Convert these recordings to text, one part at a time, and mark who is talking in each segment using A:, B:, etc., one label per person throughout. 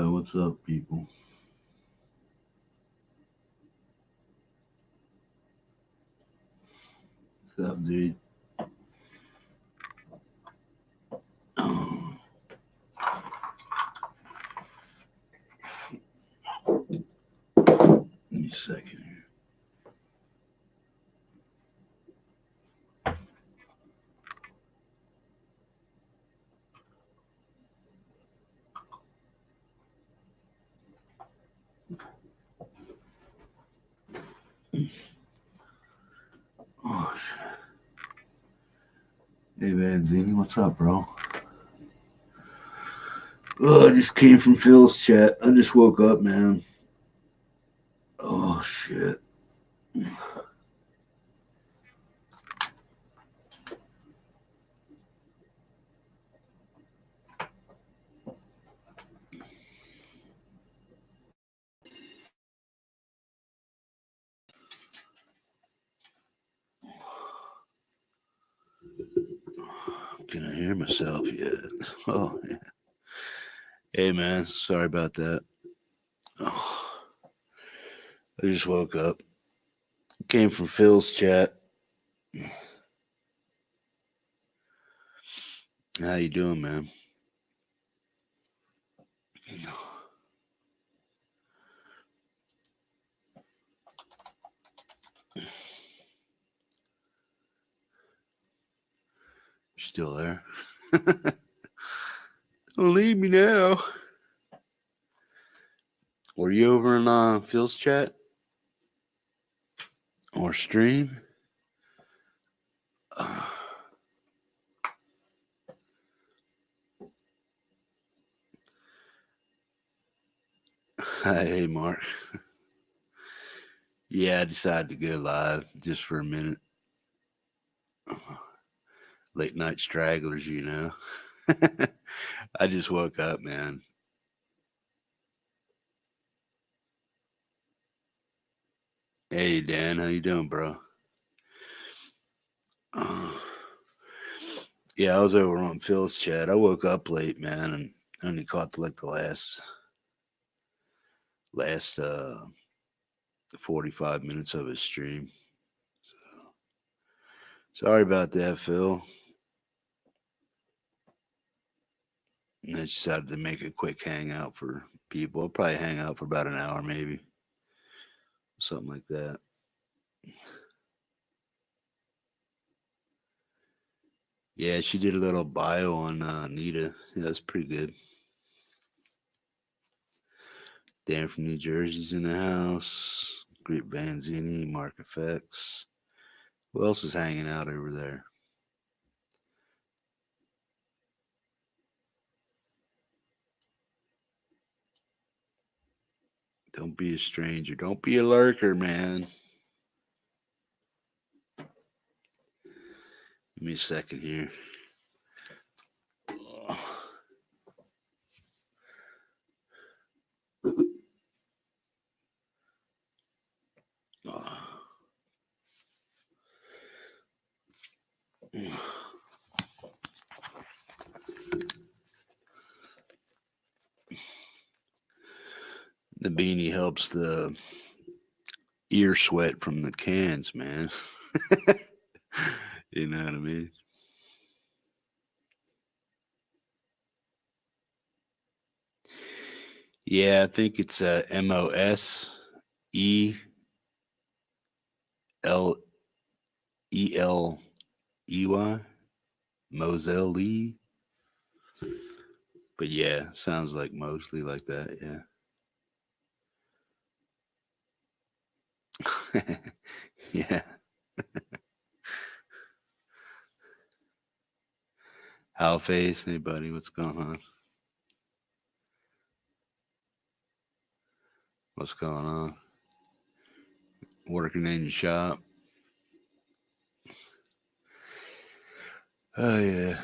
A: What's up, people? What's up, dude? Give me a second here. Oh, shit. Hey, Vanzini, what's up, bro? Oh, I just came from Phil's chat. I just woke up, man. Oh, shit. Can I hear myself yet? Oh, yeah. Hey, man. Sorry about that. Oh, I just woke up. Came from Phil's chat. How you doing, man? Still there? Don't leave me now. Were you over in Phil's chat? Or stream? Hey, Mark. Yeah, I decided to go live just for a minute. Late night stragglers, you know. I just woke up, man. Hey, Dan, how you doing, bro? Yeah, I was over on Phil's chat. I woke up late, man, and I only caught like the last 45 minutes of his stream. So, sorry about that, Phil. And I decided to make a quick hangout for people. I'll probably hang out for about an hour, maybe. Something like that. Yeah, she did a little bio on Nita. Yeah, that's pretty good. Dan from New Jersey's in the house. Great Vanzini, Mark Effects. Who else is hanging out over there? Don't be a stranger. Don't be a lurker, man. Give me a second here. The beanie helps the ear sweat from the cans, man. You know what I mean? Yeah, I think it's Moseley. Moseley. But yeah, sounds like mostly like that, yeah. Yeah. How face, anybody? What's going on? What's going on? Working in your shop? Oh yeah.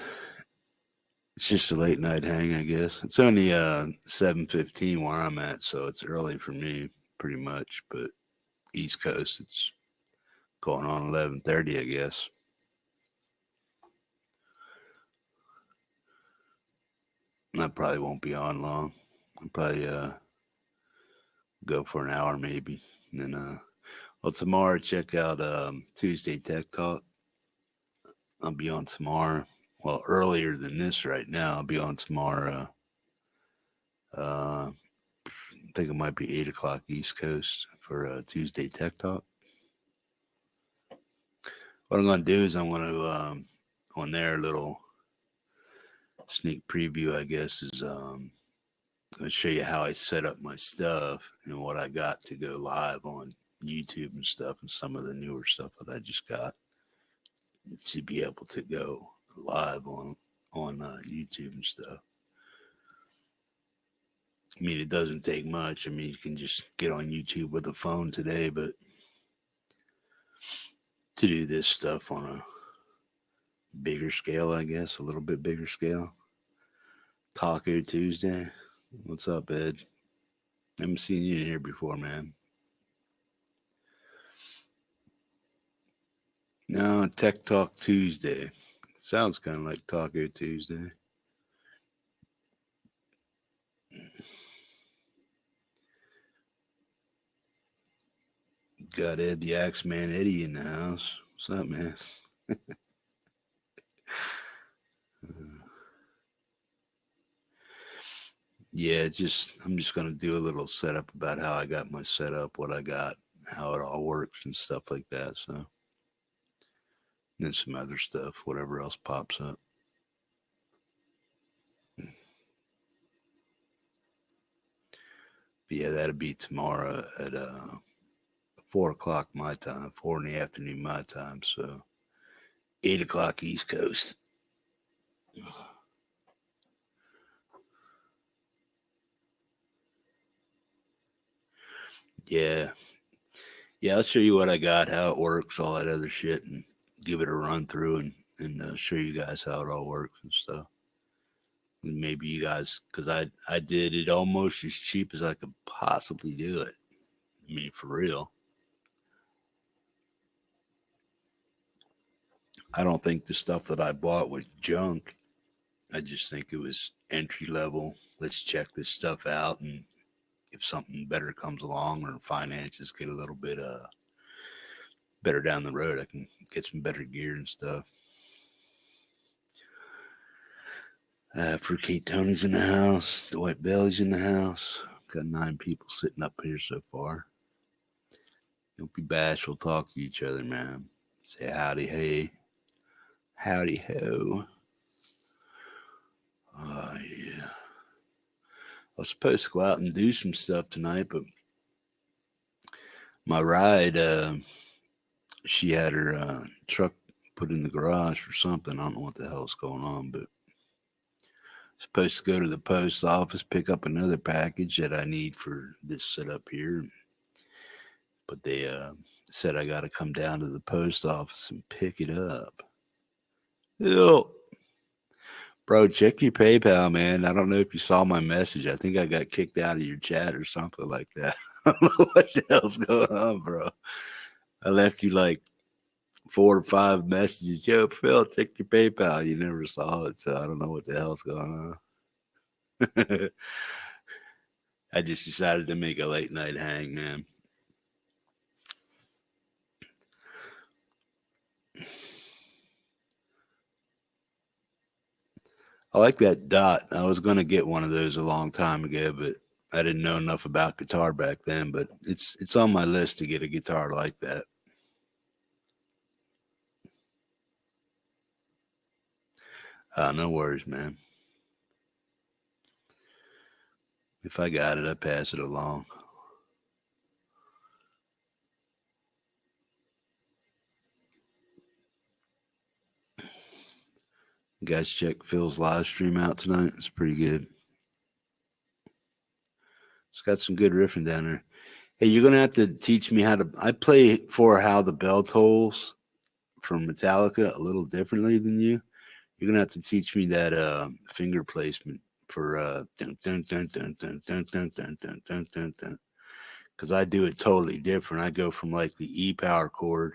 A: It's just a late night hang, I guess. It's only 7:15 where I'm at, so it's early for me, pretty much. But East Coast, it's going on 11:30, I guess. I probably won't be on long. I'll probably go for an hour maybe. And then well, tomorrow check out Tuesday Tech Talk. I'll be on tomorrow. Well, earlier than this right now. I'll be on tomorrow. I think it might be 8 o'clock East Coast for Tuesday Tech Talk. What I'm going to do is I'm going to, on their little sneak preview, I guess, is I'm going to show you how I set up my stuff and what I got to go live on YouTube and stuff, and some of the newer stuff that I just got to be able to go live on YouTube and stuff. I mean, it doesn't take much. I mean, you can just get on YouTube with a phone today, but to do this stuff on a bigger scale, I guess, a little bit bigger scale. Taco Tuesday. What's up, Ed? Haven't seen you in here before, man. No, Tech Talk Tuesday. Sounds kind of like Taco Tuesday. Got Ed the Axeman Eddie in the house. What's up, man? Yeah, I'm just gonna do a little setup about how I got my setup, what I got, how it all works, and stuff like that. So, and then some other stuff, whatever else pops up. But yeah, that'll be tomorrow at 4 o'clock my time, 4 in the afternoon my time. So 8 o'clock East Coast. Yeah. Yeah, I'll show you what I got, how it works, all that other shit, and give it a run through and show you guys how it all works and stuff. And maybe you guys, because I did it almost as cheap as I could possibly do it. I mean, for real. I don't think the stuff that I bought was junk. I just think it was entry level. Let's check this stuff out, and if something better comes along or finances get a little bit better down the road, I can get some better gear and stuff. Fruitcake Tony's in the house. Dwight Bailey's in the house. Got 9 people sitting up here so far. Don't be bashful. Talk to each other, man. Say howdy, hey. Howdy, ho. Oh, yeah. I was supposed to go out and do some stuff tonight, but my ride, she had her truck put in the garage or something. I don't know what the hell's going on, but supposed to go to the post office, pick up another package that I need for this setup here. But they said I got to come down to the post office and pick it up. Ew. Bro, check your PayPal, man. I don't know if you saw my message. I think I got kicked out of your chat or something like that. I don't know what the hell's going on, bro. I left you like 4 or 5 messages. Yo, Phil, check your PayPal. You never saw it, so I don't know what the hell's going on. I just decided to make a late night hang, man. I like that dot. I was going to get one of those a long time ago, but I didn't know enough about guitar back then. But it's on my list to get a guitar like that. No worries, man. If I got it, I pass it along. You guys, check Phil's live stream out tonight. It's pretty good. It's got some good riffing down there. Hey, you're gonna have to teach me how to. I play for how the bell tolls from Metallica a little differently than you. You're gonna have to teach me that finger placement for dun dun dun dun dun dun dun dun dun dun dun dun. Because I do it totally different. I go from like the E power chord,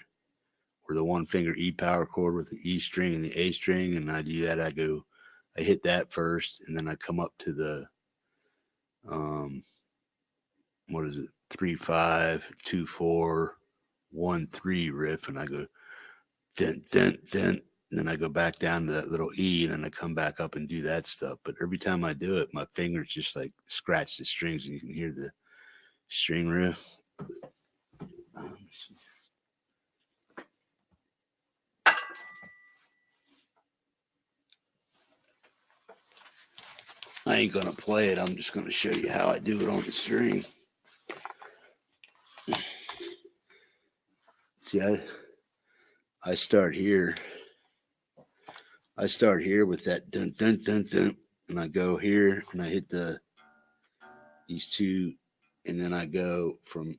A: or the one finger E power chord with the E string and the A string, and I do that. I hit that first, and then I come up to the what is it? 3-5, 2-4, 1-3 riff, and I go dun dun dun. And then I go back down to that little E, and then I come back up and do that stuff. But every time I do it, my fingers just like scratch the strings, and you can hear the string riff. I ain't gonna play it. I'm just gonna show you how I do it on the string. See, I start here. I start here with that dun dun dun dun, and I go here and I hit these two, and then I go 3-5.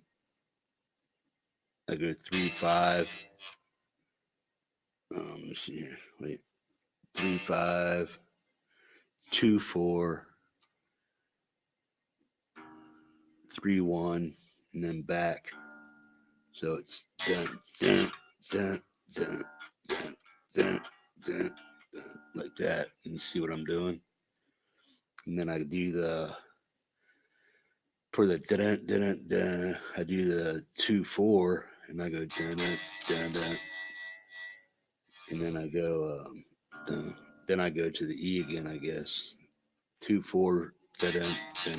A: Let me see here. Wait, 3-5, 2-4, 3-1, and then back. So it's dun dun dun dun dun dun dun, dun like that. And you see what I'm doing? And then I do for the dun dun dun, I do the 2-4, and I go dun dun dun dun, and then I go dun, then I go to the E again, I guess. 2-4 dun dun dun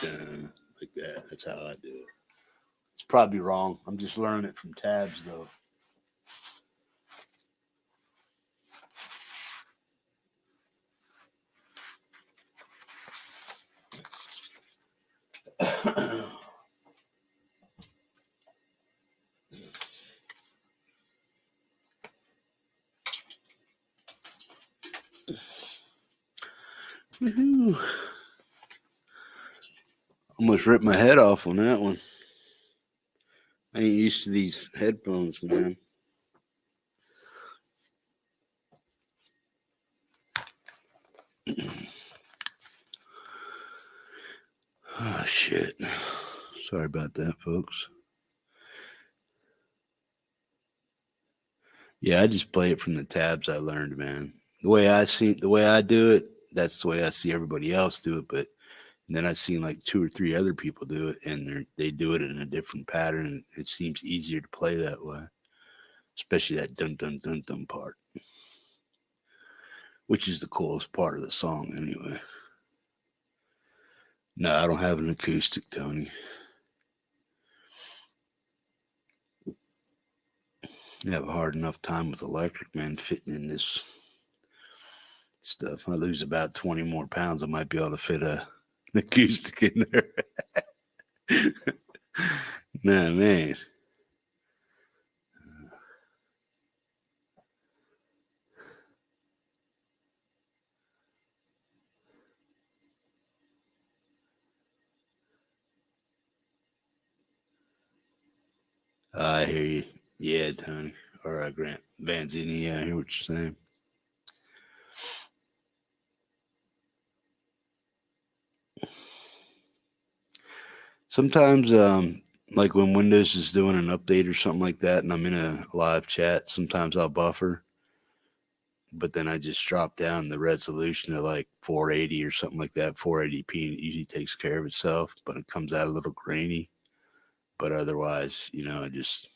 A: dun, like that. That's how I do it. It's probably wrong. I'm just learning it from tabs, though. Woohoo. Almost ripped my head off on that one. I ain't used to these headphones, man. Oh, shit. Sorry about that, folks. Yeah, I just play it from the tabs I learned, man. The way I do it, that's the way I see everybody else do it. But then I've seen like 2 or 3 other people do it, and they do it in a different pattern. And it seems easier to play that way, especially that dun dun dun dun part, which is the coolest part of the song, anyway. No, I don't have an acoustic, Tony. I have a hard enough time with electric, man, fitting in this stuff. I lose about 20 more pounds, I might be able to fit an acoustic in there. Nah, man. I hear you. Yeah, Tony. Or Grant Vanzini. Yeah, I hear what you're saying. Sometimes, like when Windows is doing an update or something like that, and I'm in a live chat, sometimes I'll buffer. But then I just drop down the resolution to like 480 or something like that, 480p, and it usually takes care of itself, but it comes out a little grainy. But otherwise, I just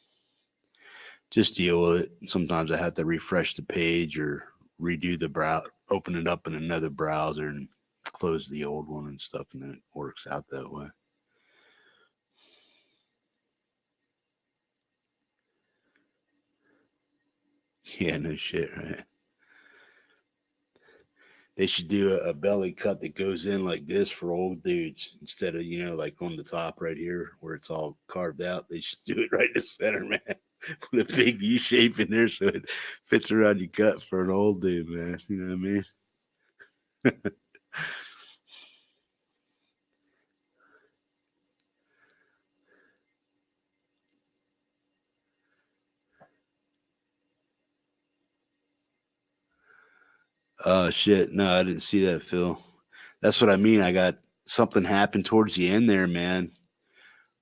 A: deal with it. Sometimes I have to refresh the page or redo the browser, open it up in another browser and close the old one and stuff, and then it works out that way. Yeah, no shit, right? They should do a belly cut that goes in like this for old dudes instead of, like on the top right here where it's all carved out. They should do it right in the center, man, with a big U shape in there so it fits around your gut for an old dude, man. You know what I mean? Oh, shit. No, I didn't see that, Phil. That's what I mean. I got something happened towards the end there, man.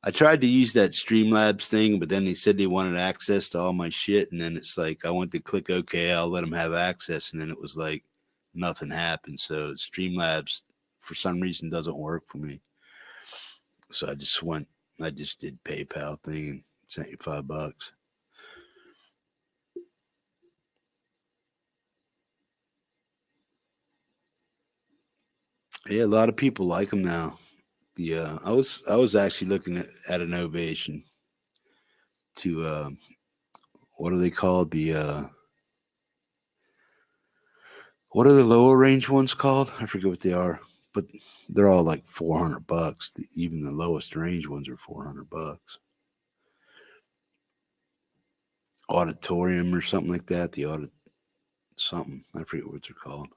A: I tried to use that Streamlabs thing, but then they said they wanted access to all my shit. And then it's like, I went to click OK, I'll let them have access. And then it was like, nothing happened. So Streamlabs for some reason doesn't work for me. So I just did PayPal thing and sent you $5. Yeah, a lot of people like them now. I was actually looking at an Ovation to what are they called? What are the lower range ones called? I forget what they are, but they're all like $400. Even the lowest range ones are $400. Auditorium or something like that. Something, I forget what they're called.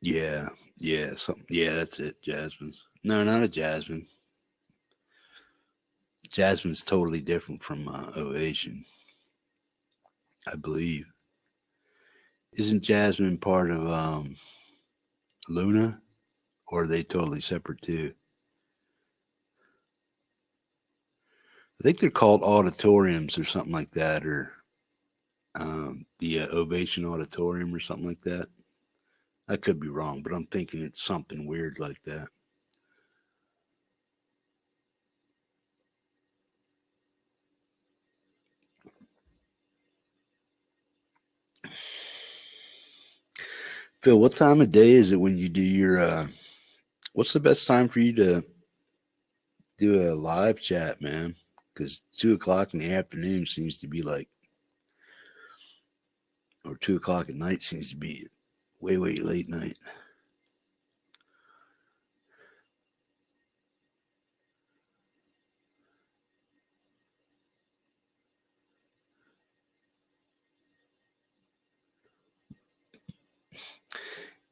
A: Yeah, yeah, that's it. Jasmine's. No, not a Jasmine. Jasmine's totally different from Ovation, I believe. Isn't Jasmine part of Luna, or are they totally separate too? I think they're called auditoriums or something like that, or the Ovation Auditorium or something like that. I could be wrong, but I'm thinking it's something weird like that. Phil, what time of day is it when you do your? What's the best time for you to do a live chat, man? Because 2 o'clock in the afternoon seems to be like, or 2 o'clock at night seems to be way late night.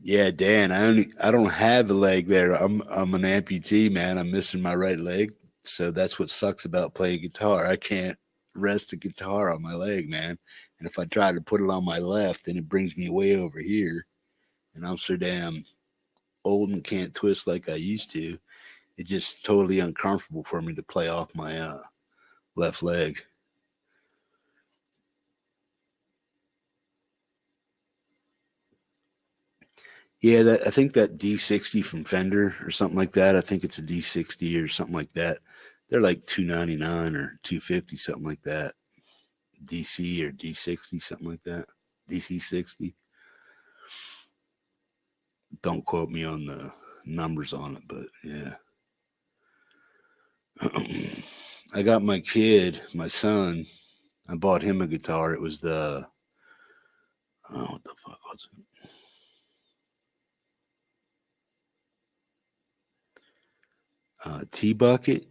A: Yeah, Dan, I don't have a leg there. I'm an amputee, man. I'm missing my right leg. So that's what sucks about playing guitar. I can't rest the guitar on my leg, man. And if I try to put it on my left, then it brings me way over here. And I'm so damn old and can't twist like I used to. It's just totally uncomfortable for me to play off my left leg. Yeah, I think that D60 from Fender or something like that. I think it's a D60 or something like that. They're like 299 or 250, something like that. DC or D60, something like that. DC60. Don't quote me on the numbers on it, but yeah. I got my kid, my son. I bought him a guitar. It was the what the fuck was it? T Bucket.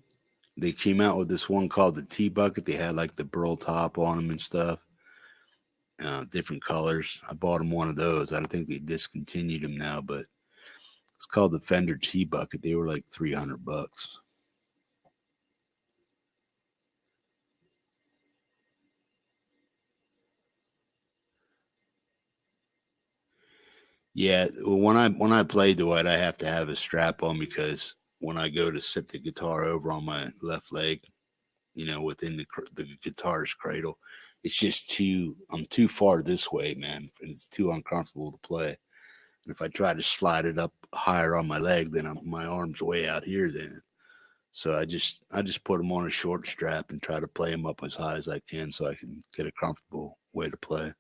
A: They came out with this one called the T Bucket. They had like the burl top on them and stuff, different colors. I bought them one of those. I don't think they discontinued them now, but it's called the Fender T Bucket. They were like $300. Yeah, well, when I play Dwight, I have to have a strap on because when I go to sit the guitar over on my left leg, within the guitar's cradle, it's just too. I'm too far this way, man, and it's too uncomfortable to play. And if I try to slide it up higher on my leg, then my arm's way out here. Then, so I just put them on a short strap and try to play them up as high as I can, so I can get a comfortable way to play.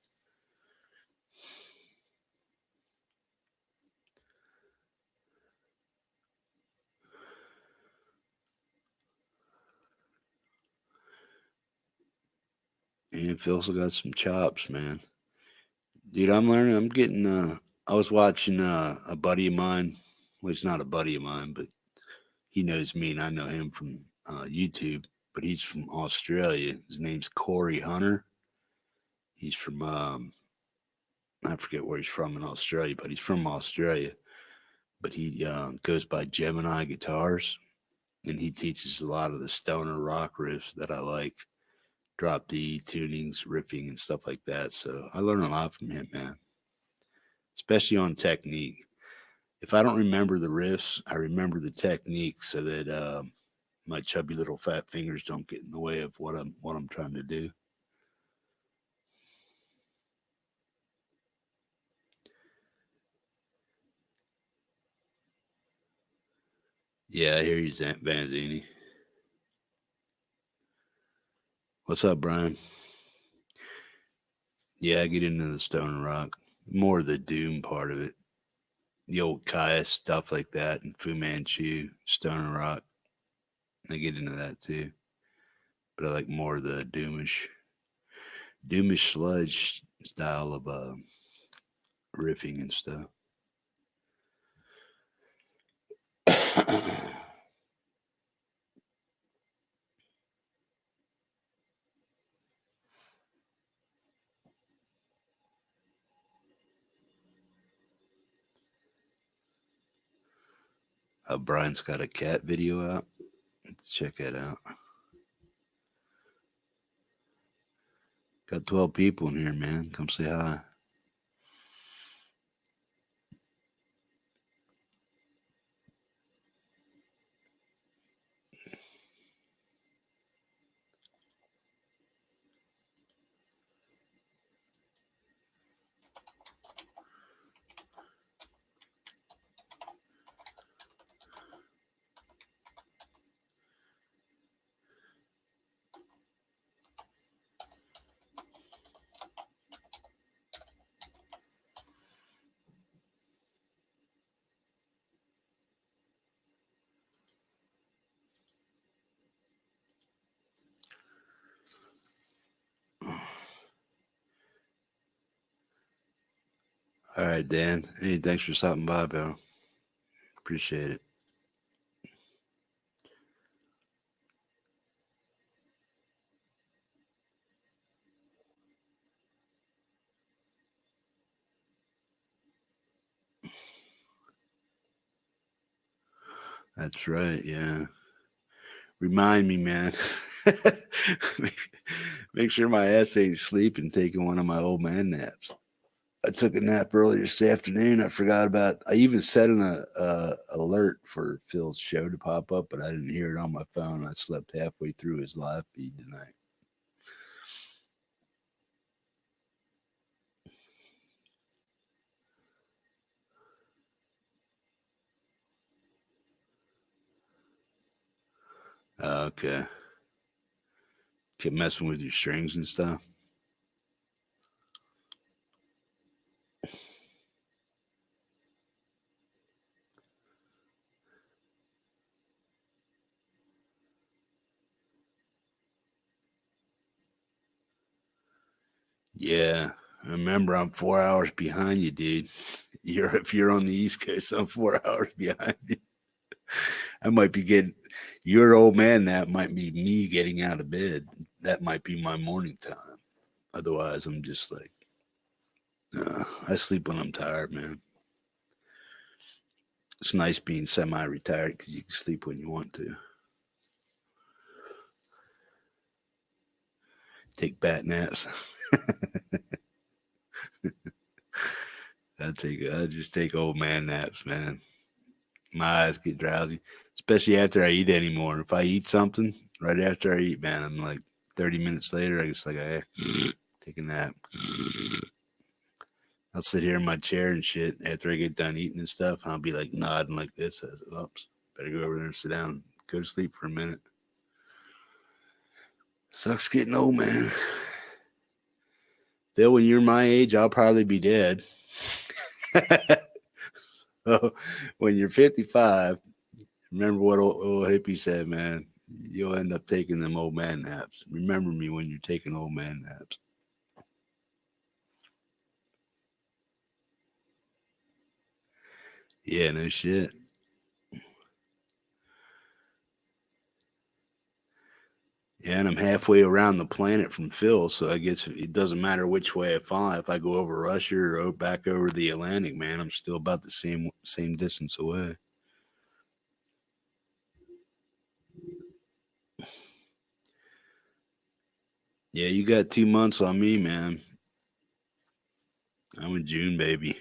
A: And Phil's got some chops, man. Dude, I'm learning. I'm getting. I was watching a buddy of mine. Well, he's not a buddy of mine, but he knows me, and I know him from YouTube. But he's from Australia. His name's Corey Hunter. He's from I forget where he's from in Australia, but he's from Australia. But he goes by Gemini Guitars, and he teaches a lot of the stoner rock riffs that I like, drop D tunings, riffing, and stuff like that. So I learn a lot from him, man, especially on technique. If I don't remember the riffs, I remember the technique so that my chubby little fat fingers don't get in the way of what I'm trying to do. Yeah, I hear you, Vanzini. What's up, Brian? Yeah, I get into the stone and rock. More the doom part of it. The old Kaya stuff like that, and Fu Manchu, stone and rock. I get into that too. But I like more the doomish sludge style of riffing and stuff. Brian's got a cat video out. Let's check that out. Got 12 people in here, man. Come say hi. All right, Dan. Hey, thanks for stopping by, bro. Appreciate it. That's right. Yeah. Remind me, man. Make sure my ass ain't sleeping taking one of my old man naps. I took a nap earlier this afternoon. I forgot about. I even set an alert for Phil's show to pop up, but I didn't hear it on my phone. I slept halfway through his live feed tonight. Okay. Kept messing with your strings and stuff. Yeah. I remember I'm 4 hours behind you, dude. If you're on the East Coast, I'm 4 hours behind you. I might be getting your old man. That might be me getting out of bed. That might be my morning time. Otherwise, I'm just like, I sleep when I'm tired, man. It's nice being semi-retired because you can sleep when you want to. Take bat naps. I just take old man naps, man. My eyes get drowsy, especially after I eat anymore. If I eat something right after I eat, man, I'm like 30 minutes later, I just like, hey, take a nap. I'll sit here in my chair and shit after I get done eating and stuff. I'll be like nodding like this. Oops, better go over there and sit down. Go to sleep for a minute. Sucks getting old, man. Bill, when you're my age, I'll probably be dead. So when you're 55, remember what old hippie said, man. You'll end up taking them old man naps. Remember me when you're taking old man naps. Yeah, no shit. Yeah, and I'm halfway around the planet from Phil, so I guess it doesn't matter which way I fly. If I go over Russia or back over the Atlantic, man, I'm still about the same distance away. Yeah, you got 2 months on me, man. I'm in June, baby.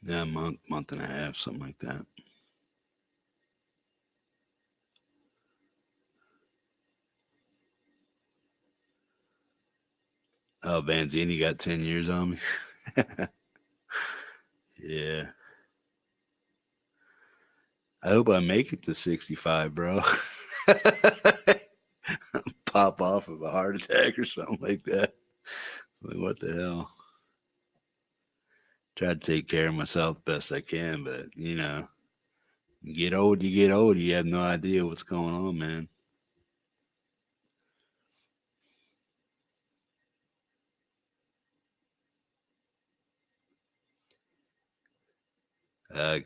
A: Yeah, month and a half, something like that. Oh, Vanzini got 10 years on me. Yeah. I hope I make it to 65, bro. Pop off of a heart attack or something like that. Like, what the hell? Try to take care of myself best I can, but you know, you get old, you get old. You have no idea what's going on, man.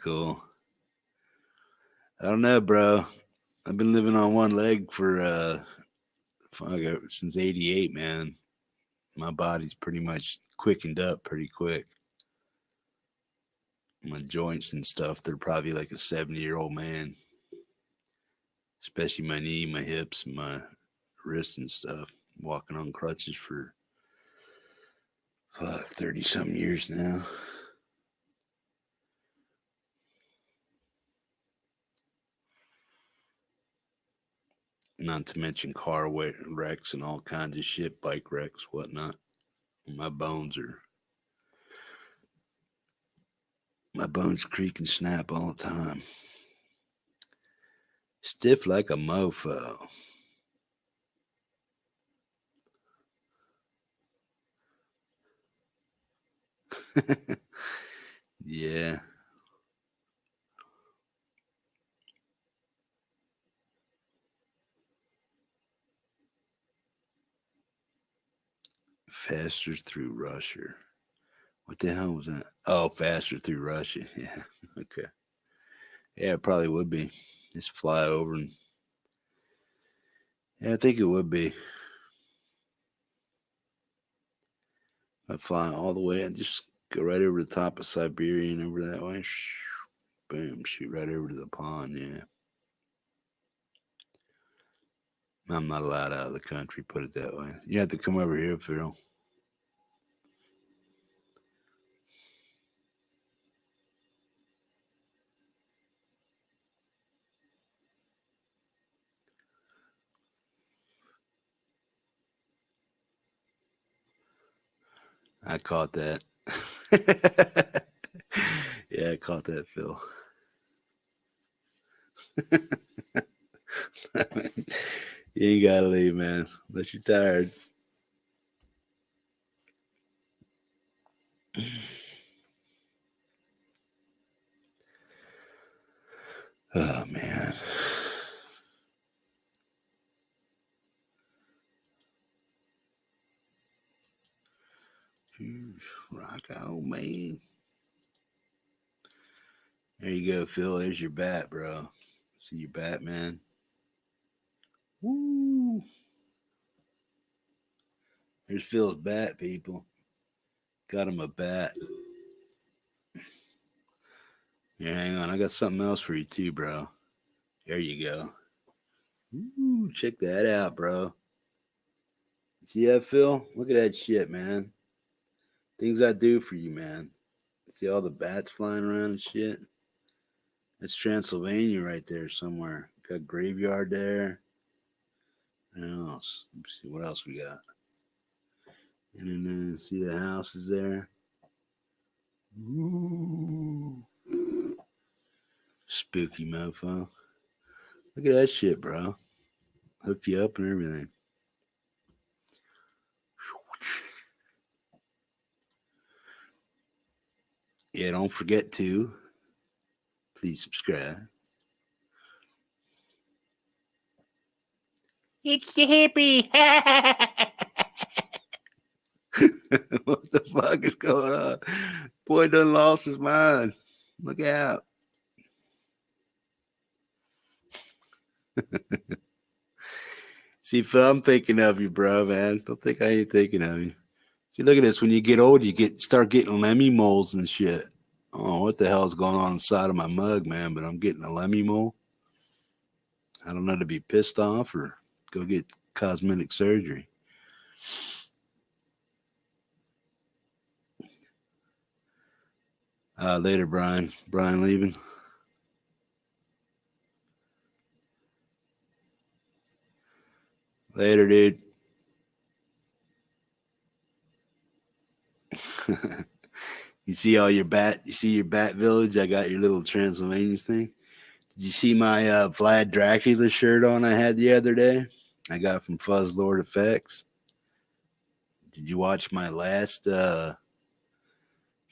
A: Cool. I don't know, bro. I've been living on one leg for since '88, man. My body's pretty much quickened up pretty quick. My joints and stuff, they're probably like a 70-year-old man. Especially my knee, my hips, my wrists and stuff. Walking on crutches for 30 some years now. Not to mention car wrecks and all kinds of shit, bike wrecks, whatnot. My bones creak and snap all the time. Stiff like a mofo. Yeah. Faster through Russia. What the hell was that? Oh, faster through Russia. Yeah. Okay. Yeah, it probably would be. Just fly over and. Yeah, I think it would be. I'd fly all the way and just go right over the top of Siberia and over that way. Boom, shoot right over to the pond. Yeah. I'm not allowed out of the country, put it that way. You have to come over here, Phil. I caught that. Yeah, I caught that, Phil. You ain't gotta leave, man, unless you're tired. Oh, man. Rock on, man. There you go, Phil. There's your bat, bro. See your bat, man. Woo. There's Phil's bat, people. Got him a bat. Here, hang on. I got something else for you, too, bro. There you go. Ooh, check that out, bro. See that, Phil? Look at that shit, man. Things I do for you, man. See all the bats flying around and shit? That's Transylvania right there somewhere. Got graveyard there. What else? Let's see what else we got. And then see the houses there. Ooh. Spooky mofo. Look at that shit, bro. Hook you up and everything. Yeah, don't forget to please subscribe.
B: It's the hippie.
A: What the fuck is going on? Boy done lost his mind. Look out. See, Phil, I'm thinking of you, bro, man. Don't think I ain't thinking of you. See, look at this. When you get old, you start getting lemmy moles and shit. Oh, what the hell is going on inside of my mug, man? But I'm getting a lemmy mole. I don't know to be pissed off or go get cosmetic surgery. Later, Brian. Brian leaving. Later, dude. You see all your bat. You see your bat village. I got your little Transylvanians thing. Did you see my Vlad Dracula shirt on I had the other day? I got from Fuzz Lord Effects. Did you watch my last? What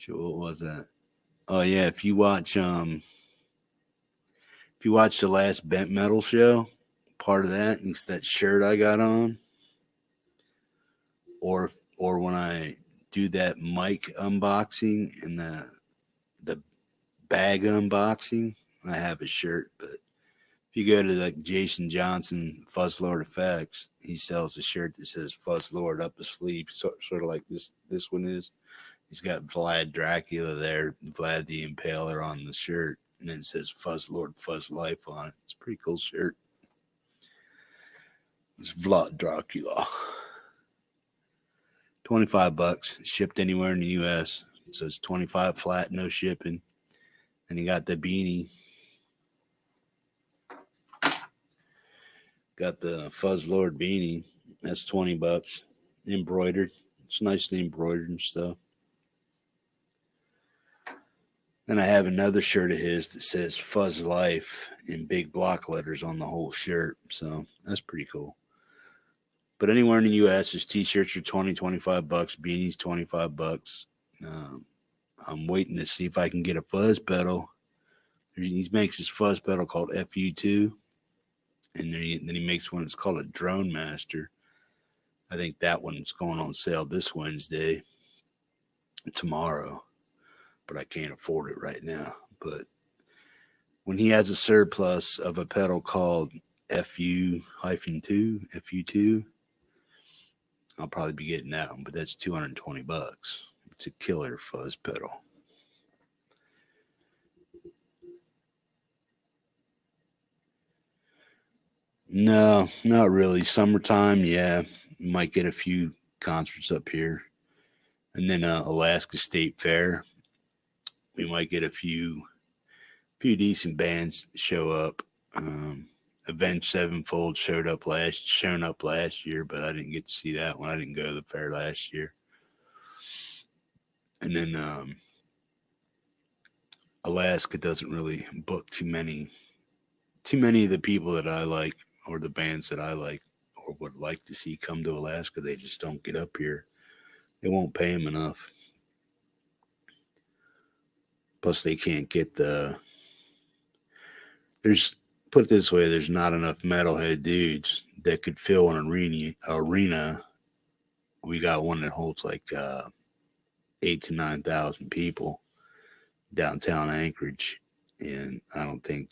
A: was that? Oh yeah, if you watch the last Bent Metal show, part of that is that shirt I got on, or when I do that mic unboxing and the bag unboxing, I have a shirt. But if you go to like Jason Johnson Fuzz Lord Effects, he sells a shirt that says Fuzz Lord up his sleeve, sort of like this one is. He's got Vlad Dracula there, Vlad the Impaler on the shirt, and then it says Fuzz Lord Fuzz Life on it. It's a pretty cool shirt. It's Vlad Dracula. $25, shipped anywhere in the U.S. It says 25 flat, no shipping. And you got the beanie. Got the Fuzz Lord beanie. That's $20. Embroidered. It's nicely embroidered and stuff. Then I have another shirt of his that says Fuzz Life in big block letters on the whole shirt. So that's pretty cool. But anywhere in the U.S., his t-shirts are $25, beanies $25. I'm waiting to see if I can get a fuzz pedal. He makes his fuzz pedal called FU2. And then he makes one that's called a Drone Master. I think that one's going on sale this Wednesday, tomorrow. But I can't afford it right now. But when he has a surplus of a pedal called FU-2, I'll probably be getting that one. But that's $220. It's a killer fuzz pedal. No, not really. Summertime, yeah. You might get a few concerts up here. And then Alaska State Fair. We might get a few decent bands show up. Avenged Sevenfold shown up last year, but I didn't get to see that one. I didn't go to the fair last year. And then Alaska doesn't really book too many of the people that I like or the bands that I like or would like to see come to Alaska. They just don't get up here. They won't pay them enough. Plus, they can't get put it this way, there's not enough metalhead dudes that could fill an arena. We got one that holds like 8,000 to 9,000 people downtown Anchorage, and I don't think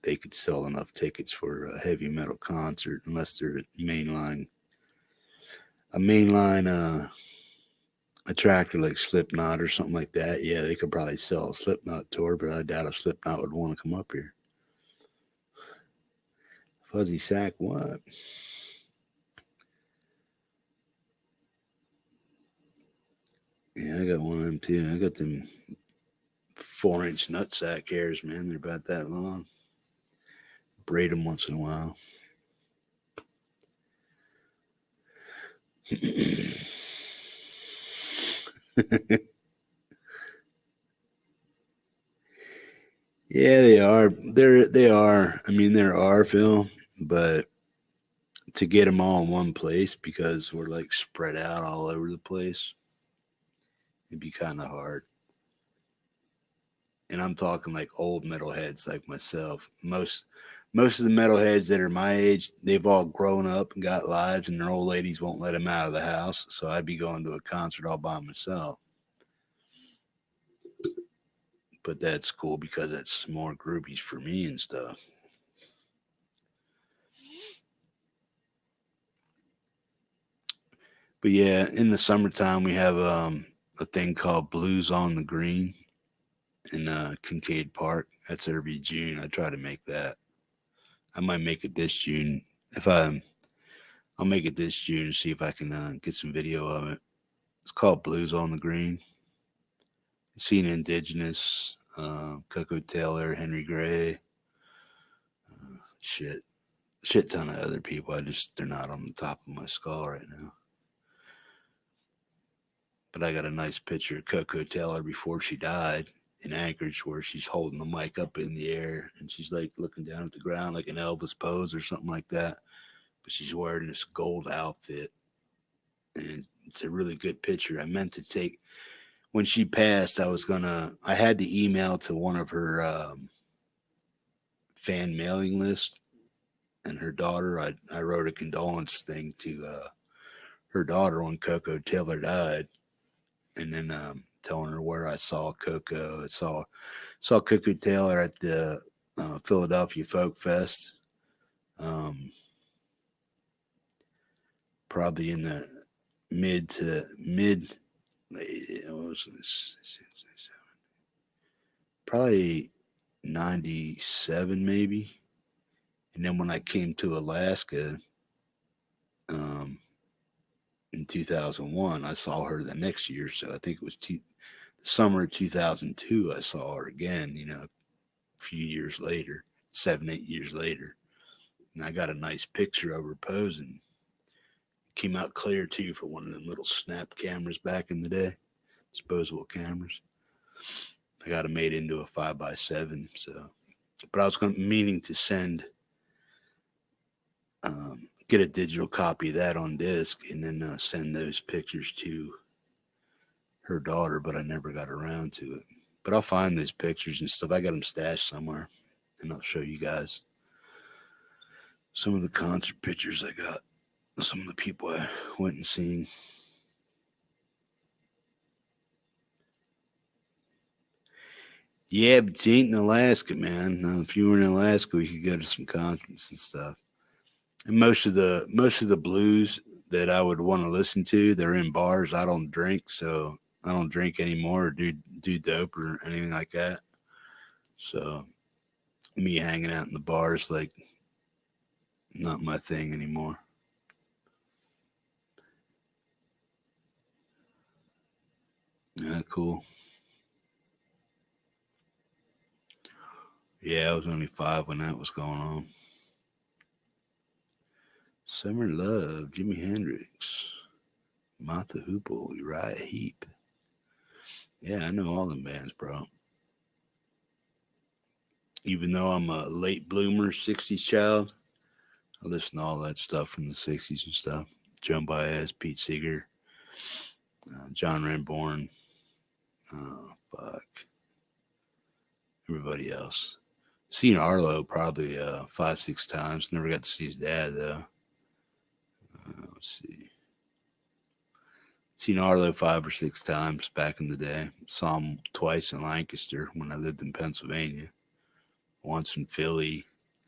A: they could sell enough tickets for a heavy metal concert unless they're a mainline attractor like Slipknot or something like that. Yeah, they could probably sell a Slipknot tour, but I doubt if Slipknot would want to come up here. Fuzzy Sack, what? Yeah, I got one of them too. I got them 4-inch nutsack hairs, man. They're about that long. Braid them once in a while. Yeah, they are. They are. I mean, there are, Phil, but to get them all in one place because we're like spread out all over the place, it'd be kind of hard. And I'm talking like old metalheads like myself. Most of the metalheads that are my age, they've all grown up and got lives, and their old ladies won't let them out of the house. So I'd be going to a concert all by myself. But that's cool because that's more groupies for me and stuff. But yeah, in the summertime we have a thing called Blues on the Green in Kincaid Park. That's every June. I try to make that. I might make it this June. I'll make it this June and see if I can get some video of it. It's called Blues on the Green. Seen Indigenous, Coco Taylor, Henry Gray, shit ton of other people. They're not on the top of my skull right now. But I got a nice picture of Coco Taylor before she died in Anchorage, where she's holding the mic up in the air and she's like looking down at the ground like an Elvis pose or something like that. But she's wearing this gold outfit, and it's a really good picture. I meant to take when she passed. I had to email to one of her fan mailing list, and her daughter. I wrote a condolence thing to her daughter when Coco Taylor died, and then telling her where I saw Coco. I saw Coco Taylor at the Philadelphia Folk Fest. Probably in the mid, probably 97 maybe. And then when I came to Alaska in 2001, I saw her the next year. So I think it was summer of 2002. I saw her again, a few years later, 7, 8 years later. And I got a nice picture of her posing. Came out clear too for one of them little snap cameras back in the day, disposable cameras. I got it made into a 5x7. So, but I was meaning to get a digital copy of that on disc and then send those pictures to her daughter, but I never got around to it. But I'll find those pictures and stuff. I got them stashed somewhere, and I'll show you guys some of the concert pictures I got. Some of the people I went and seen. Yeah, but you ain't in Alaska, man. If you were in Alaska, we could go to some concerts and stuff. And most of the blues that I would want to listen to, they're in bars. I don't drink, so I don't drink anymore or do dope or anything like that. So me hanging out in the bars, like, not my thing anymore. Yeah, cool. Yeah, I was only 5 when that was going on. Summer Love, Jimi Hendrix, Martha Hoople, Uriah Heep. Yeah, I know all them bands, bro. Even though I'm a late bloomer, 60s child, I listen to all that stuff from the 60s and stuff. Joan Baez, Pete Seeger, John Renbourn, fuck, everybody else. Seen Arlo probably 5, 6 times. Never got to see his dad, though. Let's see. Seen Arlo 5 or 6 times back in the day. Saw him twice in Lancaster when I lived in Pennsylvania. Once in Philly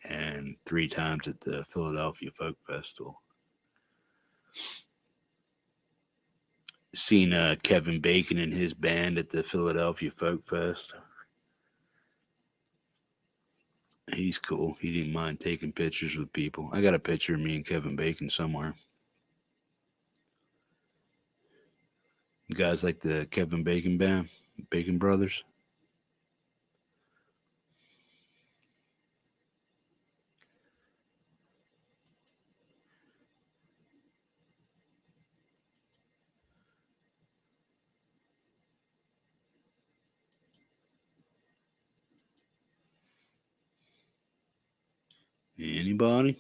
A: and 3 times at the Philadelphia Folk Festival. Seen Kevin Bacon and his band at the Philadelphia Folk Fest. He's cool. He didn't mind taking pictures with people. I got a picture of me and Kevin Bacon somewhere. You guys like the Kevin Bacon band? Bacon Brothers? Anybody?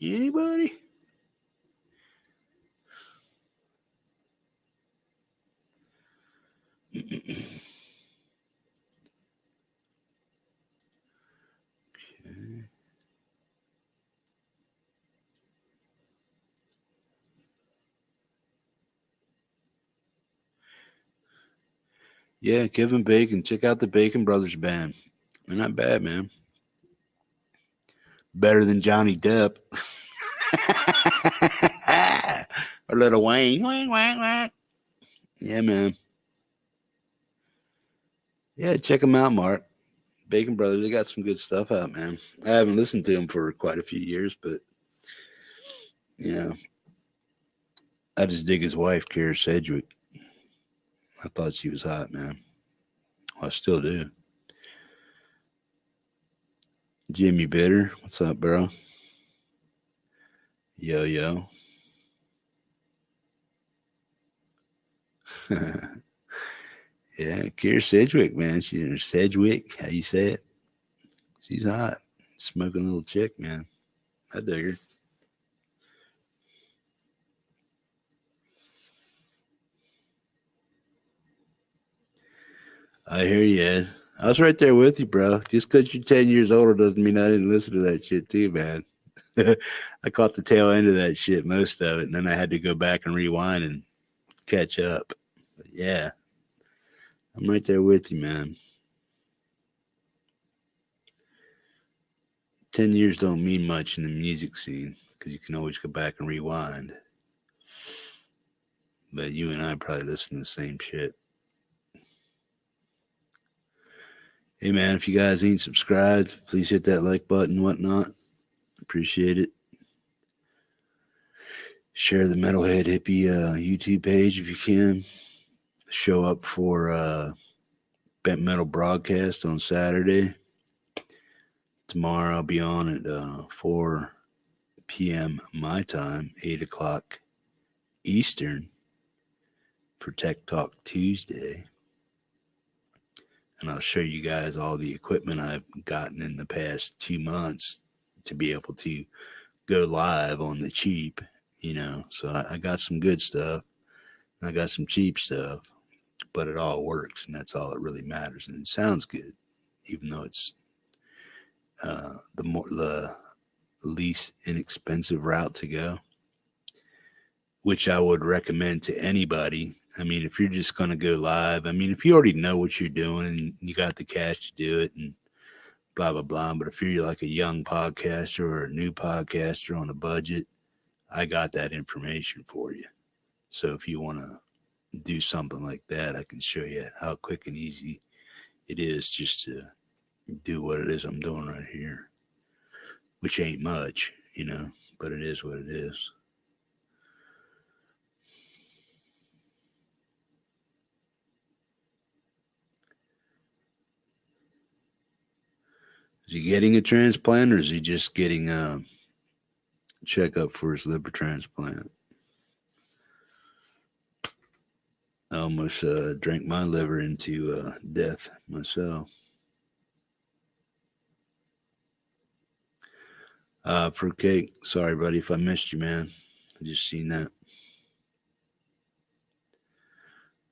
A: Anybody? Okay. Yeah, Kevin Bacon. Check out the Bacon Brothers band. They're not bad, man. Better than Johnny Depp. Or Little Wayne. Wang, wang, wang. Yeah, man. Yeah, check them out, Mark. Bacon Brothers, they got some good stuff out, man. I haven't listened to them for quite a few years, but yeah, I just dig his wife, Kara Sedgwick. I thought she was hot, man. Well, I still do. Jimmy Bitter, what's up, bro? Yo, yo. Yeah, Kira Sedgwick, man. She's Sedgwick, how you say it? She's hot. Smoking little chick, man. I dig her. I hear you, Ed. I was right there with you, bro. Just because you're 10 years older doesn't mean I didn't listen to that shit too, man. I caught the tail end of that shit, most of it, and then I had to go back and rewind and catch up. But yeah, I'm right there with you, man. 10 years don't mean much in the music scene because you can always go back and rewind. But you and I probably listen to the same shit. Hey, man, if you guys ain't subscribed, please hit that like button and whatnot. Appreciate it. Share the Metalhead Hippie YouTube page if you can. Show up for Bent Metal broadcast on Saturday. Tomorrow I'll be on at 4 p.m. my time, 8 o'clock Eastern for Tech Talk Tuesday. And I'll show you guys all the equipment I've gotten in the past 2 months to be able to go live on the cheap, you know. So I got some good stuff. I got some cheap stuff, but it all works, and that's all that really matters. And it sounds good, even though it's the least inexpensive route to go, which I would recommend to anybody. I mean, if you're just going to go live, I mean, if you already know what you're doing and you got the cash to do it and blah, blah, blah. But if you're like a young podcaster or a new podcaster on a budget, I got that information for you. So if you want to do something like that, I can show you how quick and easy it is just to do what it is I'm doing right here, which ain't much, you know, but it is what it is. Is he getting a transplant or is he just getting a checkup for his liver transplant? I almost drank my liver into death myself. Fruitcake, sorry, buddy, if I missed you, man. I just seen that.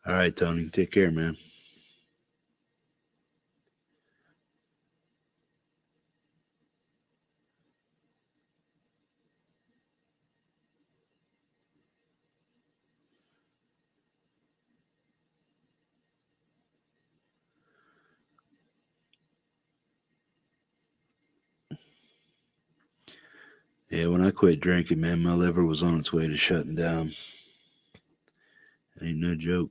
A: All right, Tony, take care, man. Yeah, when I quit drinking, man, my liver was on its way to shutting down. Ain't no joke.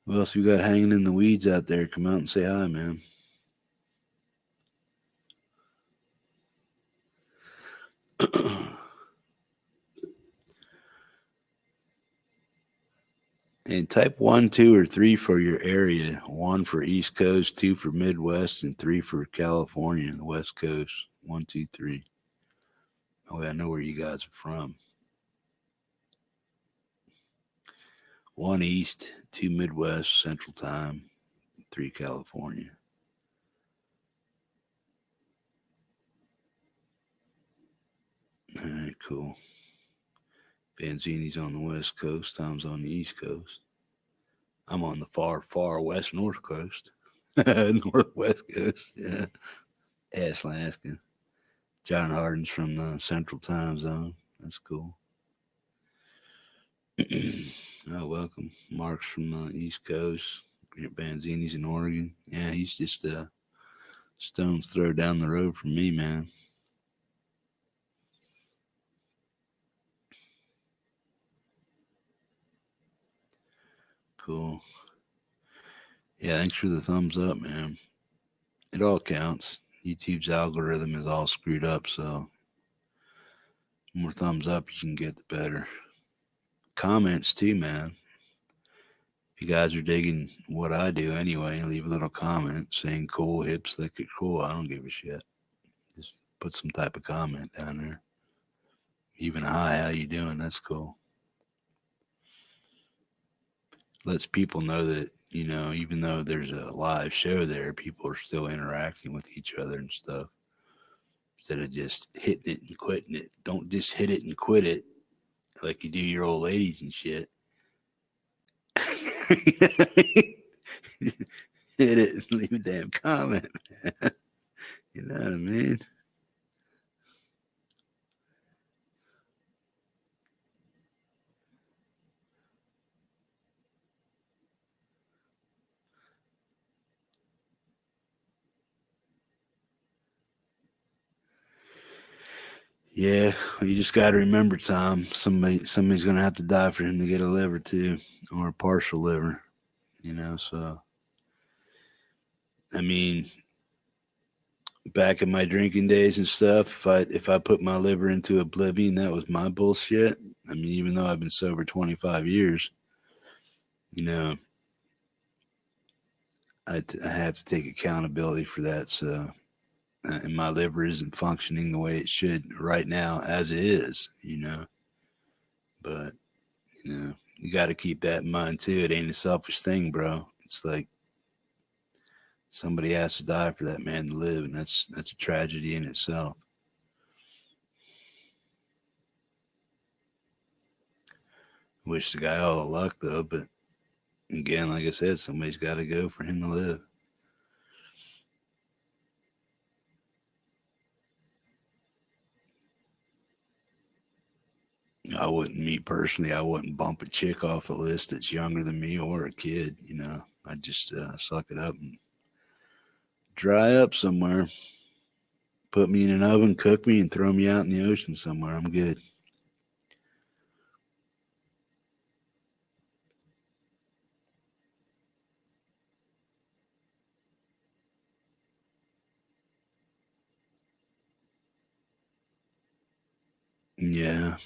A: What else we got hanging in the weeds out there? Come out and say hi, man. And type 1, 2, or 3 for your area. 1 for East Coast, 2 for Midwest, and 3 for California and the West Coast. 1, 2, 3. Oh, I know where you guys are from. 1 East, 2 Midwest, Central Time, 3 California. All right, cool. Banzini's on the West Coast. Tom's on the East Coast. I'm on the far, far West North Coast. Northwest Coast, yeah. Aslaskin. John Harden's from the Central Time Zone. That's cool. Oh, welcome. Mark's from the East Coast. Banzini's in Oregon. Yeah, he's just a stone's throw down the road from me, man. Cool. Yeah, thanks for the thumbs up, man. It all counts. YouTube's algorithm is all screwed up, so the more thumbs up you can get, the better. Comments too, man. If you guys are digging what I do anyway, leave a little comment saying cool, hip, slick it, cool. I don't give a shit. Just put some type of comment down there. Even hi, how you doing? That's cool. Lets people know that, even though there's a live show there, people are still interacting with each other and stuff. Instead of just hitting it and quitting it. Don't just hit it and quit it like you do your old ladies and shit. Hit it and leave a damn comment, man. You know what I mean? Yeah, you just got to remember, Tom. Somebody's gonna have to die for him to get a liver too, or a partial liver. So I mean, back in my drinking days and stuff, if I put my liver into oblivion, that was my bullshit. I mean, even though I've been sober 25 years, you know, I have to take accountability for that. So, and my liver isn't functioning the way it should right now as it is, But, you got to keep that in mind too. It ain't a selfish thing, bro. It's like somebody has to die for that man to live, and that's a tragedy in itself. Wish the guy all the luck though, but again, like I said, somebody's got to go for him to live. Me personally, I wouldn't bump a chick off a list that's younger than me or a kid. I'd just suck it up and dry up somewhere. Put me in an oven, cook me, and throw me out in the ocean somewhere. I'm good. Yeah,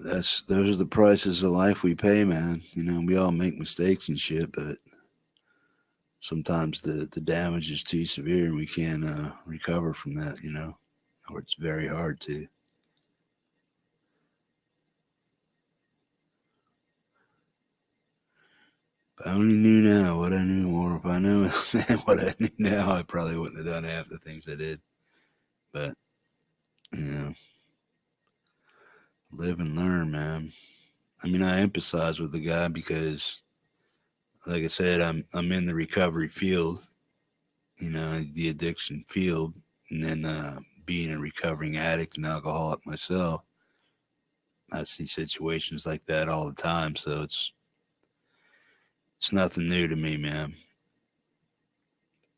A: those are the prices of life we pay, man. We all make mistakes and shit, but sometimes the damage is too severe and we can't recover from that. Or it's very hard to. If I only knew now what I knew, or if I knew what I knew now, I probably wouldn't have done half the things I did. But you know, live and learn, man. I mean, I empathize with the guy because, like I said, I'm in the recovery field, the addiction field, and then being a recovering addict and alcoholic myself, I see situations like that all the time. So it's nothing new to me, man.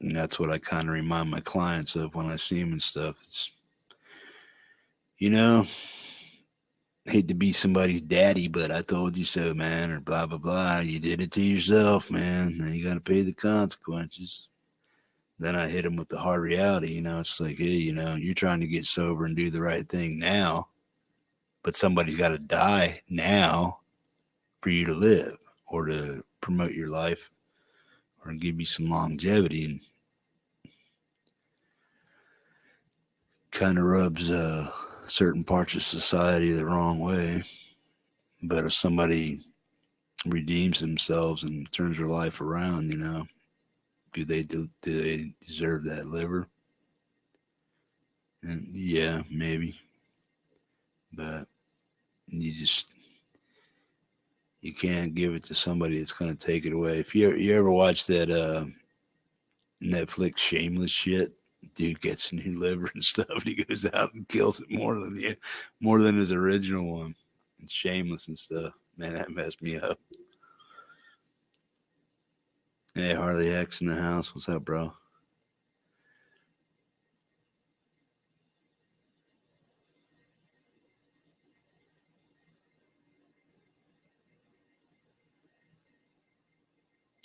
A: And that's what I kind of remind my clients of when I see them and stuff. It's, you know, hate to be somebody's daddy, but I told you so, man, or blah, blah, blah. You did it to yourself, man. Now you got to pay the consequences. Then I hit them with the hard reality. It's like, hey, you're trying to get sober and do the right thing now, but somebody's got to die now for you to live or to promote your life or give you some longevity. And kind of rubs certain parts of society the wrong way. But if somebody redeems themselves and turns their life around, do they deserve that liver? And yeah, maybe. But you can't give it to somebody that's going to take it away. If you ever watch that Netflix Shameless shit, dude gets a new liver and stuff, and he goes out and kills it more than his original one. It's Shameless and stuff. Man, that messed me up. Hey, Harley X in the house. What's up, bro?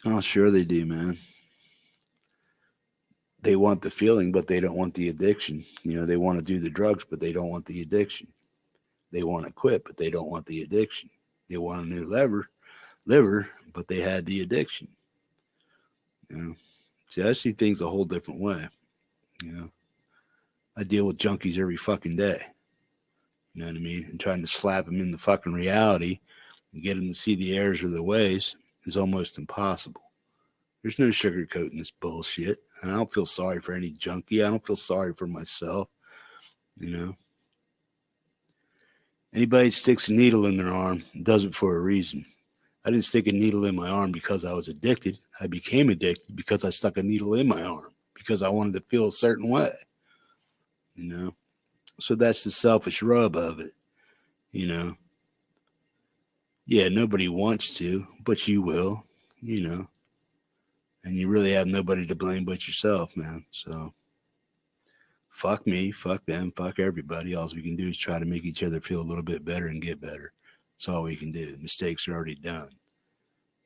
A: Oh, sure they do, man. They want the feeling, but they don't want the addiction. They want to do the drugs, but they don't want the addiction. They want to quit, but they don't want the addiction. They want a new lever, liver, but they had the addiction. You know, see, I see things a whole different way. You know, I deal with junkies every fucking day. You know what I mean? And trying to slap them in the fucking reality and get them to see the errors of their ways is almost impossible. There's no sugarcoating this bullshit. And I don't feel sorry for any junkie. I don't feel sorry for myself. You know, anybody that sticks a needle in their arm does it for a reason. I didn't stick a needle in my arm because I was addicted. I became addicted because I stuck a needle in my arm because I wanted to feel a certain way. You know, so that's the selfish rub of it. You know, yeah, nobody wants to, but you will. You know, and you really have nobody to blame but yourself, man. So fuck me, fuck them, fuck everybody. All we can do is try to make each other feel a little bit better and get better. That's all we can do. Mistakes are already done.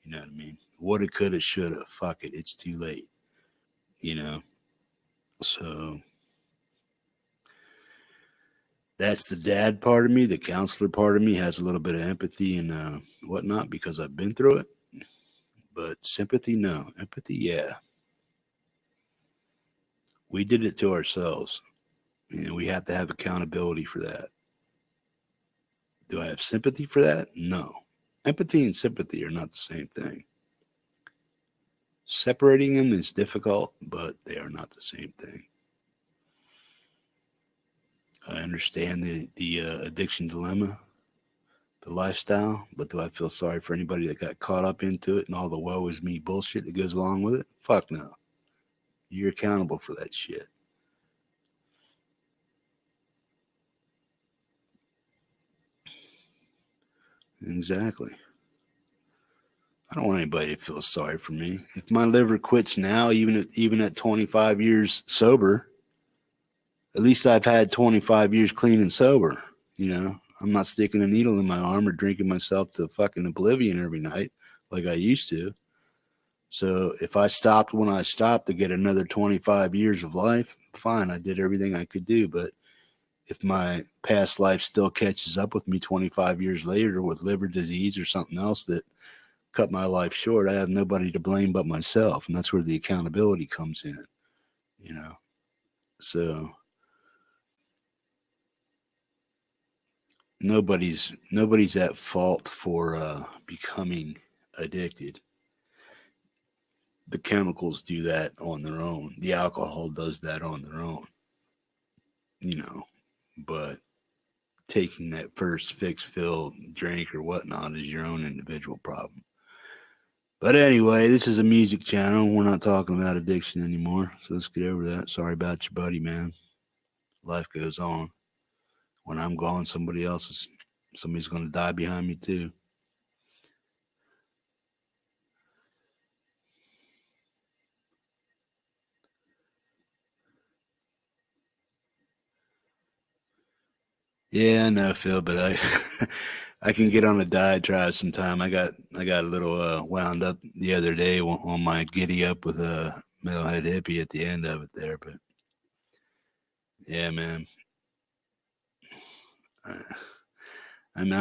A: You know what I mean? Woulda, coulda, shoulda. Fuck it. It's too late. You know? So that's the dad part of me. The counselor part of me has a little bit of empathy and whatnot because I've been through it. But sympathy, no. Empathy, yeah. We did it to ourselves. You know, we have to have accountability for that. Do I have sympathy for that? No. Empathy and sympathy are not the same thing. Separating them is difficult, but they are not the same thing. I understand the addiction dilemma, the lifestyle, but do I feel sorry for anybody that got caught up into it and all the woe is me bullshit that goes along with it? Fuck no. You're accountable for that shit. Exactly. I don't want anybody to feel sorry for me. If my liver quits now, even at 25 years sober, at least I've had 25 years clean and sober. You know, I'm not sticking a needle in my arm or drinking myself to fucking oblivion every night like I used to. So if I stopped when I stopped to get another 25 years of life, fine, I did everything I could do. But if my past life still catches up with me 25 years later with liver disease or something else that cut my life short, I have nobody to blame but myself. And that's where the accountability comes in, you know. So nobody's at fault for becoming addicted. The chemicals do that on their own. The alcohol does that on their own, you know. But taking that first fix fill drink or whatnot is your own individual problem. But anyway, this is a music channel. We're not talking about addiction anymore. So let's get over that. Sorry about your buddy, man. Life goes on. When I'm gone, somebody's going to die behind me too. Yeah, I know, Phil, but I I can get on a diatribe sometime. I got a little wound up the other day on my giddy up with a metalhead hippie at the end of it there, but yeah, man. Uh, I mean,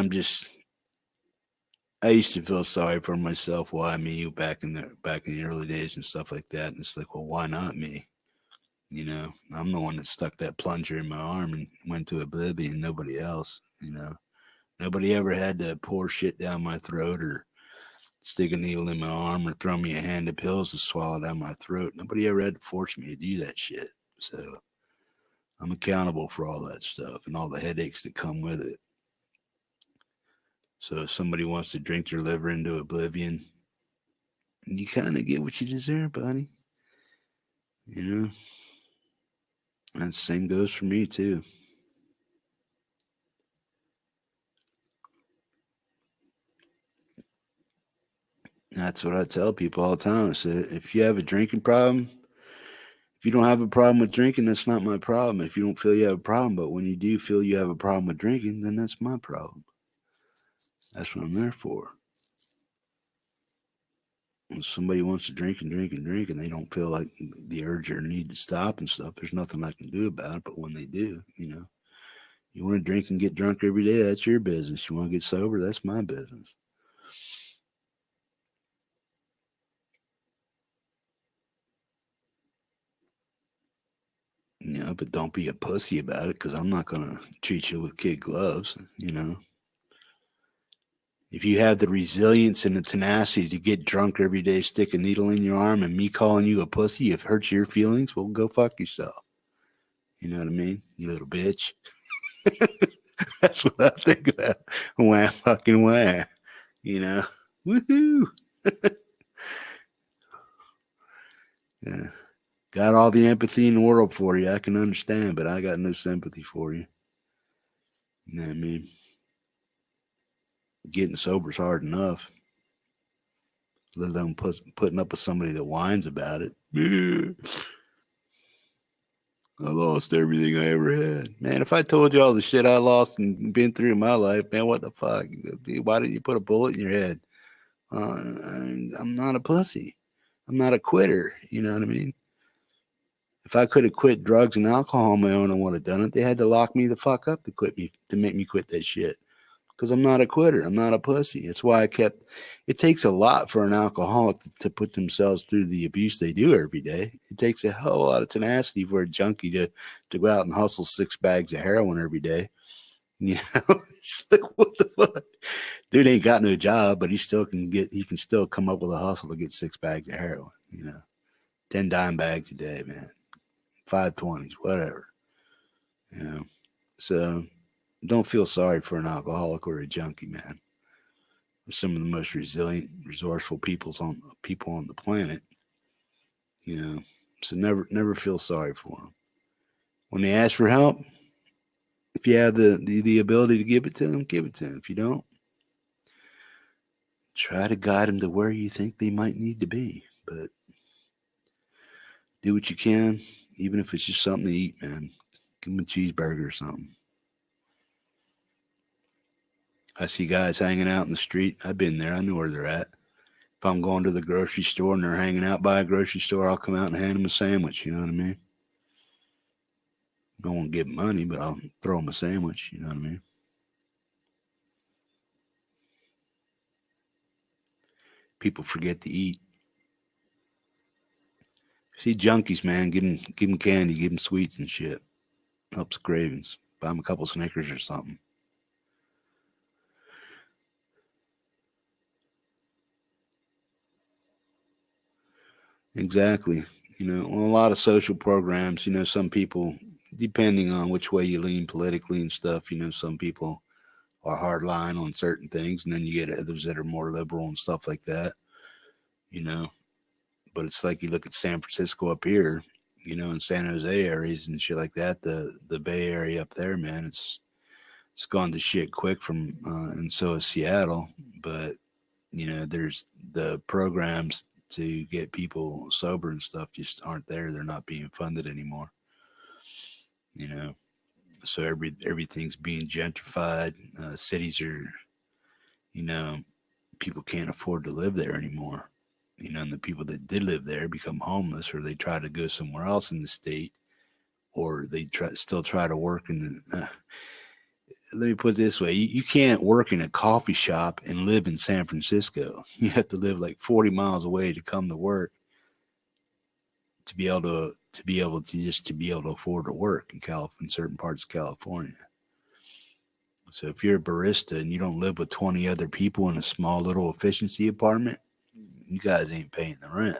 A: I used to feel sorry for myself. Why me back in the early days and stuff like that? And it's like, well, why not me? You know, I'm the one that stuck that plunger in my arm and went to oblivion. Nobody else. You know, nobody ever had to pour shit down my throat or stick a needle in my arm or throw me a hand of pills to swallow down my throat. Nobody ever had to force me to do that shit. So I'm accountable for all that stuff and all the headaches that come with it. So if somebody wants to drink their liver into oblivion, you kind of get what you deserve, buddy. You know, and the same goes for me too. That's what I tell people all the time. I say, if you have a drinking problem, if you don't have a problem with drinking, that's not my problem. If you don't feel you have a problem, but when you do feel you have a problem with drinking, then that's my problem. That's what I'm there for. When somebody wants to drink and drink and drink and they don't feel like the urge or need to stop and stuff, there's nothing I can do about it. But when they do, you know, you want to drink and get drunk every day, that's your business. You want to get sober, that's my business. but don't be a pussy about it, because I'm not going to treat you with kid gloves, If you have the resilience and the tenacity to get drunk every day, stick a needle in your arm, and me calling you a pussy, if it hurts your feelings, well, go fuck yourself. You know what I mean? You little bitch. That's what I think about. Wah, fucking wah. Woohoo. Yeah. Got all the empathy in the world for you. I can understand, but I got no sympathy for you. You know what I mean? Getting sober's hard enough, let alone putting up with somebody that whines about it. I lost everything I ever had. Man, if I told you all the shit I lost and been through in my life, man, what the fuck? Dude, why didn't you put a bullet in your head? I'm not a pussy. I'm not a quitter. You know what I mean? If I could have quit drugs and alcohol on my own, I would have done it. They had to lock me the fuck up to make me quit that shit. Because I'm not a quitter. I'm not a pussy. It's why it takes a lot for an alcoholic to put themselves through the abuse they do every day. It takes a hell of a lot of tenacity for a junkie to go out and hustle 6 bags of heroin every day. It's like, what the fuck? Dude ain't got no job, but he can still come up with a hustle to get 6 bags of heroin, 10 dime bags a day, man. 520s, whatever. So don't feel sorry for an alcoholic or a junkie, man. They're some of the most resilient, resourceful people on the planet. So never feel sorry for them. When they ask for help, if you have the ability to give it to them, give it to them. If you don't, try to guide them to where you think they might need to be. But do what you can, even if it's just something to eat, man. Give them a cheeseburger or something. I see guys hanging out in the street. I've been there. I know where they're at. If I'm going to the grocery store and they're hanging out by a grocery store, I'll come out and hand them a sandwich. You know what I mean? I won't give them money, but I'll throw them a sandwich. You know what I mean? People forget to eat. See junkies, man, give them candy, give them sweets and shit. Helps cravings. Buy them a couple Snickers or something. Exactly. On a lot of social programs, some people, depending on which way you lean politically and stuff, some people are hardline on certain things, and then you get others that are more liberal and stuff like that. But it's like you look at San Francisco up here, in San Jose areas and shit like that. The Bay Area up there, man, it's gone to shit quick and so is Seattle. But there's the programs to get people sober and stuff just aren't there. They're not being funded anymore. So everything's being gentrified. Cities are, people can't afford to live there anymore. And the people that did live there become homeless, or they try to go somewhere else in the state, or they still try to work in the. Let me put it this way: you can't work in a coffee shop and live in San Francisco. You have to live like 40 miles away to come to work to be able to afford to work in certain parts of California. So if you're a barista and you don't live with 20 other people in a small little efficiency apartment, you guys ain't paying the rent.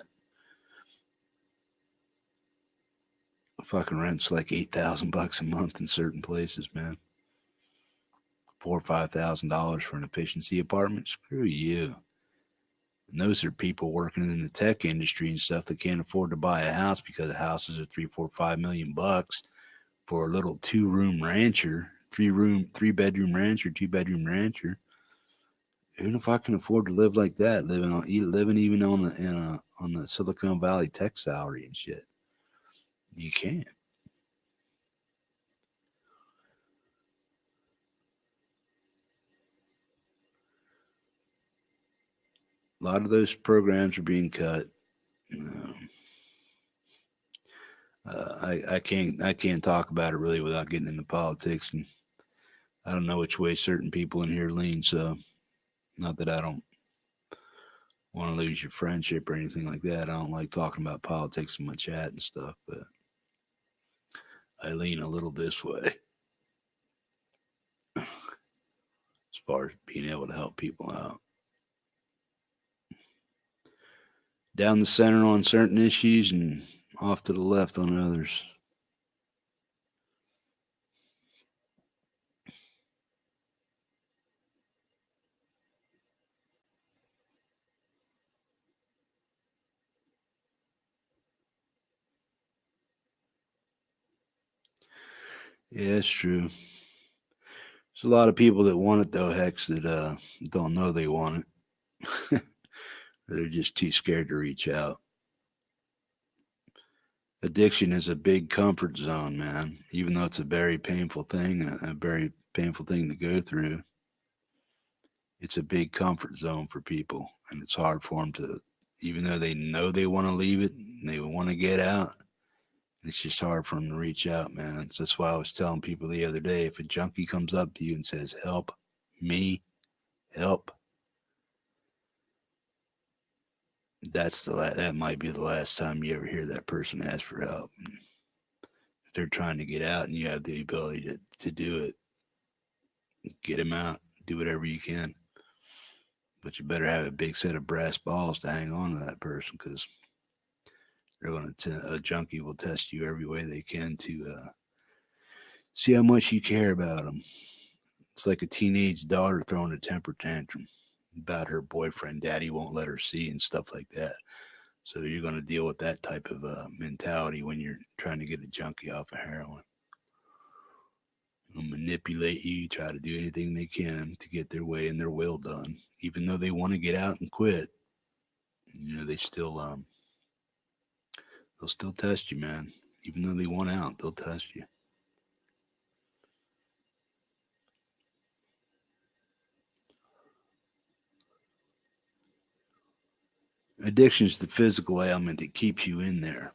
A: Fucking rent's like $8,000 a month in certain places, man. $4,000 or $5,000 for an efficiency apartment. Screw you. And those are people working in the tech industry and stuff that can't afford to buy a house because houses are $3-4-5 million for a little 2-room rancher, 3-bedroom rancher, 2-bedroom rancher. Even if I can afford to live like that, living even on the Silicon Valley tech salary and shit, you can't. A lot of those programs are being cut. I can't talk about it really without getting into politics, and I don't know which way certain people in here lean. So, not that I don't want to lose your friendship or anything like that. I don't like talking about politics in my chat and stuff, but I lean a little this way as far as being able to help people out. Down the center on certain issues and off to the left on others. Yeah, it's true. There's a lot of people that want it though, Hex, that don't know they want it. They're just too scared to reach out. Addiction is a big comfort zone, man. Even though it's a very painful thing, a very painful thing to go through, it's a big comfort zone for people. And it's hard for them to, even though they know they want to leave it and they want to get out, it's just hard for them to reach out, man. So that's why I was telling people the other day, if a junkie comes up to you and says, help me, help, that might be the last time you ever hear that person ask for help. And if they're trying to get out and you have the ability to do it, get them out, do whatever you can. But you better have a big set of brass balls to hang on to that person, because they're going to, a junkie will test you every way they can to see how much you care about them. It's like a teenage daughter throwing a temper tantrum about her boyfriend daddy won't let her see and stuff like that. So you're going to deal with that type of mentality when you're trying to get a junkie off of heroin. They'll manipulate you, try to do anything they can to get their way and their will done. Even though they want to get out and quit, they still they'll still test you, man. Even though they want out, they'll test you. Addiction is the physical ailment that keeps you in there.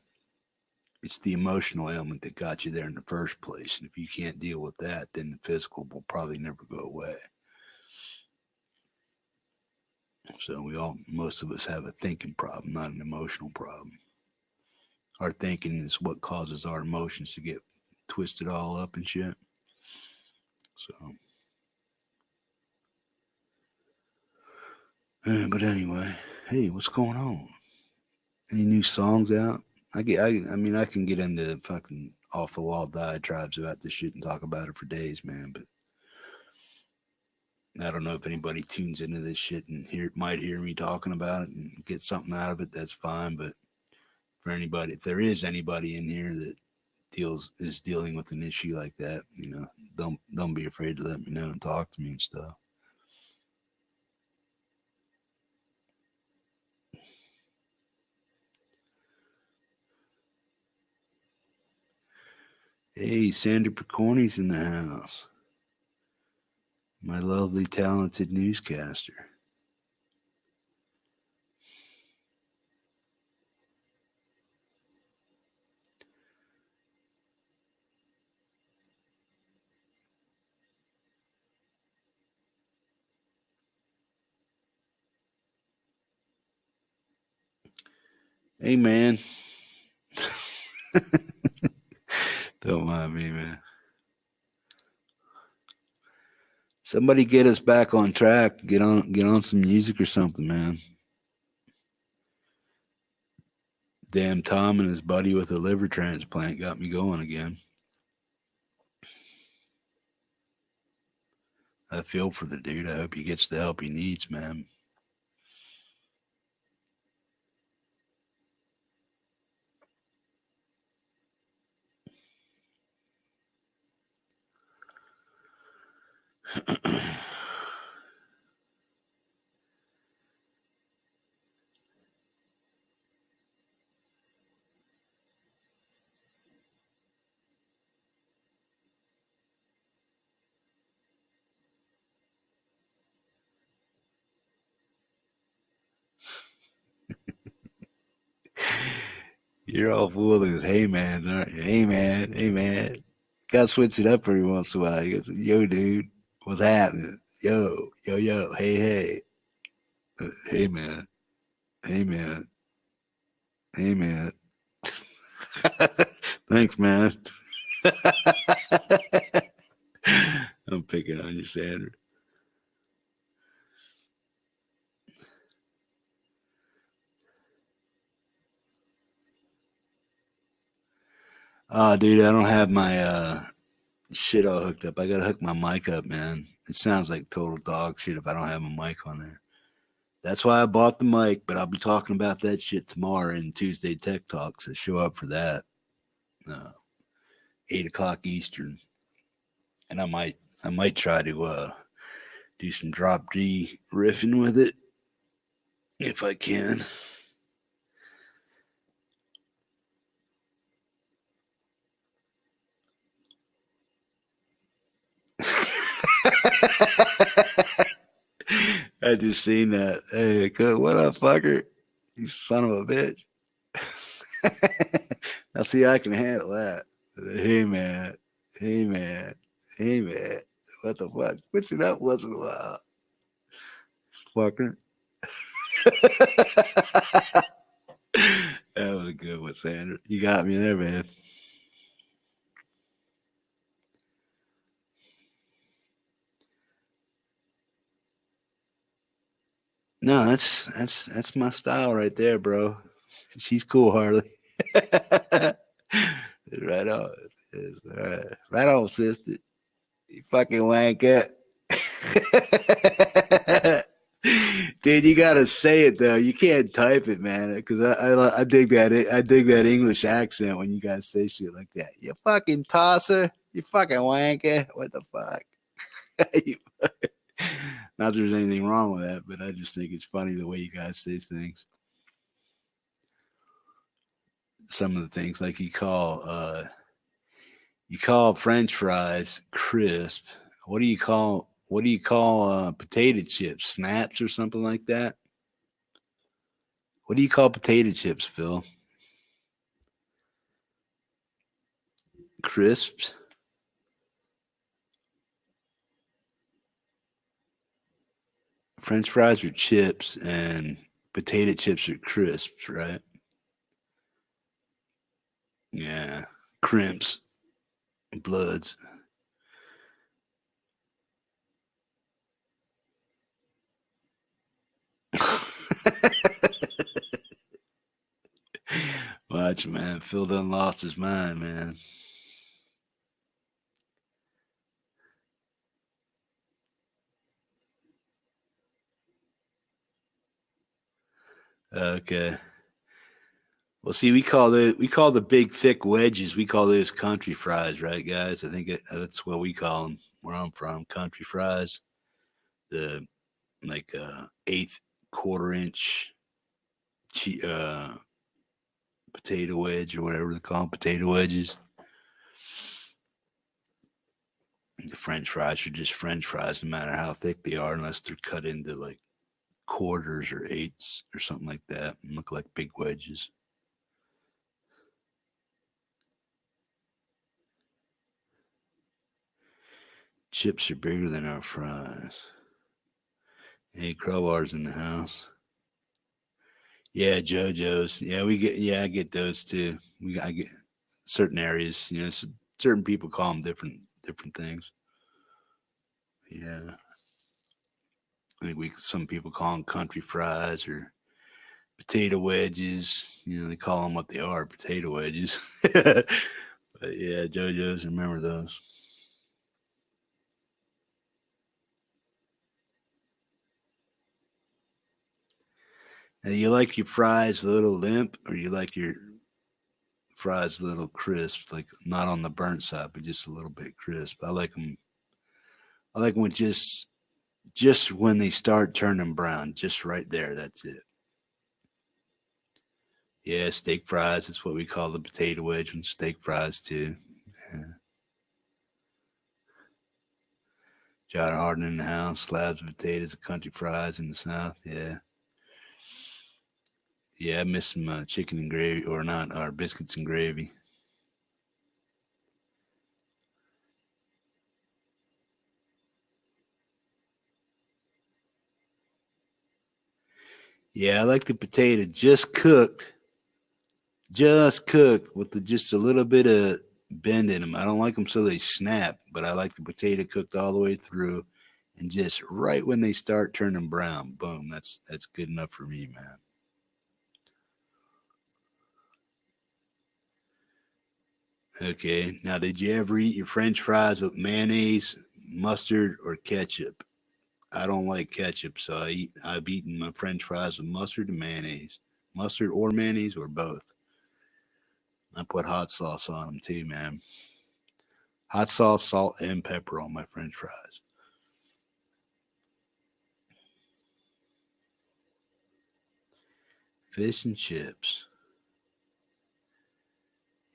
A: It's the emotional ailment that got you there in the first place. And if you can't deal with that, then the physical will probably never go away. So most of us have a thinking problem, not an emotional problem. Our thinking is what causes our emotions to get twisted all up and shit. So, but anyway, hey, what's going on? Any new songs out? I mean, I can get into fucking off the wall diatribes about this shit and talk about it for days, man. But I don't know if anybody tunes into this shit and might hear me talking about it and get something out of it. That's fine. But for anybody, if there is anybody in here that is dealing with an issue like that, don't be afraid to let me know and talk to me and stuff. Hey, Sandra Picorni's in the house. My lovely, talented newscaster. Hey, man. Don't mind me, man. Somebody get us back on track. Get on some music or something, man. Damn Tom and his buddy with a liver transplant got me going again. I feel for the dude. I hope he gets the help he needs, man. You're all full of those hey mans, aren't you? Hey man, hey man. Gotta switch it up every once in a while. You goes, yo, dude, what's happening? Yo, yo, yo, hey, hey. Hey man. Hey man. Hey man. Thanks, man. I'm picking on you, Sandra. Oh, dude, I don't have my shit all hooked up. I gotta hook my mic up, man. It sounds like total dog shit if I don't have my mic on there. That's why I bought the mic, but I'll be talking about that shit tomorrow in Tuesday Tech Talk, so show up for that. 8 o'clock Eastern. And I might try to do some drop D riffing with it if I can. I just seen that. Hey, good. What up, fucker? You son of a bitch. Now, see, I can handle that. Hey, man. Hey, man. Hey, man. What the fuck? Switch it up once in a while. Fucker. That was a good one, Sandra. You got me there, man. No, that's my style right there, bro. She's cool, Harley. Right on. Right on, sister. You fucking wanker. Dude, you gotta say it though. You can't type it, man. Because I dig that. I dig that English accent when you guys say shit like that. You fucking tosser. You fucking wanker. What the fuck? Not that there's anything wrong with that, but I just think it's funny the way you guys say things. Some of the things like you call French fries crisp. What do you call potato chips? Snaps or something like that? What do you call potato chips, Phil? Crisps? French fries are chips and potato chips are crisps, right? Yeah. Crimps. Bloods. Watch, man. Phil done lost his mind, man. Okay. Well, see, we call the big thick wedges. We call those country fries, right, guys? I think that's what we call them where I'm from. Country fries. The like eighth quarter-inch potato wedge or whatever they call them, potato wedges. The French fries are just French fries, no matter how thick they are, unless they're cut into like quarters or eighths or something like that, and look like big wedges. Chips are bigger than our fries. Hey, Crowbar's in the house. Yeah, JoJo's. Yeah, we get. Yeah, I get those too. I get certain areas. Certain people call them different things. Yeah, I think some people call them country fries or potato wedges. They call them what they are, potato wedges. But yeah, JoJo's. Remember those? Now, you like your fries a little limp, or you like your fries a little crisp, like not on the burnt side, but just a little bit crisp. I like them. I like them with just when they start turning brown, just right there. That's it. Yeah, steak fries. That's what we call the potato wedge and steak fries too. Yeah. John Harden in the house, slabs of potatoes and country fries in the south. Yeah. Yeah, I miss some chicken and gravy, or not, or biscuits and gravy. Yeah, I like the potato just cooked with just a little bit of bend in them. I don't like them so they snap, but I like the potato cooked all the way through, and just right when they start turning brown, boom, that's good enough for me, man. Okay, now did you ever eat your French fries with mayonnaise, mustard, or ketchup? I don't like ketchup, so I've eaten my French fries with mustard or mayonnaise or both. I put hot sauce on them too, man. Hot sauce, salt, and pepper on my French fries. Fish and chips.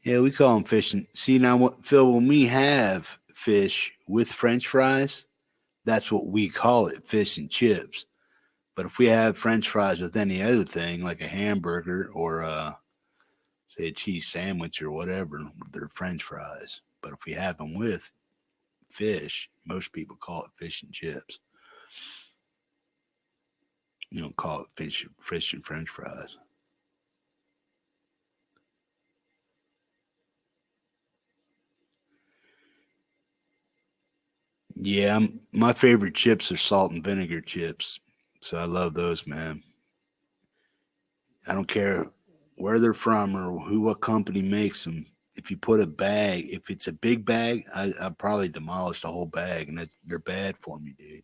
A: Yeah, we call them fish and. See now, what Phil? When we have fish with French fries, that's what we call it, fish and chips. But if we have French fries with any other thing, like a hamburger or say a cheese sandwich or whatever, they're French fries. But if we have them with fish, most people call it fish and chips. You don't call it fish and French fries. Yeah, my favorite chips are salt and vinegar chips. So I love those, man. I don't care where they're from or what company makes them. If you put a bag, if it's a big bag, I probably demolish the whole bag, and they're bad for me, dude.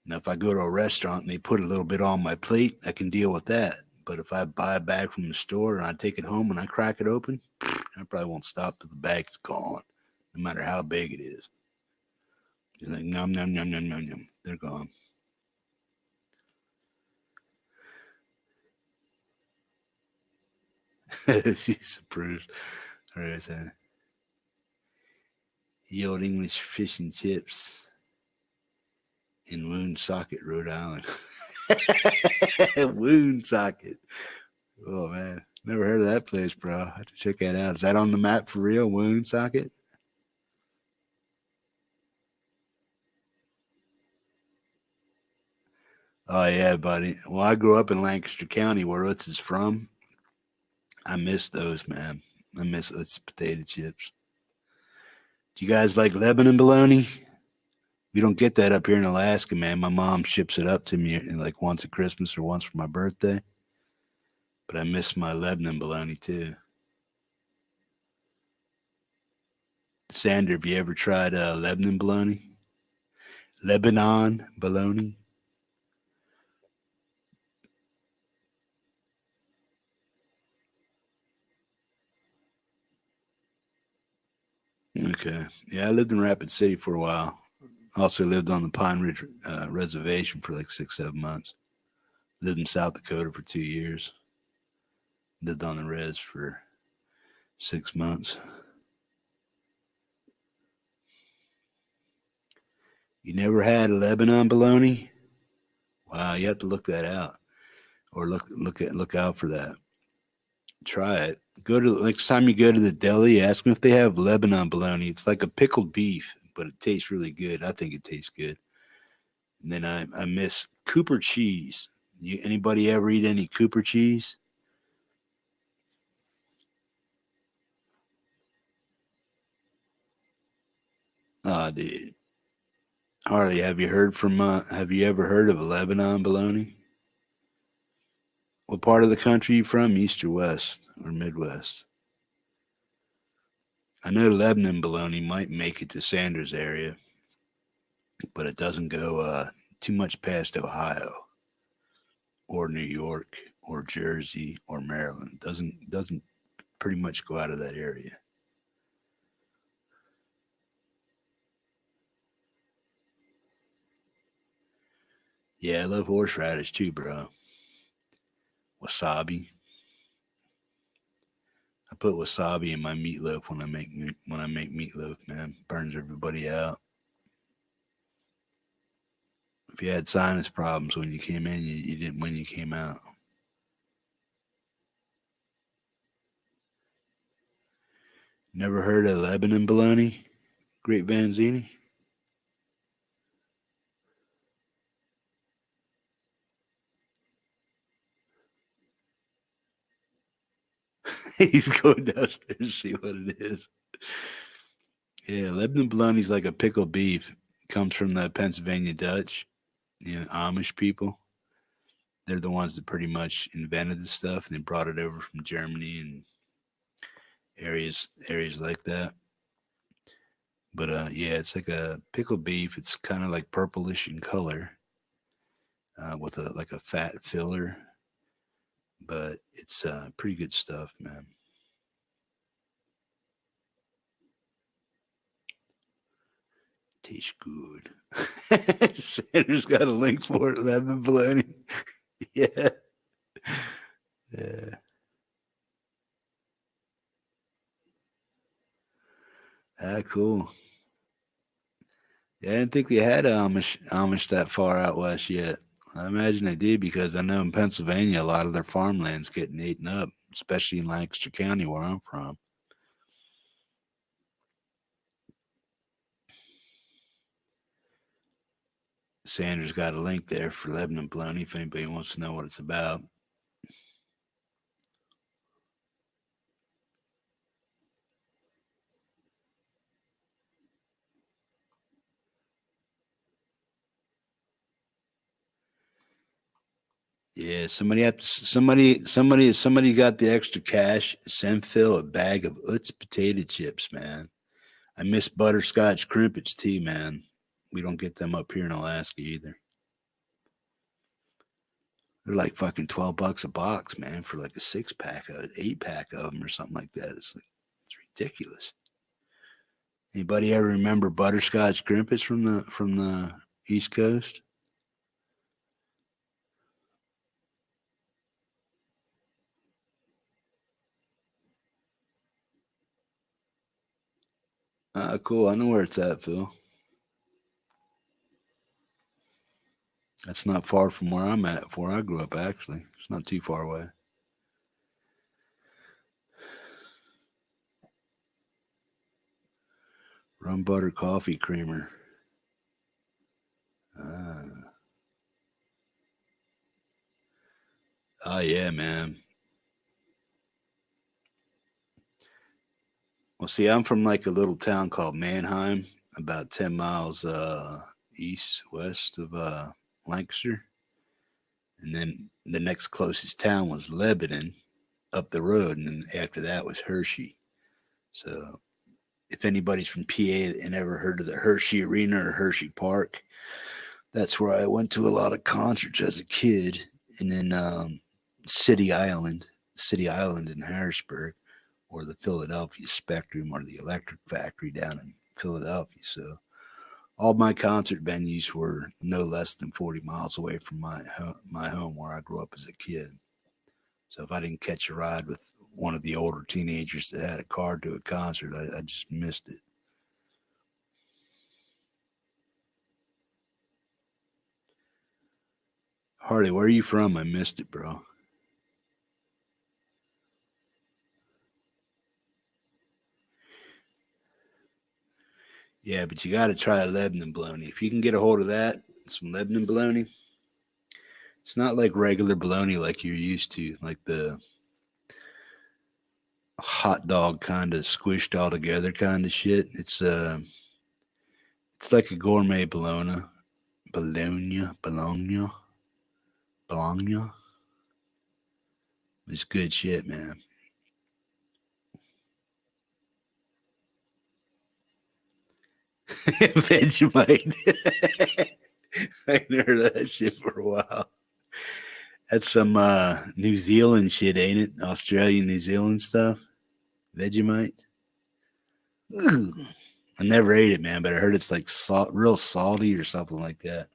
A: Now, if I go to a restaurant and they put a little bit on my plate, I can deal with that. But if I buy a bag from the store and I take it home and I crack it open, I probably won't stop till the bag's gone, no matter how big it is. You're like, num, num, num, num, num, num. They're gone. She's approved. All right, so ye old English fish and chips in Woonsocket, Rhode Island. Woonsocket. Oh, man. Never heard of that place, bro. I have to check that out. Is that on the map for real? Woonsocket? Oh, yeah, buddy. Well, I grew up in Lancaster County, where Rhoads is from. I miss those, man. I miss those potato chips. Do you guys like Lebanon bologna? We don't get that up here in Alaska, man. My mom ships it up to me like once at Christmas or once for my birthday. But I miss my Lebanon bologna too. Sander, have you ever tried Lebanon bologna? Lebanon bologna? Okay. Yeah, I lived in Rapid City for a while. Also lived on the Pine Ridge Reservation for like 6, 7 months. Lived in South Dakota for 2 years. Lived on the res for 6 months. You never had Lebanon bologna? Wow, you have to look that out, or look out for that. Try it. Go to next time you go to the deli, ask them if they have Lebanon bologna. It's like a pickled beef, but it tastes really good. I think it tastes good. And then I miss Cooper cheese. Anybody ever eat any Cooper cheese? Oh, dude. Harley, have you ever heard of Lebanon bologna? What part of the country you from? East or west or Midwest? I know Lebanon bologna might make it to Sanders area, but it doesn't go too much past Ohio or New York or Jersey or Maryland. Doesn't pretty much go out of that area. Yeah, I love horseradish too, bro. Wasabi. I put wasabi in my meatloaf when I make meatloaf. Man, burns everybody out. If you had sinus problems when you came in, you didn't when you came out. Never heard of Lebanon bologna? Great Vanzini? He's going downstairs to see what it is. Yeah, Lebanon bologna's like a pickled beef. It comes from the Pennsylvania Dutch, Amish people. They're the ones that pretty much invented the stuff, and they brought it over from Germany and areas like that. But yeah, it's like a pickled beef. It's kind of like purplish in color, with a fat filler. But it's pretty good stuff, man. Tastes good. Sandra's got a link for it. Lemon bologna. Yeah. Yeah. Ah, cool. Yeah, I didn't think they had Amish that far out west yet. I imagine they did because I know in Pennsylvania a lot of their farmland's getting eaten up, especially in Lancaster County where I'm from. Sanders got a link there for Lebanon bologna if anybody wants to know what it's about. Yeah, somebody got the extra cash. Send Phil a bag of Utz potato chips, man. I miss butterscotch crimpets too, man. We don't get them up here in Alaska either. They're like fucking $12 a box, man, for like a 6-pack, 8-pack of them or something like that. It's ridiculous. Anybody ever remember butterscotch crimpets from the East Coast? Cool. I know where it's at, Phil. That's not far from where I'm at, where I grew up, actually. It's not too far away. Rum butter coffee creamer. Oh, yeah, man. Well, see, I'm from like a little town called Mannheim, about 10 miles east, west of Lancaster. And then the next closest town was Lebanon up the road. And then after that was Hershey. So if anybody's from PA and ever heard of the Hershey Arena or Hershey Park, that's where I went to a lot of concerts as a kid. And then City Island in Harrisburg, or the Philadelphia Spectrum, or the Electric Factory down in Philadelphia. So all my concert venues were no less than 40 miles away from my home where I grew up as a kid. So if I didn't catch a ride with one of the older teenagers that had a car to a concert, I just missed it. Harley, where are you from? I missed it, bro. Yeah, but you got to try Lebanon bologna. If you can get a hold of that, some Lebanon bologna, it's not like regular bologna like you're used to, like the hot dog kind of squished all together kind of shit. It's like a gourmet bologna. It's good shit, man. Vegemite. I ain't heard of that shit for a while. That's some New Zealand shit, ain't it? Australia, New Zealand stuff. Vegemite. Ugh. I never ate it, man, but I heard it's like real salty or something like that.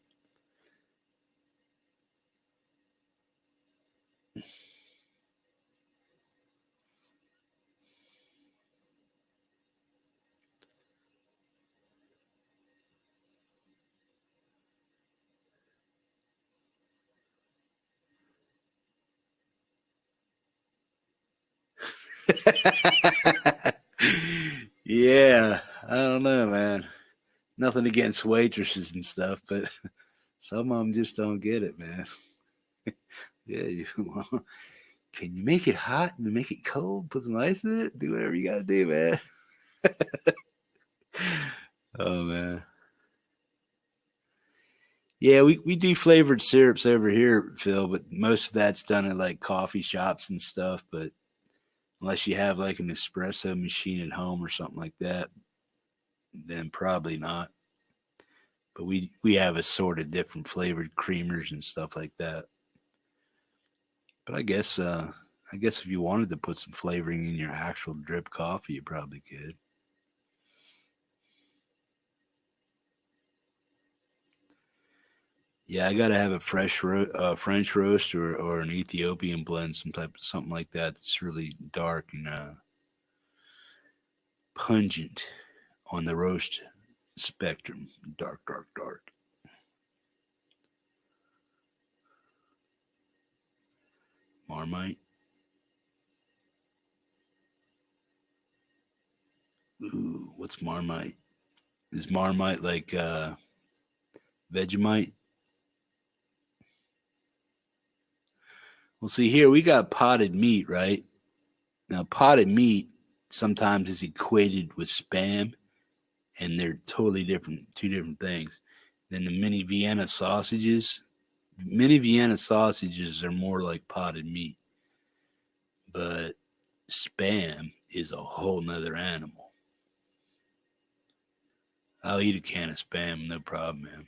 A: Yeah, I don't know, man. Nothing against waitresses and stuff, but some of them just don't get it, man. Yeah, Can you make it hot and make it cold? Put some ice in it? Do whatever you gotta do, man. Oh man. Yeah, we do flavored syrups over here, Phil, but most of that's done at like coffee shops and stuff. But unless you have like an espresso machine at home or something like that, then probably not. But we have a sort of different flavored creamers and stuff like that. But I guess if you wanted to put some flavoring in your actual drip coffee, you probably could. Yeah, I gotta have a French roast or an Ethiopian blend, something like that. That's really dark and pungent on the roast spectrum. Dark, dark, dark. Marmite. Ooh, what's Marmite? Is Marmite like Vegemite? Well, see here we got potted meat, right? Now potted meat sometimes is equated with spam, and they're totally different, two different things. Then the mini Vienna sausages. Mini Vienna sausages are more like potted meat, but spam is a whole nother animal. I'll eat a can of spam, no problem, man.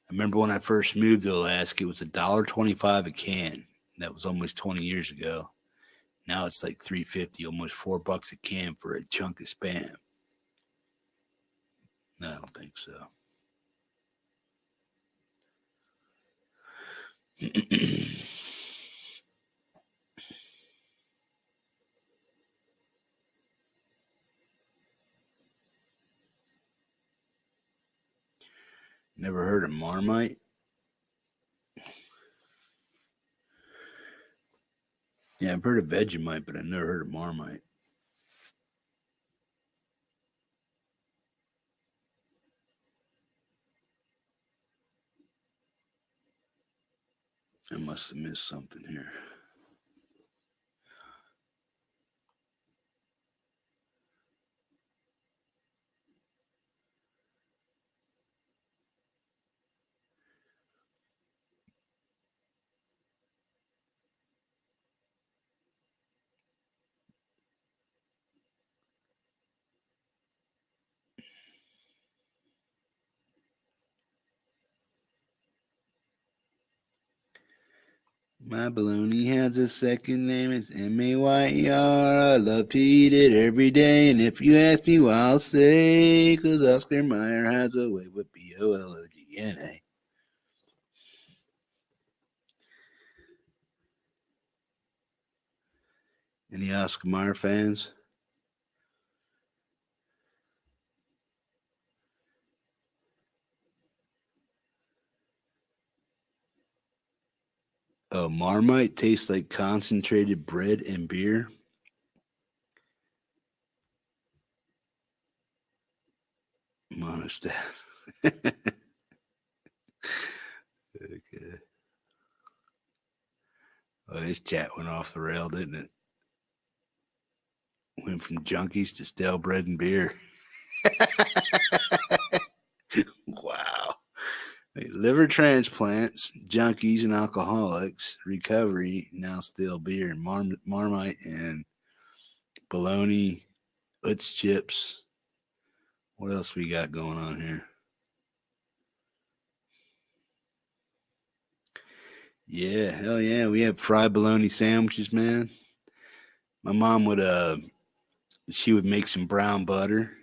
A: I remember when I first moved to Alaska, it was $1.25 a can. That was almost 20 years ago. Now it's like $3.50, almost $4 a can for a chunk of spam. No, I don't think so. Never heard of Marmite? Yeah, I've heard of Vegemite, but I've never heard of Marmite. I must have missed something here. My baloney has a second name. It's Mayar. I love to eat it every day. And if you ask me why, I'll say, 'cause Oscar Mayer has a way with Bologna. Any Oscar Mayer fans? Oh, Marmite tastes like concentrated bread and beer. Monostat. Okay. Oh, this chat went off the rail, didn't it? Went from junkies to stale bread and beer. Wow. Liver transplants, junkies and alcoholics, recovery, now still beer, and Marmite and bologna, Utz chips. What else we got going on here? Yeah, hell yeah. We have fried bologna sandwiches, man. My mom would she would make some brown butter.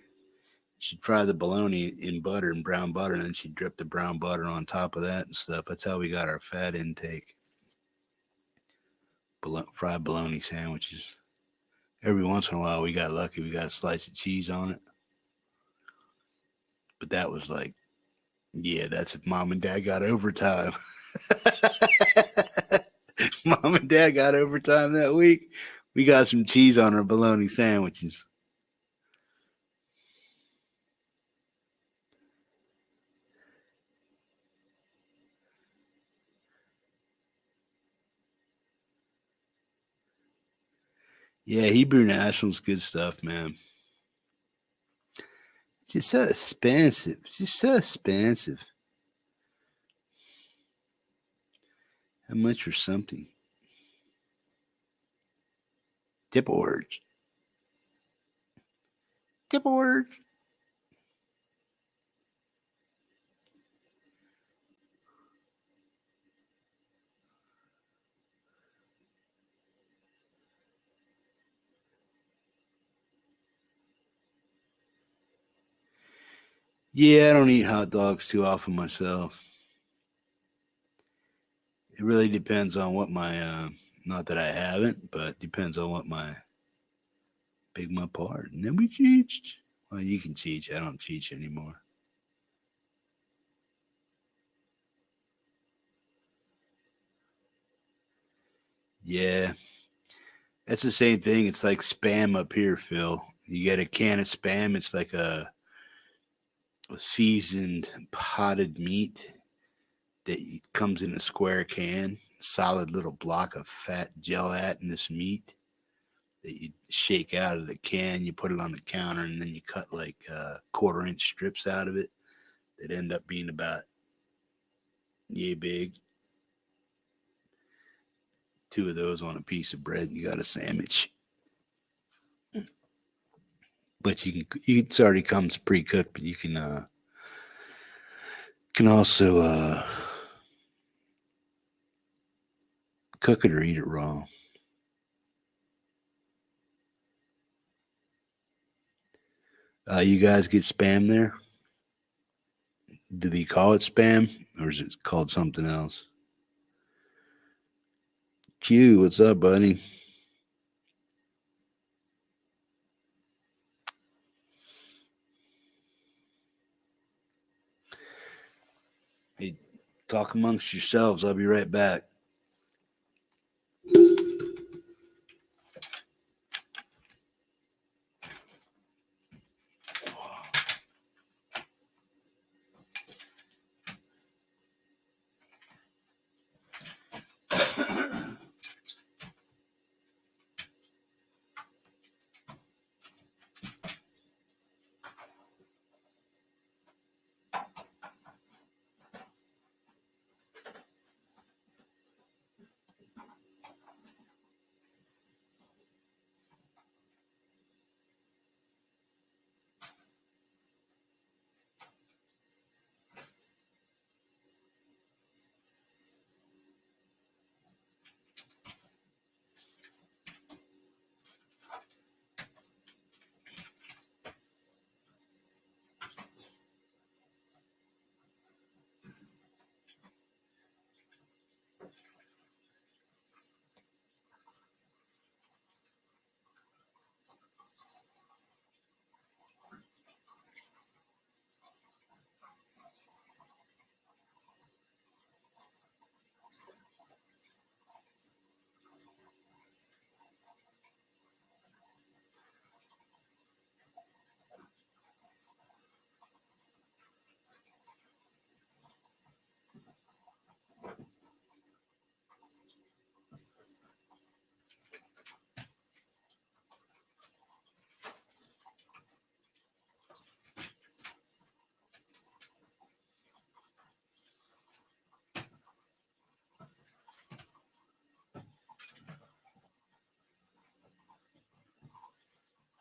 A: She'd fry the bologna in butter and brown butter, and then she'd drip the brown butter on top of that and stuff. That's how we got our fat intake. Fried bologna sandwiches. Every once in a while, we got lucky. We got a slice of cheese on it. But that was like, yeah, that's if mom and dad got overtime. Mom and dad got overtime that week. We got some cheese on our bologna sandwiches. Yeah, Hebrew National's good stuff, man. Just so expensive. Just so expensive. How much for something? Tip words. Tip words. Yeah, I don't eat hot dogs too often myself. It really depends on what my not that I haven't, but depends on what my big my part. And then we cheat. Well, you can cheat. I don't cheat anymore. Yeah, that's the same thing. It's like spam up here, Phil. You get a can of spam. It's like a seasoned potted meat that comes in a square can, solid little block of fat gelatinous meat that you shake out of the can. You put it on the counter, and then you cut like quarter-inch strips out of it that end up being about yay big. Two of those on a piece of bread, and you got a sandwich. But it already comes pre-cooked. But you can also cook it or eat it raw. You guys get spam there? Do they call it spam, or is it called something else? Q, what's up, buddy? Hey, talk amongst yourselves. I'll be right back.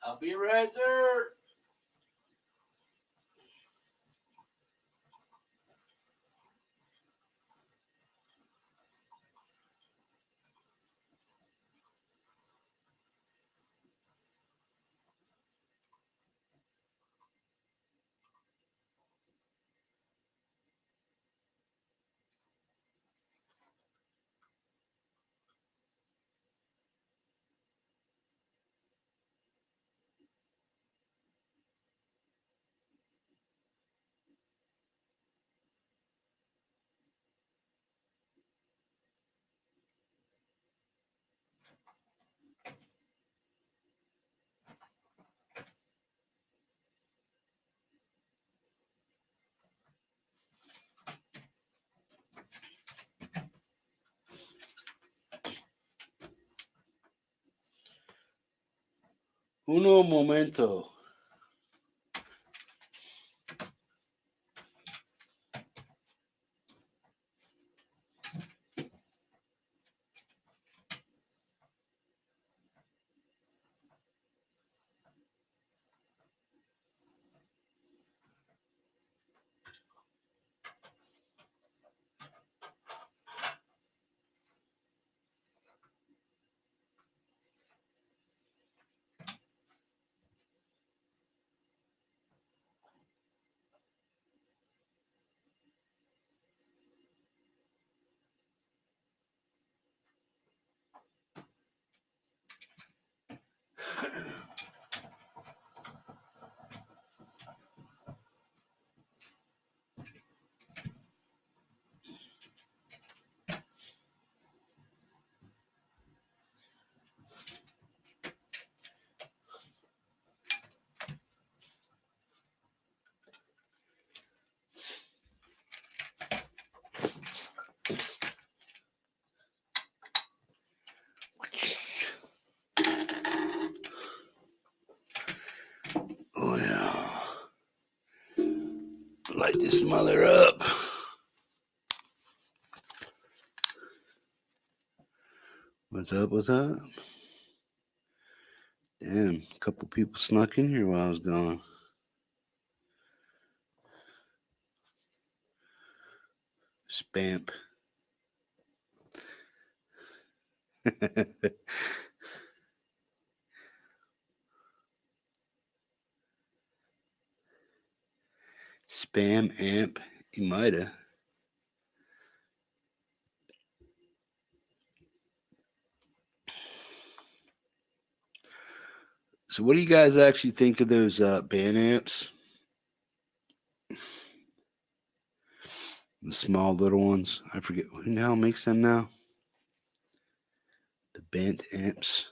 A: I'll be right there. Uno momento. Oh yeah. Light this mother up. What's up? What's up? Damn, a couple people snuck in here while I was gone. Spamp. Spam amp. He might have. So, what do you guys actually think of those band amps? The small little ones. I forget who the hell makes them now. The band amps.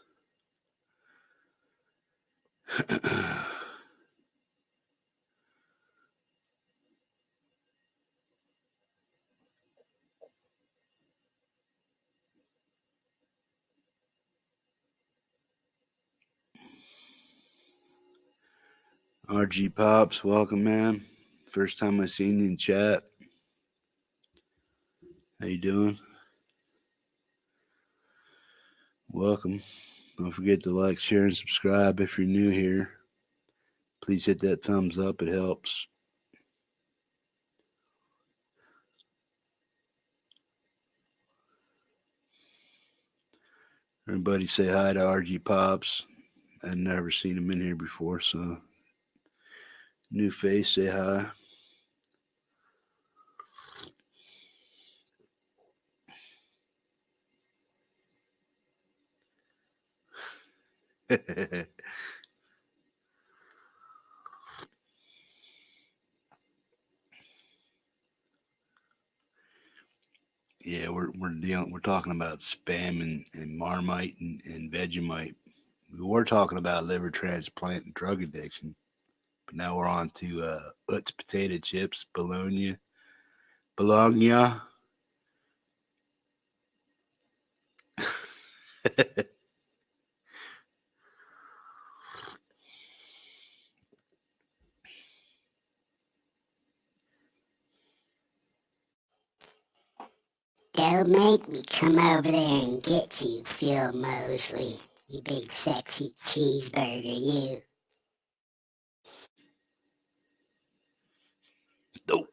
A: RG Pops, welcome, man. First time I seen you in chat. How you doing? Welcome. Don't forget to like, share, and subscribe if you're new here. Please hit that thumbs up. It helps. Everybody say hi to RG Pops. I've never seen him in here before, so new face, say hi. Yeah, we're talking about spam and Marmite and Vegemite. We were talking about liver transplant and drug addiction, but now we're on to Utz potato chips, bologna.
B: Don't make me come over there and get you, Phil Mosley. You big sexy cheeseburger, you.
A: Nope.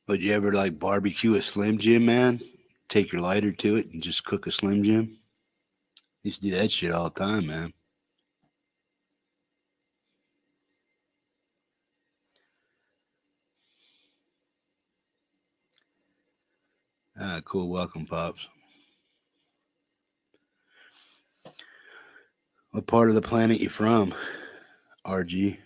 A: Would you ever like barbecue a Slim Jim, man? Take your lighter to it and just cook a Slim Jim? Used to do that shit all the time, man. Ah, cool. Welcome, Pops. What part of the planet you from, RG?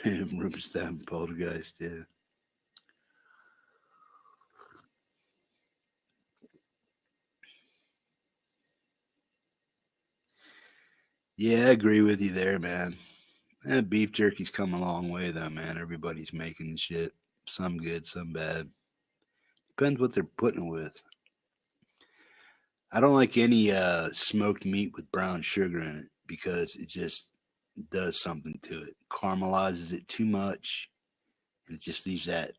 A: Rubenstein Poltergeist, yeah. Yeah, I agree with you there, man. Beef jerky's come a long way, though, man. Everybody's making shit. Some good, some bad. Depends what they're putting it with. I don't like any smoked meat with brown sugar in it because it just does something to it. Caramelizes it too much, and it just leaves that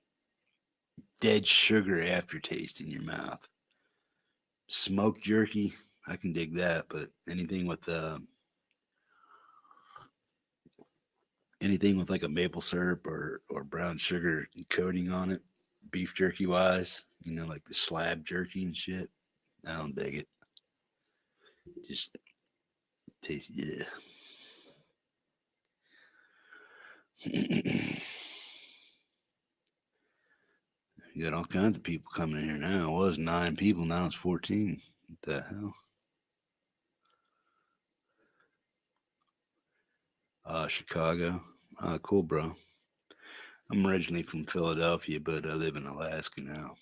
A: dead sugar aftertaste in your mouth. Smoked jerky, I can dig that, but anything with like a maple syrup or brown sugar coating on it, beef jerky wise, like the slab jerky and shit. I don't dig it. Just tastes yeah. You got all kinds of people coming in here now. It was 9 people, now it's 14. What the hell? Chicago. Cool, bro. I'm originally from Philadelphia, but I live in Alaska now.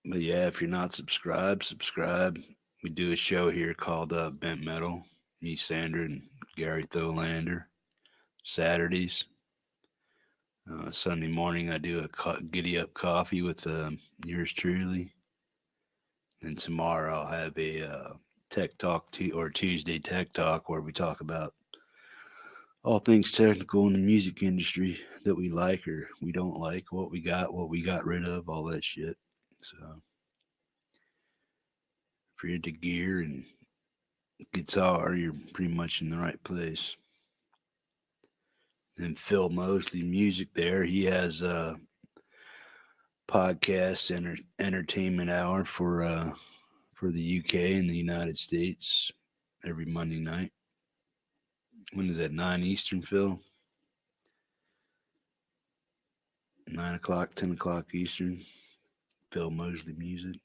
A: But yeah, if you're not subscribed, subscribe. We do a show here called Bent Metal. Me, Sandra, and Gary Tholander. Saturdays. Sunday morning, I do a giddy up coffee with yours truly. And tomorrow, I'll have a tech talk or Tuesday tech talk where we talk about all things technical in the music industry that we like or we don't like, what we got rid of, all that shit. So, if you're into gear and guitar, you're pretty much in the right place. And Phil Mosley Music there, he has a podcast entertainment hour for the UK and the United States every Monday night. When is that? 9 Eastern, Phil? 9 o'clock, 10 o'clock Eastern. Phil Mosley Music.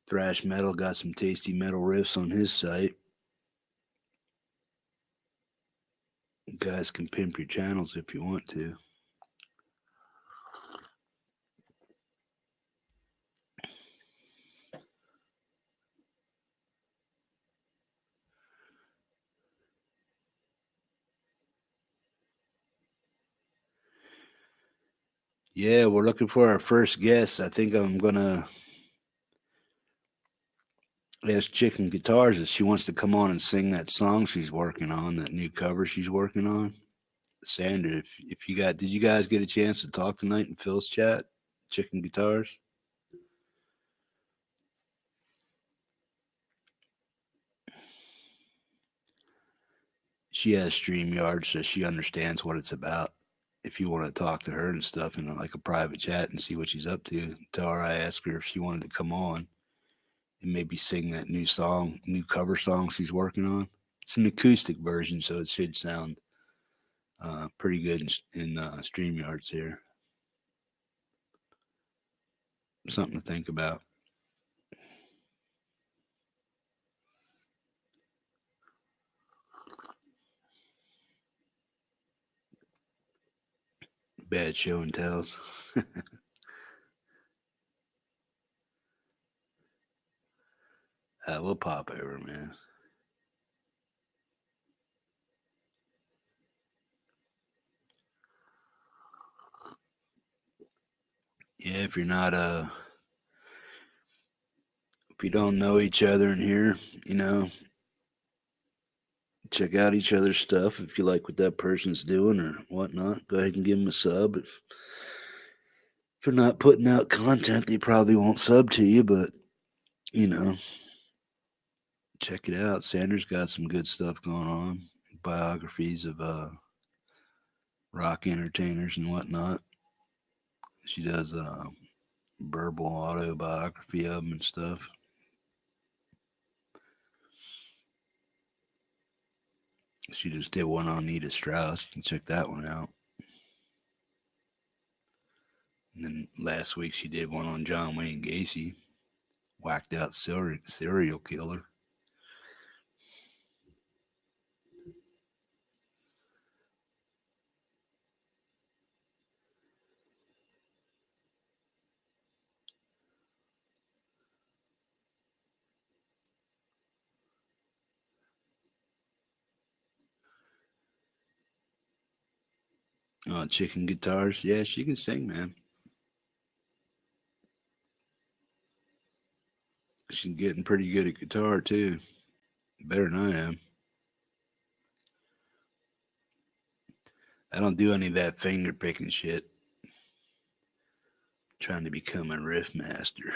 A: Thrash metal, got some tasty metal riffs on his site. You guys can pimp your channels if you want to. Yeah, we're looking for our first guest. I think I'm gonna ask Chicken Guitars if she wants to come on and sing that song she's working on, that new cover she's working on. Sandra, if did you guys get a chance to talk tonight in Phil's chat? Chicken Guitars. She has StreamYard, so she understands what it's about. If you want to talk to her and stuff in like a private chat and see what she's up to, tell her I asked her if she wanted to come on and maybe sing that new cover song she's working on. It's an acoustic version, so it should sound pretty good in StreamYards here. Something to think about. Bad show and tells. We'll pop over, man. Yeah, if you don't know each other in here, check out each other's stuff. If you like what that person's doing or whatnot, go ahead and give them a sub. If they're not putting out content, they probably won't sub to you, but you know, check it out. Sandra's got some good stuff going on. Biographies of rock entertainers and whatnot. She does verbal autobiography of them and stuff. She just did one on Nita Strauss. You can check that one out. And then last week she did one on John Wayne Gacy, whacked out serial killer. Chicken guitars. Yeah, she can sing, man. She's getting pretty good at guitar too. Better than I am. I don't do any of that finger picking shit. Trying to become a riff master.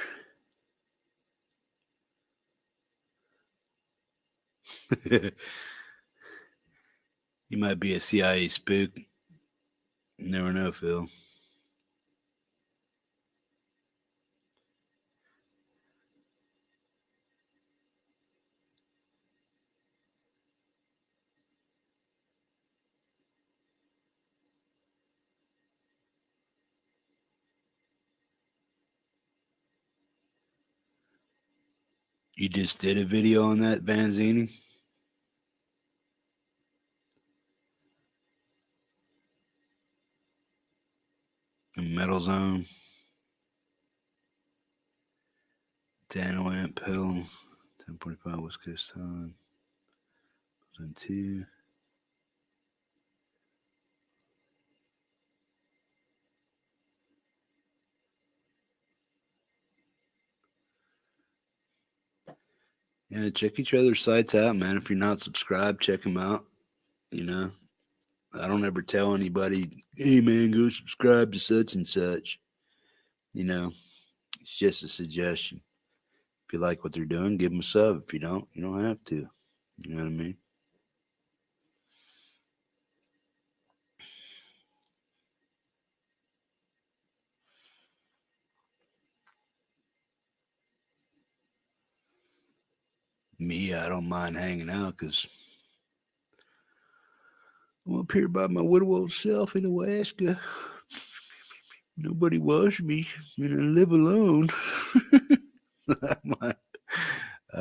A: You might be a CIA spook. You never know, Phil. You just did a video on that, Vanzini? In Metal Zone. Dano amp pedal. 1045 West Coast time. 2. Yeah, check each other's sites out, man. If you're not subscribed, check them out. You know, I don't ever tell anybody, hey, man, go subscribe to such and such. You know, it's just a suggestion. If you like what they're doing, give them a sub. If you don't have to. You know what I mean? Me, I don't mind hanging out because I'm up here by my little old self in Alaska. Nobody washed me, and I live alone. I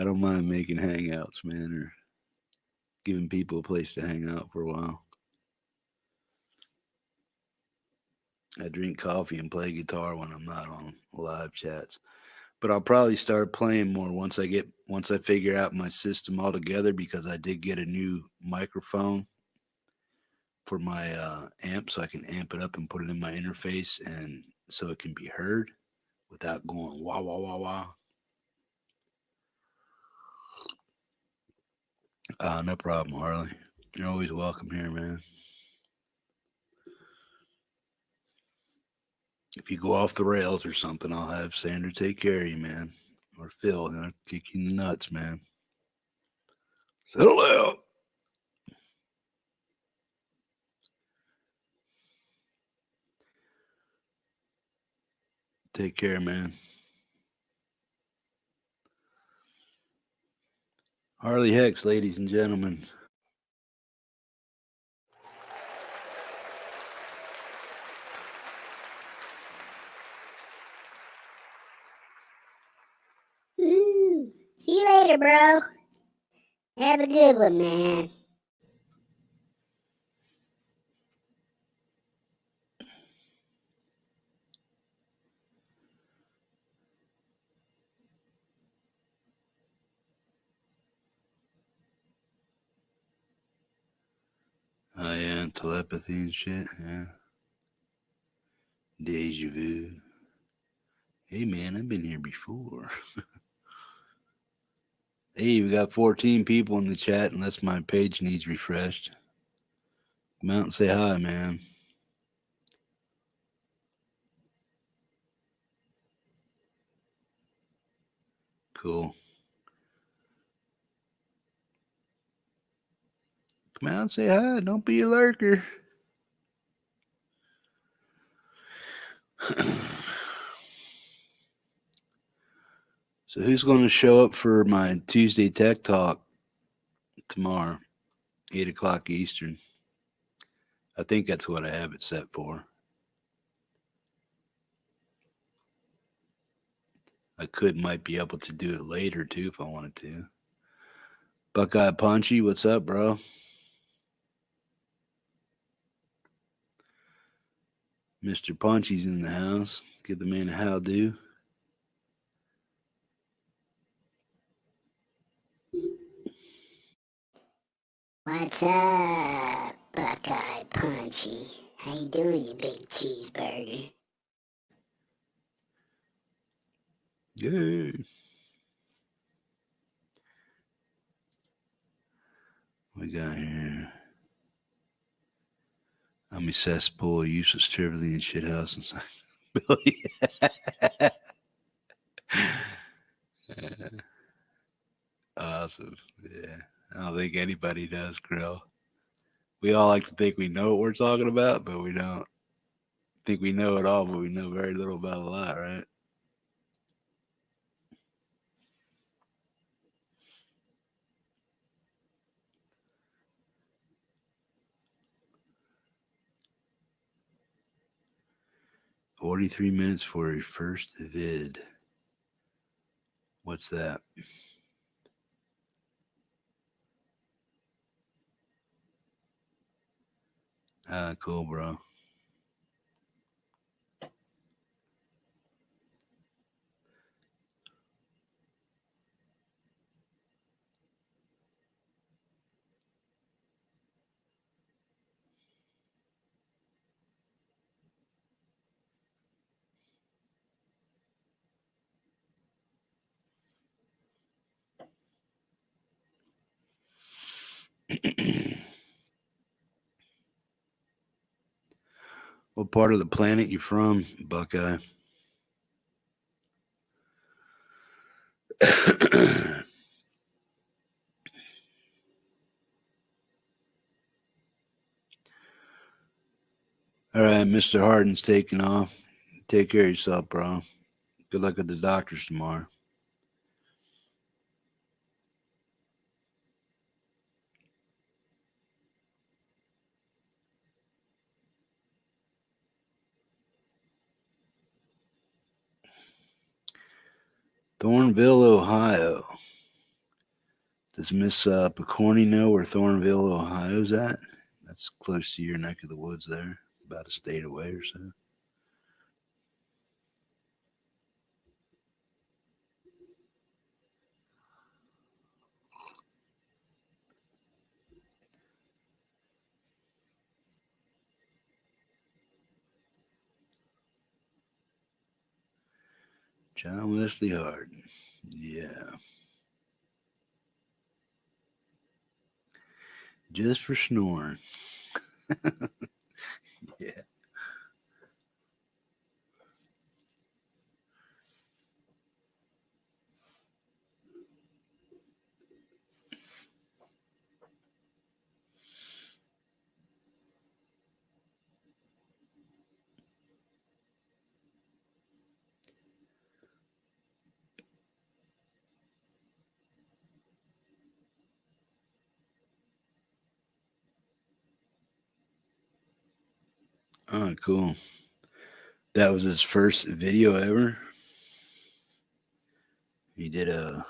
A: don't mind making hangouts, man, or giving people a place to hang out for a while. I drink coffee and play guitar when I'm not on live chats. But I'll probably start playing more once I figure out my system altogether, because I did get a new microphone for my amp, so I can amp it up and put it in my interface, and so it can be heard without going wah wah wah wah. No problem, Harley. You're always welcome here, man. If you go off the rails or something, I'll have Sandra take care of you, man. Or Phil, kick you in the nuts, man. Settle out. Take care, man. Harley Hex, ladies and gentlemen.
B: See you later, bro. Have a good one, man.
A: Oh, yeah, telepathy and shit, yeah. Deja vu. Hey, man, I've been here before. Hey, we got 14 people in the chat, unless my page needs refreshed. Come out and say hi, man. Cool. Come out and say hi. Don't be a lurker. So who's going to show up for my Tuesday Tech Talk tomorrow, 8 o'clock Eastern? I think that's what I have it set for. I might be able to do it later too if I wanted to. Buckeye Punchy, what's up, bro? Mr. Punchy's in the house. Give the man a how do.
B: What's up, Buckeye Punchy? How you doing, you big cheeseburger?
A: Yeah. We got here. I'm a cesspool, useless, trivially, and shithouse inside Billy. Awesome. Yeah. I don't think anybody does, Grill. We all like to think we know what we're talking about, but we don't. Think we know it all, but we know very little about a lot, right? "43 minutes for a first vid." What's that? Cool, bro. What part of the planet you from, Buckeye? All right, Mr. Harden's taking off. Take care of yourself, bro. Good luck at the doctors tomorrow. Thornville, Ohio. Does Miss Picorni know where Thornville, Ohio's at? That's close to your neck of the woods there, about a state away or so. John Wesley Harden. Yeah. Just for snoring. Yeah. Oh, cool. That was his first video ever. He did a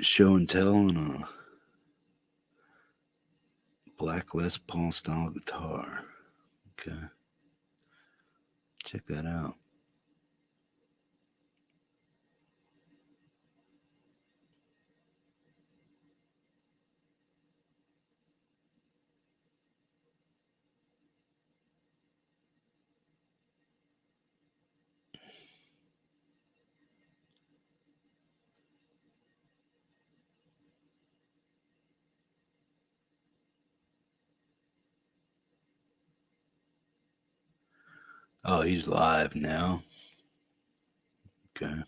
A: show and tell on a black Les Paul style guitar. Okay. Check that out. Oh, he's live now. Okay.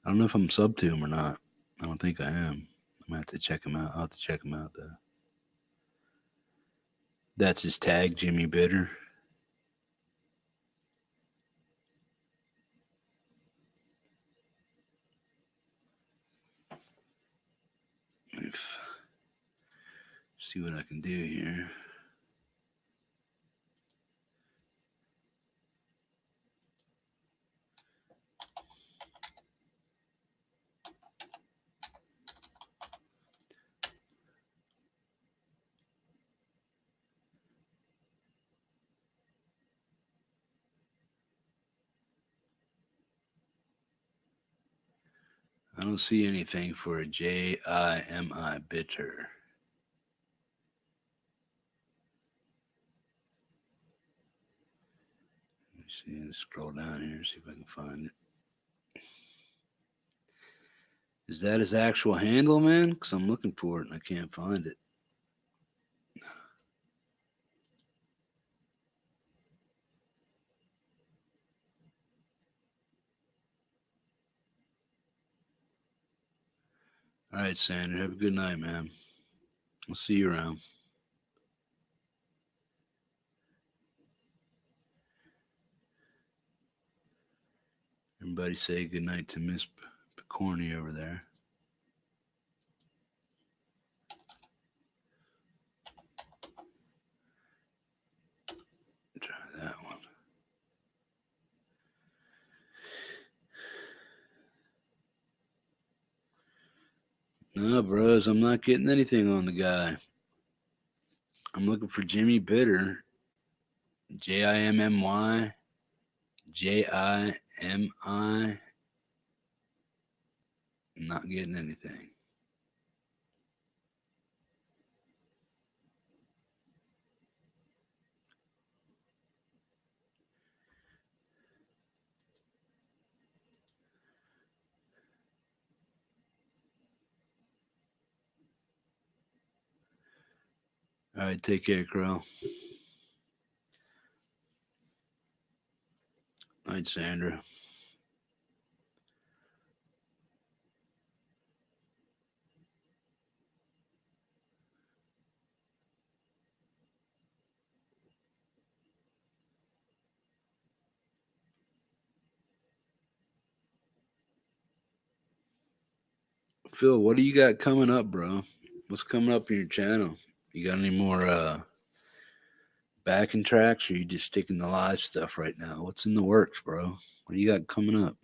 A: I don't know if I'm sub to him or not. I don't think I am. I'm gonna have to check him out. I'll have to check him out though. That's his tag, Jimmy Bitter. See what I can do here. I don't see anything for a JIMI Bitter. See, let's scroll down here, see if I can find it. Is that his actual handle, man? Because I'm looking for it and I can't find it. All right, Sandra, have a good night, man. I'll see you around. Everybody say good night to Miss Picorni over there. Try that one. No, bros, I'm not getting anything on the guy. I'm looking for Jimmy Bitter. Jimmy. Jimi. Not getting anything. All right, take care, Crow. Night, Sandra. Phil, what do you got coming up, bro? What's coming up in your channel? You got any more backing tracks, or you just sticking to live stuff right now? What's in the works, bro? What do you got coming up?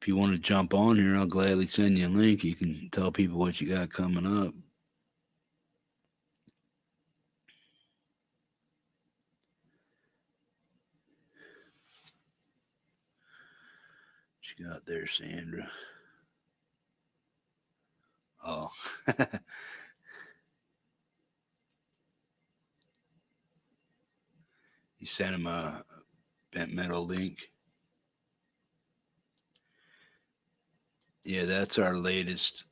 A: If you want to jump on here, I'll gladly send you a link. You can tell people what you got coming up. What you got there, Sandra? Oh. You sent him a bent metal link. Yeah, that's our latest.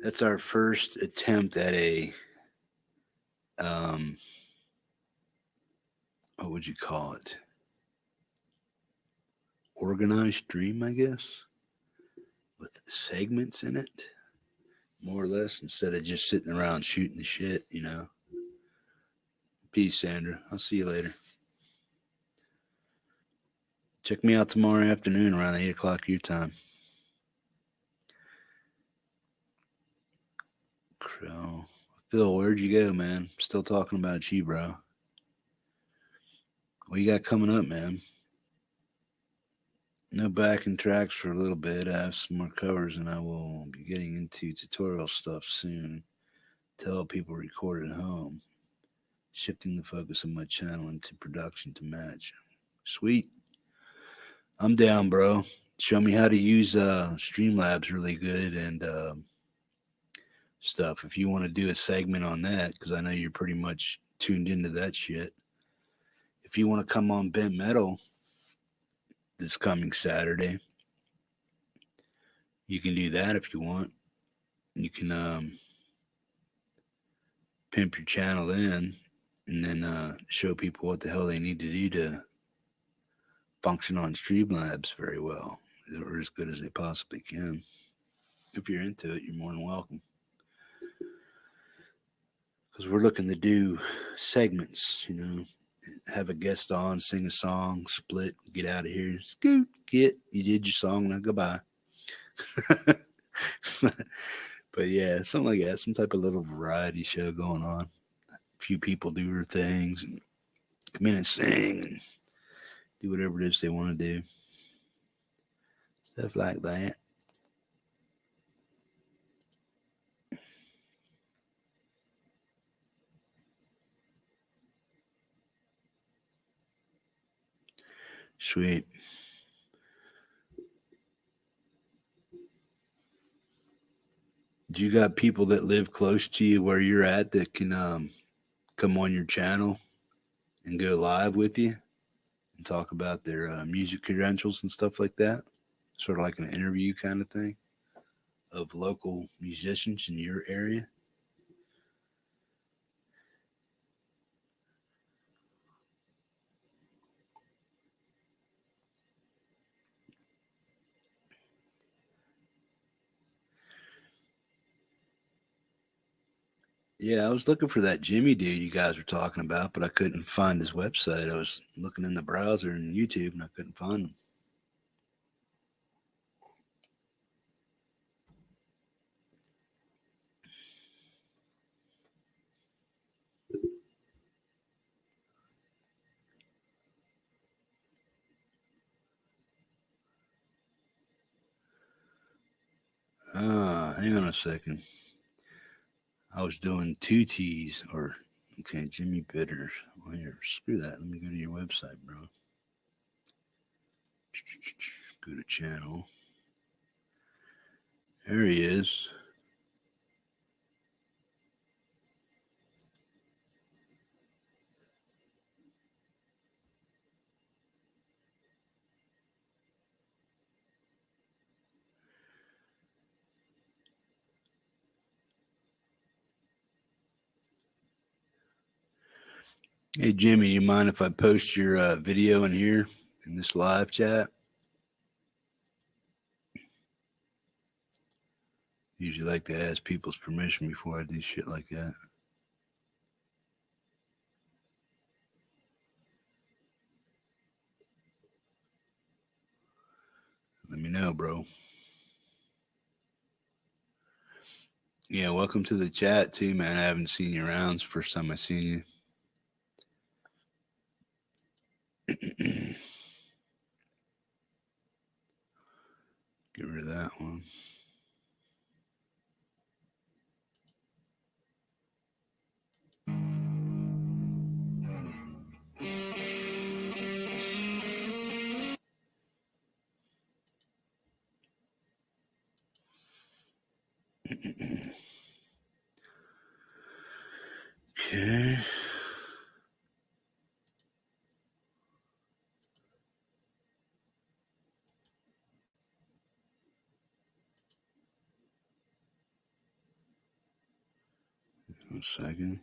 A: That's our first attempt at a what would you call it? Organized stream, I guess, with segments in it, more or less, instead of just sitting around shooting the shit, you know. Peace, Sandra. I'll see you later. Check me out tomorrow afternoon around 8 o'clock your time. Crow. Phil, where'd you go, man? Still talking about you, bro. What you got coming up, man? No backing tracks for a little bit. I have some more covers, and I will be getting into tutorial stuff soon. Tell people record at home. Shifting the focus of my channel into production to match. Sweet. I'm down, bro. Show me how to use Streamlabs really good and stuff. If you want to do a segment on that, because I know you're pretty much tuned into that shit. If you want to come on Bent Metal this coming Saturday, you can do that if you want. You can pimp your channel in and then show people what the hell they need to do to function on Streamlabs very well, or as good as they possibly can. If you're into it, you're more than welcome. Because we're looking to do segments, you know, have a guest on, sing a song, split, get out of here. Scoot, get, you did your song, now goodbye. But yeah, something like that, some type of little variety show going on. A few people do their things and come in and sing and do whatever it is they want to do. Stuff like that. Sweet. Do you got people that live close to you where you're at that can come on your channel and go live with you and talk about their music credentials and stuff like that. Sort of like an interview kind of thing of local musicians in your area. Yeah, I was looking for that Jimmy dude you guys were talking about, but I couldn't find his website. I was looking in the browser and YouTube and I couldn't find him. Hang on a second. I was doing two T's or okay, Jimmy Bitters. Well, here, screw that. Let me go to your website, bro. Go to channel. There he is. Hey, Jimmy, you mind if I post your video in here in this live chat? Usually like to ask people's permission before I do shit like that. Let me know, bro. Yeah, welcome to the chat too, man. I haven't seen you around. It's the first time I've seen you. Get rid of that one. Okay. One second.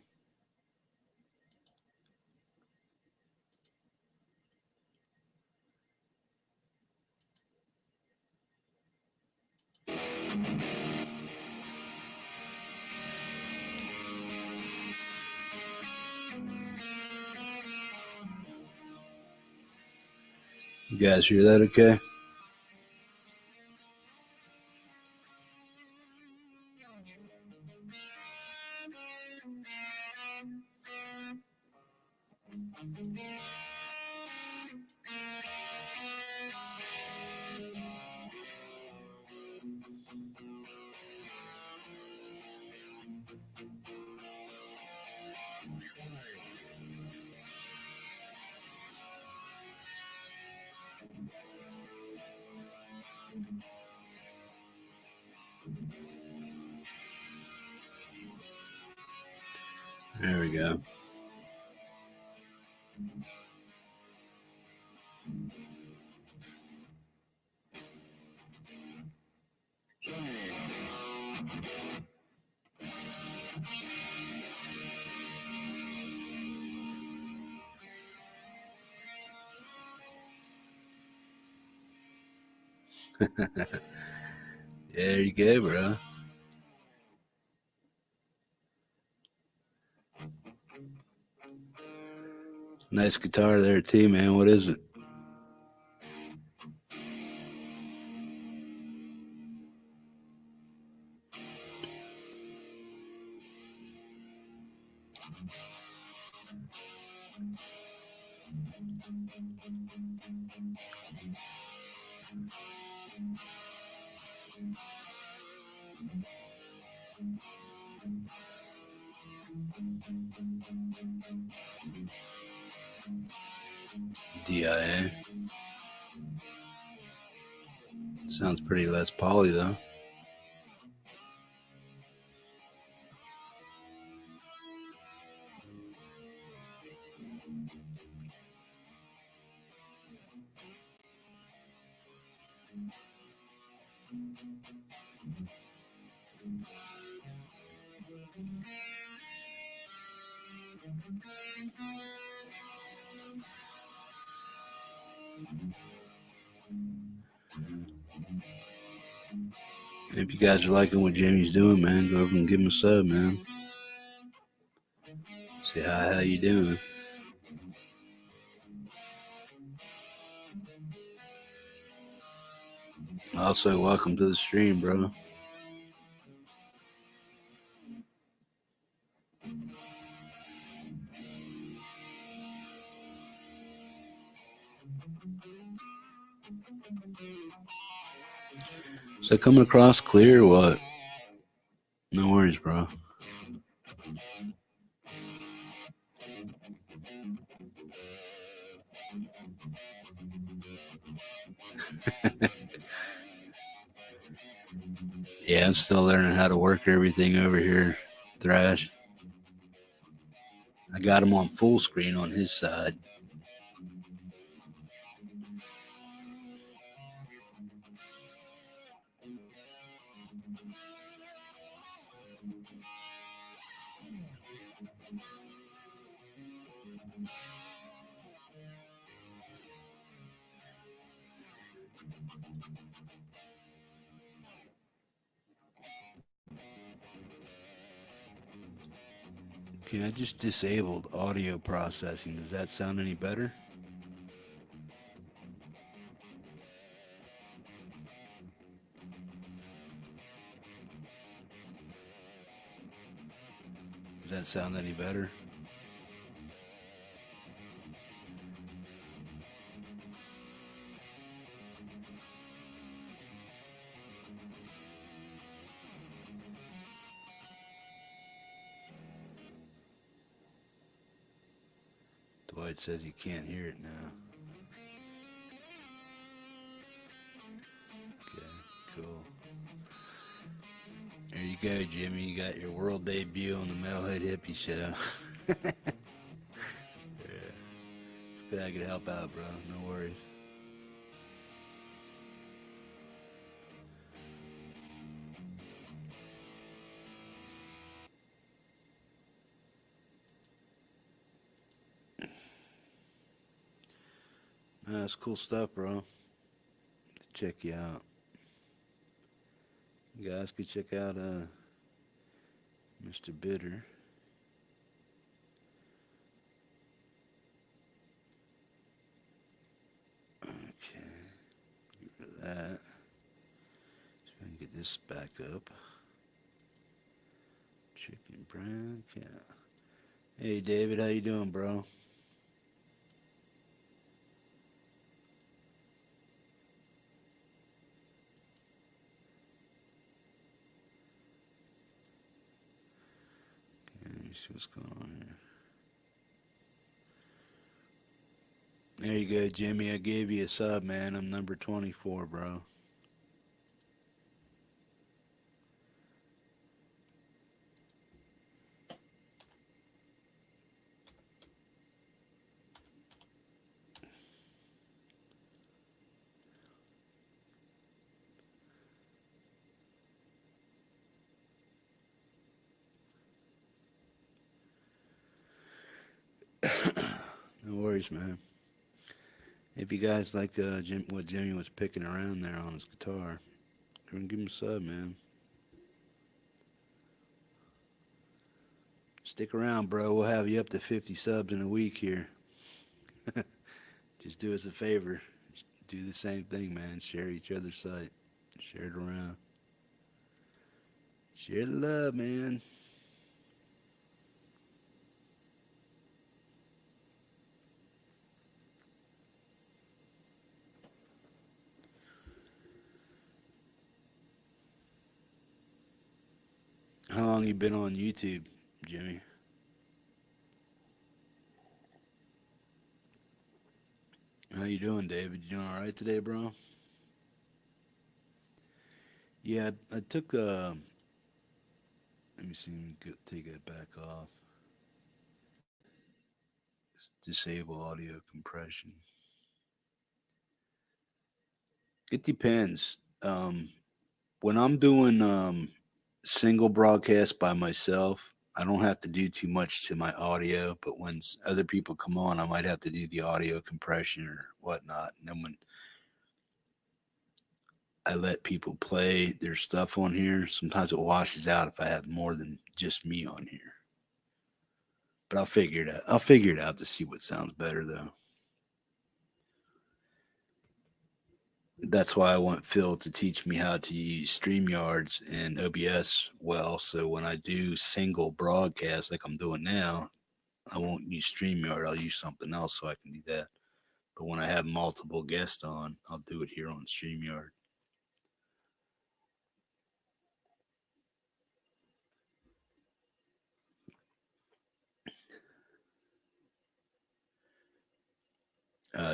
A: You guys hear that okay? There we go. There you go, bro. Nice guitar there too, man. What is it? DIA. Sounds pretty Les Pauly though. If you guys are liking what Jimmy's doing, man, go over and give him a sub, man. Say hi, how you doing? Also, welcome to the stream, bro. Is that coming across clear or what? No worries, bro. Yeah, I'm still learning how to work everything over here, Thrash. I got him on full screen on his side. Okay, I just disabled audio processing. Does that sound any better? Does that sound any better? Dwight says he can't hear it now. Okay, cool. There you go, Jimmy. You got your world debut on the Metalhead Hippie show. Yeah. It's good I could help out, bro. No worries. That's cool stuff, bro. Check you out. You guys could check out Mr. Bitter. Okay. Get rid of that. So I can get this back up. Chicken brown cow. Hey David, how you doing, bro? Let me see what's going on here. There you go, Jimmy. I gave you a sub, man. I'm number 24, bro. No worries, man. If you guys like what Jimmy was picking around there on his guitar, go and give him a sub, man. Stick around, bro. We'll have you up to 50 subs in a week here. Just do us a favor. Do the same thing, man. Share each other's site. Share it around. Share the love, man. How long you been on YouTube, Jimmy? How you doing, David? You doing all right today, bro? Yeah, I took let me see, take that back off. Disable audio compression. It depends. When I'm doing single broadcast by myself, I don't have to do too much to my audio, but when other people come on, I might have to do the audio compression or whatnot. And then when I let people play their stuff on here, sometimes it washes out if I have more than just me on here. But I'll figure it out. I'll figure it out to see what sounds better, though. That's why I want Phil to teach me how to use StreamYards and OBS well. So when I do single broadcasts like I'm doing now, I won't use StreamYard. I'll use something else so I can do that. But when I have multiple guests on, I'll do it here on StreamYard.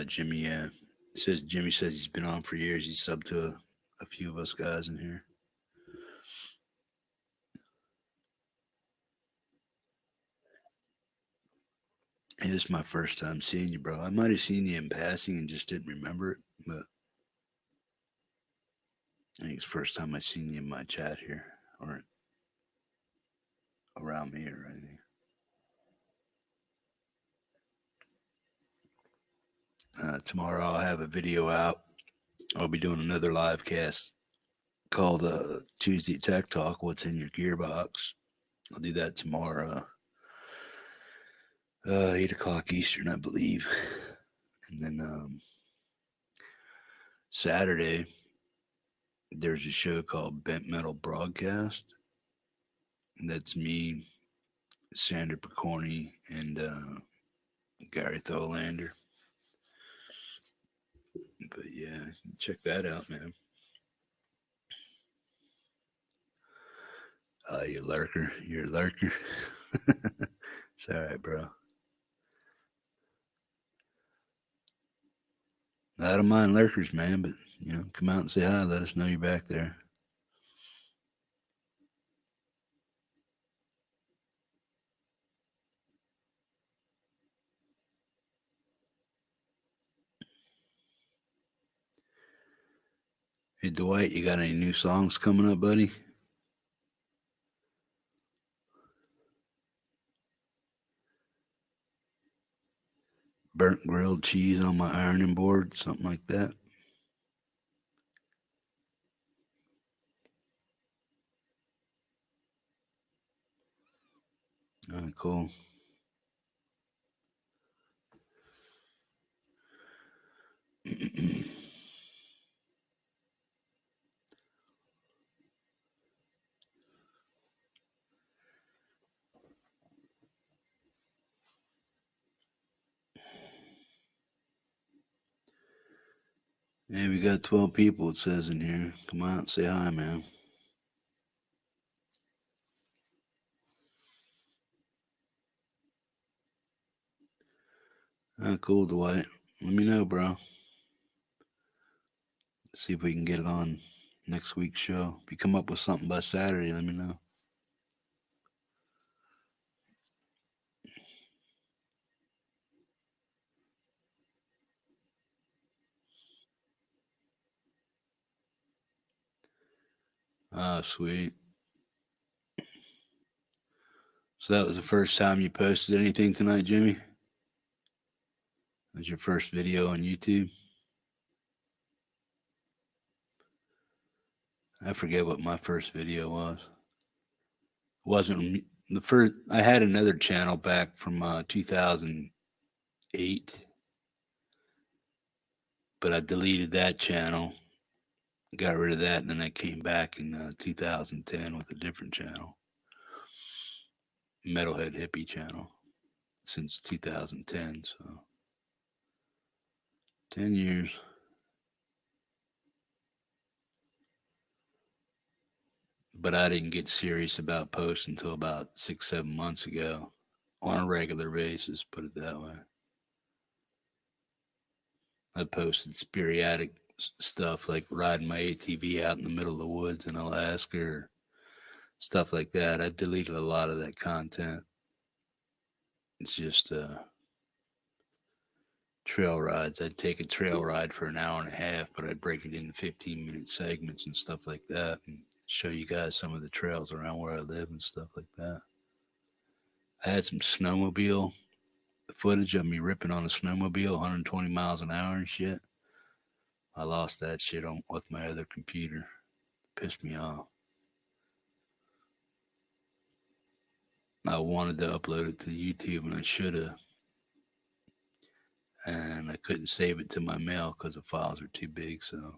A: Jimmy, yeah. Jimmy says he's been on for years. He's subbed to a few of us guys in here. Hey, this is my first time seeing you, bro. I might have seen you in passing and just didn't remember it, but I think it's the first time I've seen you in my chat here or around me or anything. Tomorrow I'll have a video out. I'll be doing another live cast called Tuesday Tech Talk. What's in your gearbox? I'll do that tomorrow. 8 o'clock Eastern, I believe. And then Saturday, there's a show called Bent Metal Broadcast. And that's me, Sander Picorni, and Gary Tholander. But yeah, check that out, man. You lurker. You're a lurker. It's all right, bro. I don't mind lurkers, man, but, come out and say hi. Let us know you're back there. Hey, Dwight, you got any new songs coming up, buddy? Burnt grilled cheese on my ironing board, something like that. All right, cool. Hey, we got 12 people, it says in here. Come out and say hi, man. Cool, Dwight. Let me know, bro. See if we can get it on next week's show. If you come up with something by Saturday, let me know. Ah, sweet. So that was the first time you posted anything tonight, Jimmy? That was your first video on YouTube? I forget what my first video was. Wasn't the first. I had another channel back from 2008, but I deleted that channel, got rid of that, and then I came back in 2010 with a different channel, Metalhead Hippie channel, since 2010. So 10 years. But I didn't get serious about posting until about 6-7 months ago on a regular basis, put it that way. I posted sporadic stuff like riding my ATV out in the middle of the woods in Alaska or stuff like that. I deleted a lot of that content. It's just trail rides. I'd take a trail ride for an hour and a half, but I'd break it into 15-minute segments and stuff like that and show you guys some of the trails around where I live and stuff like that. I had some snowmobile footage of me ripping on a snowmobile 120 miles an hour and shit. I lost that shit on with my other computer. Pissed me off. I wanted to upload it to YouTube and I should have. And I couldn't save it to my mail because the files are too big. So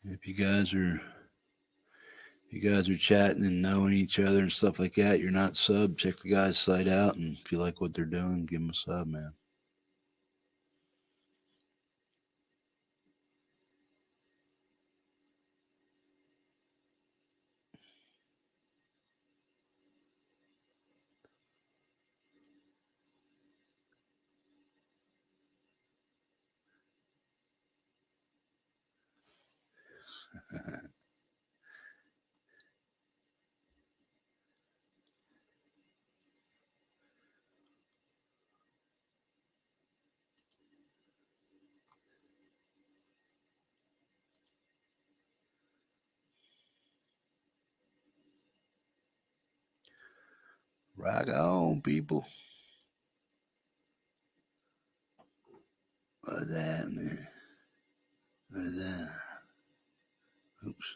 A: if you guys are chatting and knowing each other and stuff like that, you're not sub, check the guy's site out, and if you like what they're doing, give them a sub, man. Rock on, people. Look at that, man. Look at that. Oops.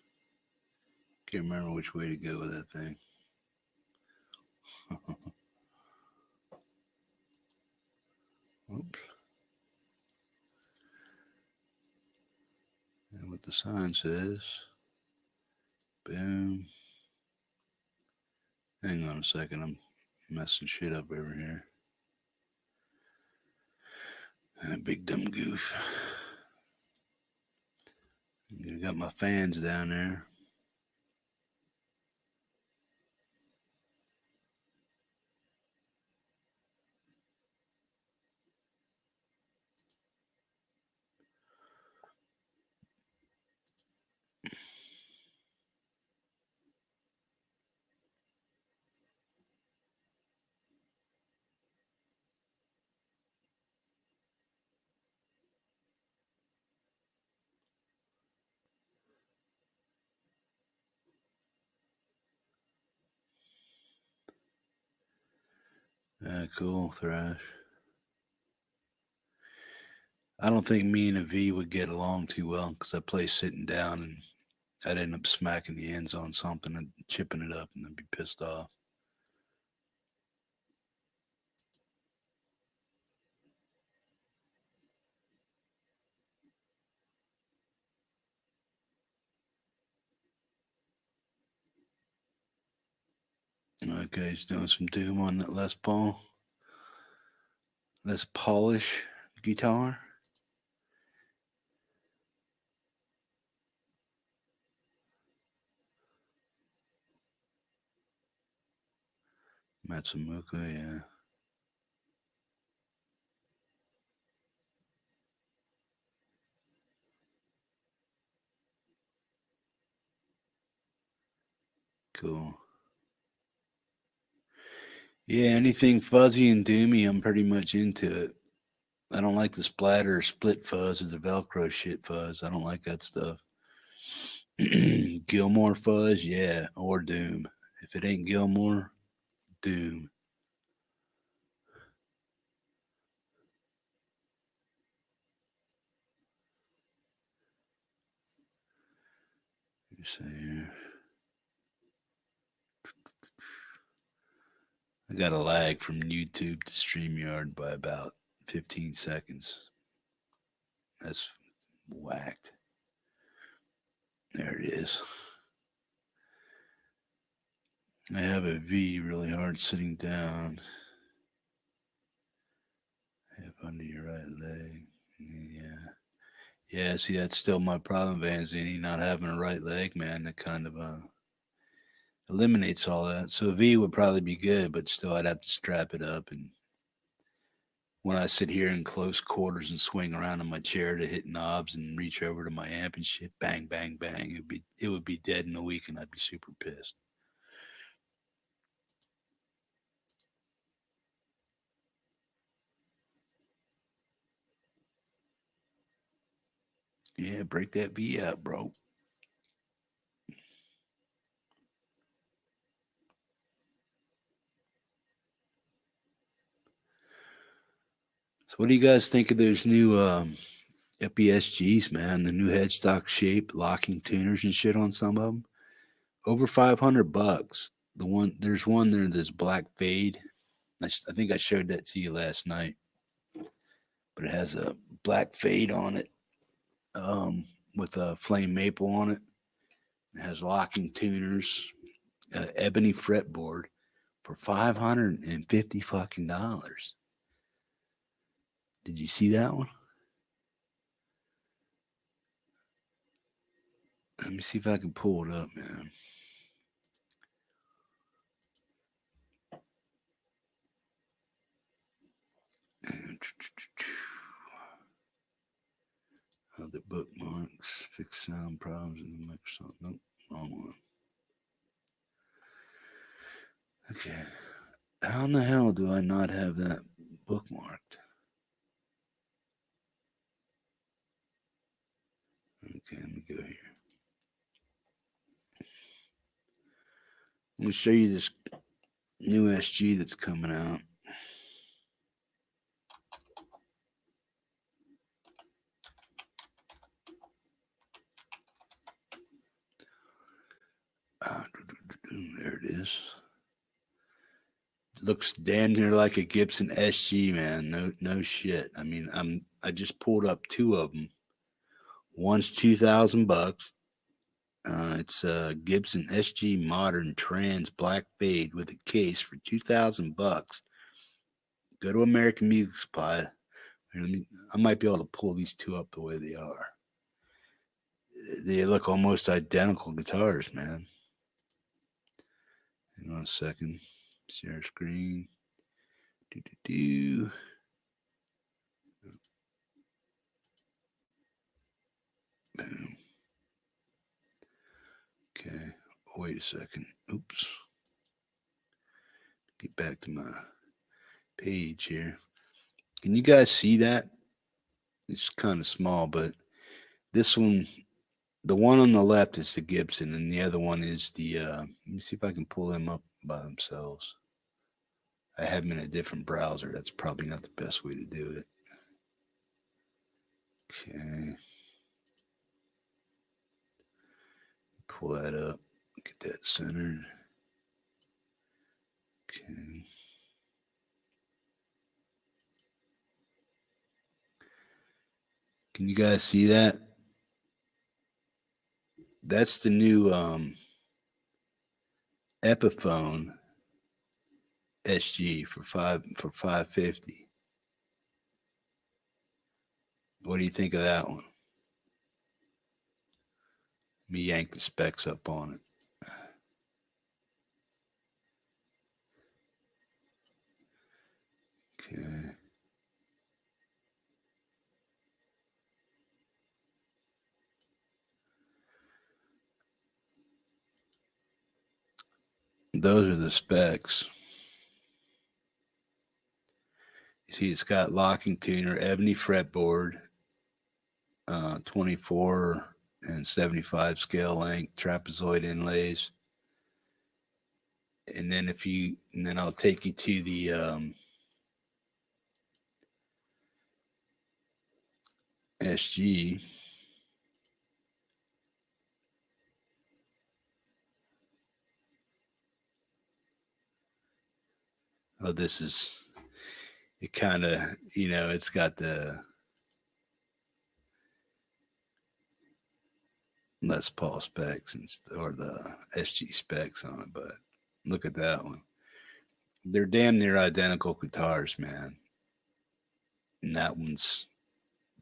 A: Can't remember which way to go with that thing. Oops. And what the sign says. Boom. Hang on a second. I'm messing shit up over here. A big dumb goof. I got my fans down there. Cool, Thrash. I don't think me and a V would get along too well because I play sitting down and I'd end up smacking the ends on something and chipping it up and then be pissed off. Okay, he's doing some doom on that Les Paulish guitar. Matsumoka, yeah. Cool. Yeah, anything fuzzy and doomy, I'm pretty much into it. I don't like the splatter or split fuzz or the Velcro shit fuzz. I don't like that stuff. Gilmore fuzz, yeah, or doom. If it ain't Gilmore, doom. You see here. I got a lag from YouTube to StreamYard by about 15 seconds. That's whacked. There it is. I have a V really hard sitting down. Hip under your right leg. Yeah. Yeah, see, that's still my problem, Vanzini, not having a right leg, man. That kind of eliminates all that. So a V would probably be good, but still I'd have to strap it up and when I sit here in close quarters and swing around in my chair to hit knobs and reach over to my amp and shit, bang, bang, bang, it would be dead in a week, and I'd be super pissed. Yeah, break that V out, bro. So what do you guys think of those new FBSGs, man? The new headstock shape, locking tuners and shit on some of them. Over $500. There's one there that's black fade. I think I showed that to you last night, but it has a black fade on it, with a flame maple on it. It has locking tuners, ebony fretboard for $550 fucking dollars. Did you see that one? Let me see if I can pull it up, man. Other bookmarks, fix sound problems in Microsoft. Nope, wrong one. Okay. How in the hell do I not have that bookmarked? Okay, let me go here. Let me show you this new SG that's coming out. There it is. Looks damn near like a Gibson SG, man. No shit. I mean, I just pulled up two of them. One's $2,000. It's a Gibson SG Modern Trans Black Fade with a case for $2,000. Go to American Music Supply. I might be able to pull these two up the way they are. They look almost identical guitars, man. Hang on a second. Share screen. Boom. Okay. Wait a second. Oops. Get back to my page here. Can you guys see that? It's kind of small, but this one, the one on the left is the Gibson, and the other one is the. Let me see if I can pull them up by themselves. I have them in a different browser. That's probably not the best way to do it. Okay. Pull that up. Get that centered. Okay. Can you guys see that? That's the new Epiphone SG for $550. What do you think of that one? Let me yank the specs up on it. Okay. Those are the specs. You see, it's got locking tuner, ebony fretboard, 24 and 75 scale length, trapezoid inlays. And then I'll take you to the SG. Oh, this is, it kind of, it's got the Les Paul specs or the SG specs on it, but look at that one. They're damn near identical guitars, man. And that one's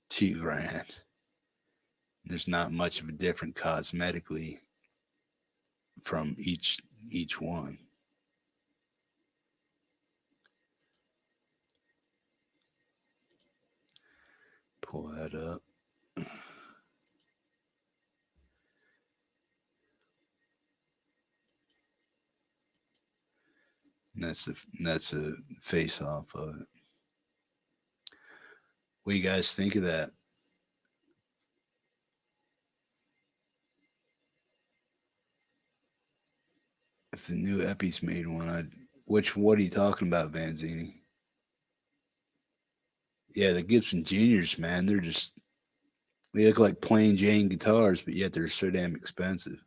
A: $2,000. There's not much of a difference cosmetically from each one. that up. That's a face off of it. What do you guys think of that? If the new Epi's made one, what are you talking about, Vanzini? Yeah, the Gibson Juniors, man, they look like plain Jane guitars, but yet they're so damn expensive.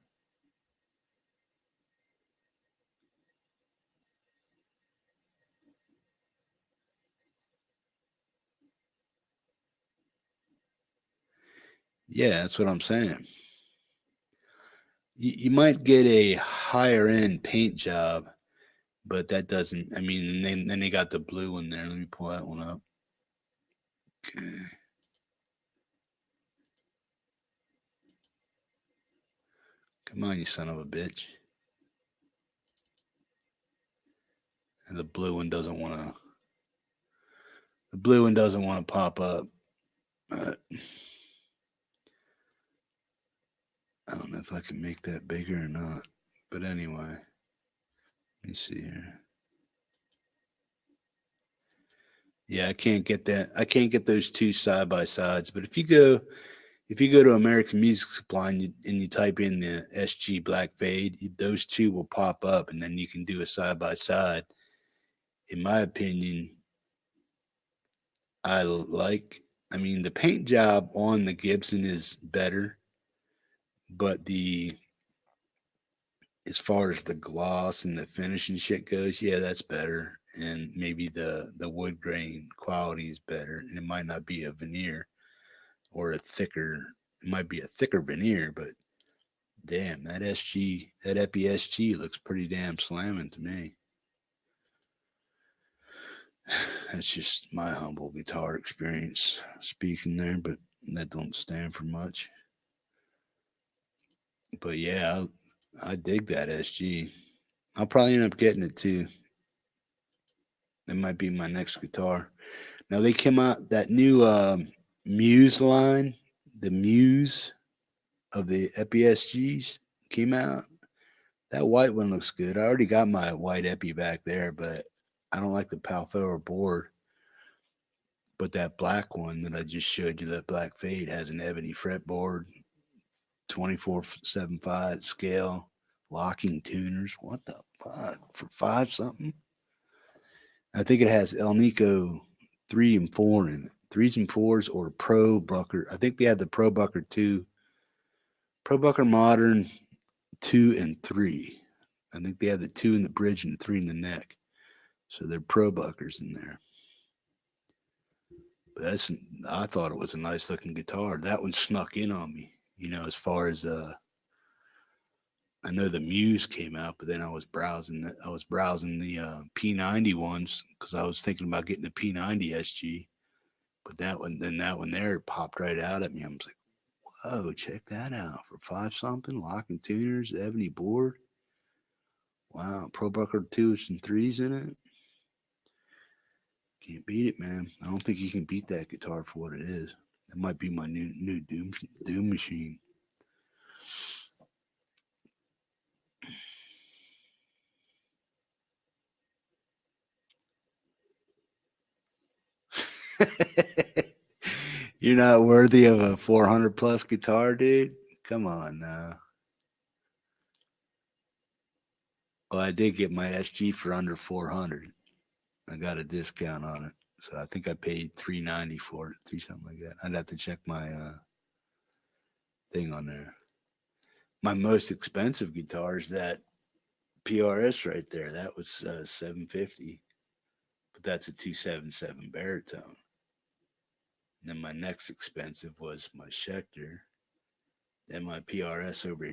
A: Yeah, that's what I'm saying. You might get a higher end paint job, but that doesn't. I mean, and then they got the blue one there. Let me pull that one up. Okay. Come on, you son of a bitch. And the blue one doesn't want to. The blue one doesn't want to pop up. I don't know if I can make that bigger or not. But anyway, let me see here. Yeah, I can't get that. I can't get those two side by sides. But if you go to American Music Supply and you type in the SG Black Fade, those two will pop up, and then you can do a side by side. In my opinion, I mean, the paint job on the Gibson is better, but as far as the gloss and the finish and shit goes, yeah, that's better. And maybe the wood grain quality is better, and it might not be a veneer or it might be a thicker veneer, but damn, that Epi SG looks pretty damn slamming to me. That's just my humble guitar experience speaking there, but that don't stand for much. But yeah, I dig that SG. I'll probably end up getting it too. That might be my next guitar. Now they came out that new Muse line, the Muse of the Epi SGs came out. That white one looks good. I already got my white Epi back there, but I don't like the Palfour board. But that black one that I just showed you, that Black Fade, has an ebony fretboard, 24/75 scale, locking tuners. What the fuck? For five something? I think it has El Nico 3 and 4 in it. Threes and fours or Pro Bucker. I think they had the Pro Bucker 2, Pro Bucker Modern 2 and 3. I think they have the 2 in the bridge and the 3 in the neck. So they're Pro Buckers in there. But I thought it was a nice looking guitar. That one snuck in on me, as far as I know the Muse came out, but then I was browsing the P90 ones because I was thinking about getting the P90 SG. But that one there popped right out at me. I was like, whoa, check that out for five something, locking tuners, ebony board. Wow, Pro Bucker 2s and 3s in it. Can't beat it, man. I don't think you can beat that guitar for what it is. That might be my new doom machine. You're not worthy of a 400 plus guitar, dude. Come on now. Well, I did get my SG for under 400. I got a discount on it, so I think I paid $390 for it, something like that. I'd have to check my thing on there. My most expensive guitar is that PRS right there. That was $750, but that's a 277 baritone. And then my next expensive was my Schecter. Then my PRS over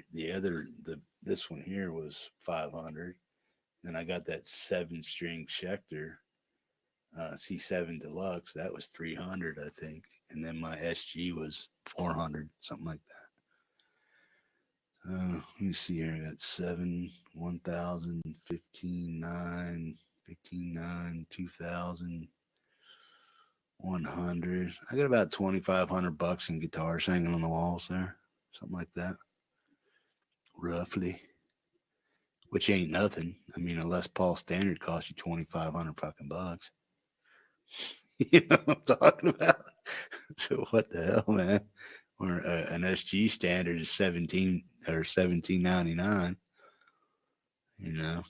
A: this one here was 500. Then I got that 7-string Schecter C7 Deluxe. That was 300, I think. And then my SG was 400, something like that. Let me see here. I got 7, 1,000, 15, 9, 15, 9, 2,000. 100. I got about $2,500 in guitars hanging on the walls there, something like that, roughly. Which ain't nothing. I mean, a Les Paul standard costs you 2,500 fucking bucks. You know what I'm talking about? So what the hell, man? Or an SG standard is 17 or 17.99. You know.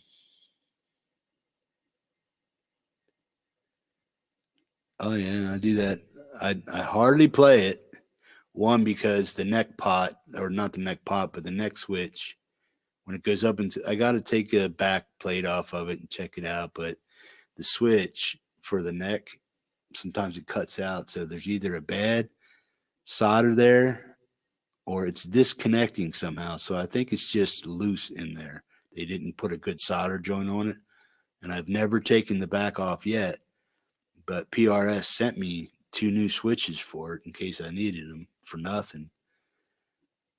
A: Oh yeah, I do that. I hardly play it. One, because the neck pot, or not the neck pot, but the neck switch, when it goes up into, I got to take a back plate off of it and check it out. But the switch for the neck, sometimes it cuts out. So there's either a bad solder there or it's disconnecting somehow. So I think it's just loose in there. They didn't put a good solder joint on it. And I've never taken the back off yet. But PRS sent me 2 new switches for it in case I needed them for nothing.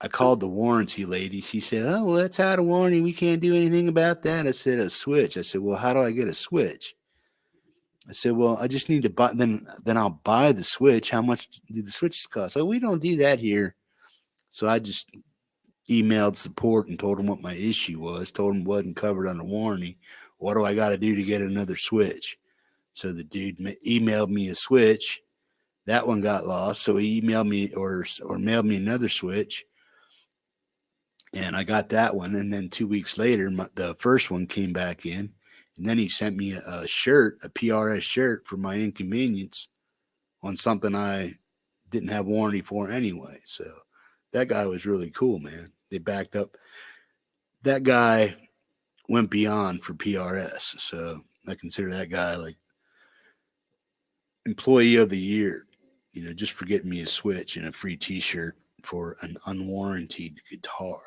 A: I called the warranty lady. She said, "Oh, well, that's out of warranty. We can't do anything about that." I said, "A switch." I said, "Well, how do I get a switch?" I said, "Well, I just need to buy. Then I'll buy the switch. How much do the switches cost?" Oh, we don't do that here. So I just emailed support and told them what my issue was. Told them it wasn't covered under warranty. What do I got to do to get another switch? So the dude emailed me a switch. That one got lost. So he emailed me or mailed me another switch. And I got that one. And then 2 weeks later, the first one came back in. And then he sent me a shirt, a PRS shirt for my inconvenience on something I didn't have warranty for anyway. So that guy was really cool, man. They backed up. That guy went beyond for PRS. So I consider that guy like employee of the year, just for getting me a switch and a free t-shirt for an unwarranted guitar.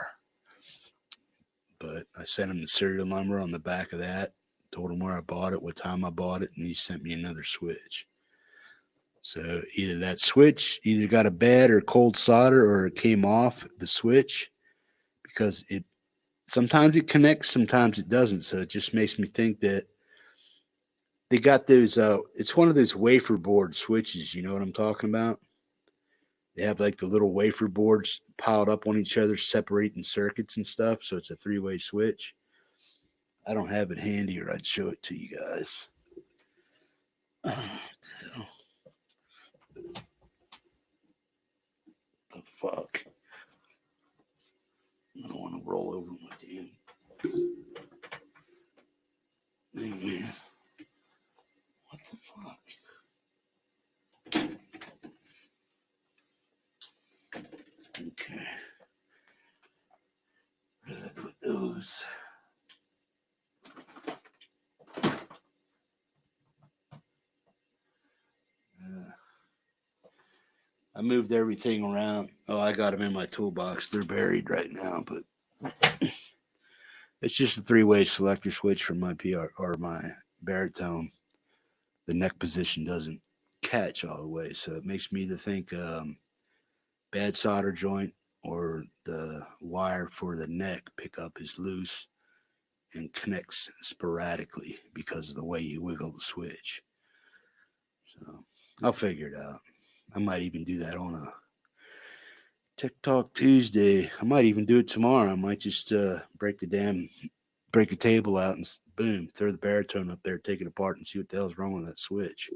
A: But I sent him the serial number on the back of that, told him where I bought it, what time I bought it, and he sent me another switch. So either that switch either got a bad or cold solder, or it came off the switch, because it sometimes it connects, sometimes it doesn't. So it just makes me think that they got those. It's one of those wafer board switches. You know what I'm talking about? They have like the little wafer boards piled up on each other, separating circuits and stuff. So it's a 3-way switch. I don't have it handy, or I'd show it to you guys. The fuck? I don't want to roll over my damn thing, man. What the fuck? Okay. Where did I put those? I moved everything around. Oh, I got them in my toolbox. They're buried right now, but it's just a 3-way selector switch for my PR or my baritone. The neck position doesn't catch all the way, so it makes me either think bad solder joint, or the wire for the neck pickup is loose and connects sporadically because of the way you wiggle the switch. So I'll figure it out. I might even do that on a TikTok Tuesday. I might even do it tomorrow. I might just break a table out and boom, throw the baritone up there, take it apart, and see what the hell's wrong with that switch.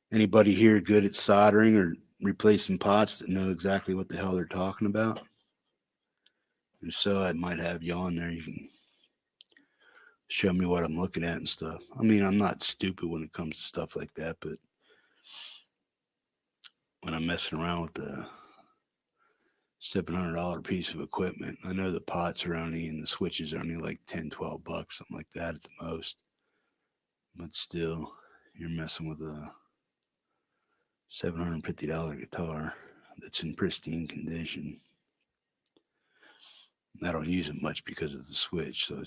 A: Anybody here good at soldering or replacing pots that know exactly what the hell they're talking about? If so, I might have you on there. You can show me what I'm looking at and stuff. I mean, I'm not stupid when it comes to stuff like that, but when I'm messing around with the $700 piece of equipment, I know the pots are only and the switches are only like $10-$12, something like that at the most. But still, you're messing with a $750 guitar that's in pristine condition. I don't use it much because of the switch, so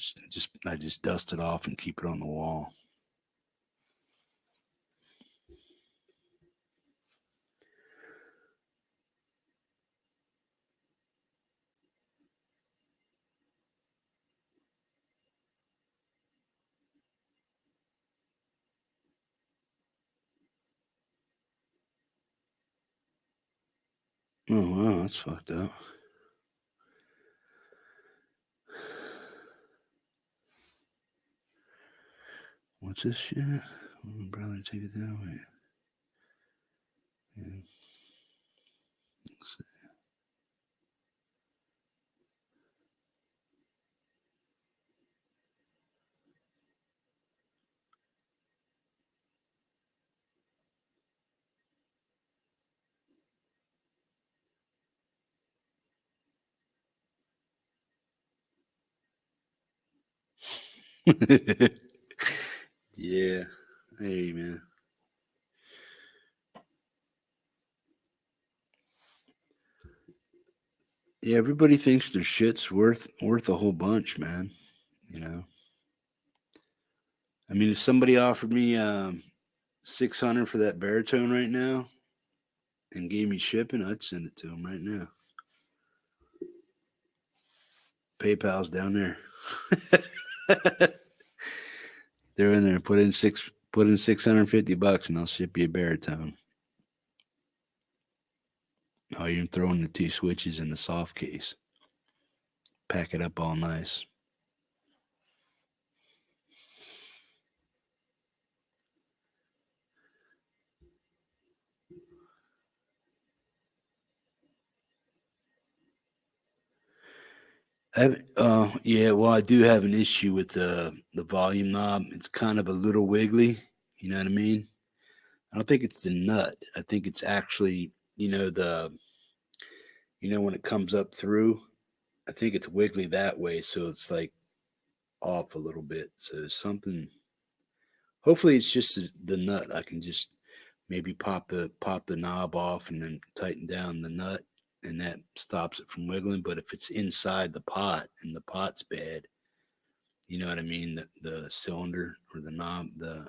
A: I just dust it off and keep it on the wall. Oh, wow, that's fucked up. What's this shit? Brother, take it down. Wait. Yeah. Let's see. Yeah. Hey, man. Yeah, everybody thinks their shit's worth a whole bunch, man. You know. I mean, if somebody offered me $600 for that baritone right now and gave me shipping, I'd send it to them right now. PayPal's down there. They're in there. Put in $650 and I'll ship you a baritone. Oh, you're throwing the 2 switches in the soft case. Pack it up all nice. Yeah, well, I do have an issue with the volume knob. It's kind of a little wiggly. You know what I mean? I don't think it's the nut. I think it's actually, when it comes up through, I think it's wiggly that way. So it's like off a little bit. So something, hopefully it's just the nut. I can just maybe pop the knob off and then tighten down the nut and that stops it from wiggling. But if it's inside the pot and the pot's bad, you know what I mean? The cylinder or the knob, the